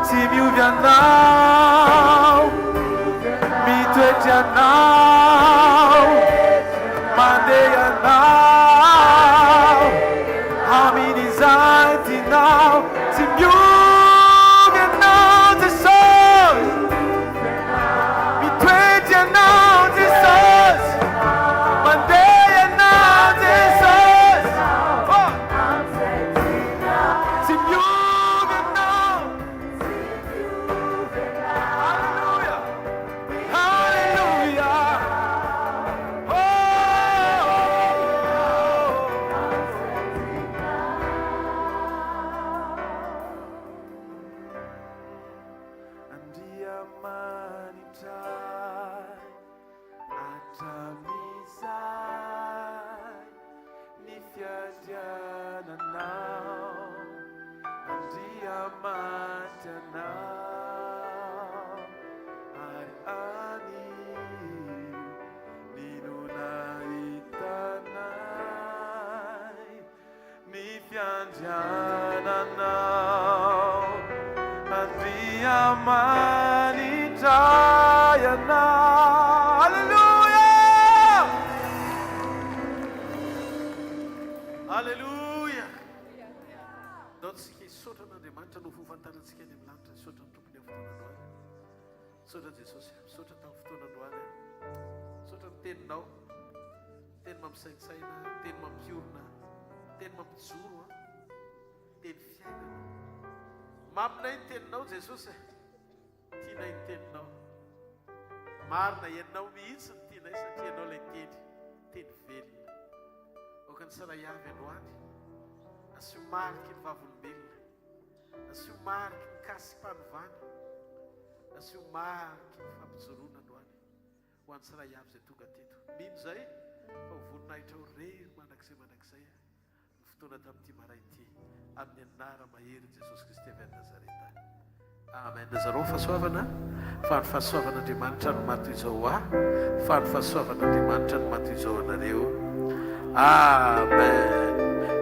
tsy miovy ianao mitoetry ianao mandeha ianao amin'izay tianao tsy miovy Alleluia. Daontsika hisaotra an'Andriamanitra no fofantarantsika any amin'ny lanitra hisaotra ny tompony amin'ny fotoanandroany. Misaotra Jesosy, misaotra tamin'ny fotoanandroany. Misaotra ny teninao, teny mampisaintsaina, teny mampiorona, teny mampijoro, teny fiainana. Maminay ny teninao Jesosy, tianay ny teninao. Marina ianao mihitsy ny tianay satria ianao ilay teny velona. Oka ny saray avy androany, asio mariky ny vavolombelona, asio mariky ny kasy-panovana, asio maky fampijoroana androany ho an'ny tsiray avy izay tonga teto mino zay fa hovoninahitra ho rery manakizay ny fotoana tamin'ity maraity amin'ny anara mahery jesosy kristy avy any nazareta amen. Nazareo fahasoavana fa ny fahasoavan'andriamanitra no matoy izao fa ny fahasoavan'andriamanitra no matoy izao anareo amen.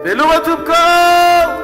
Veloma tompoko.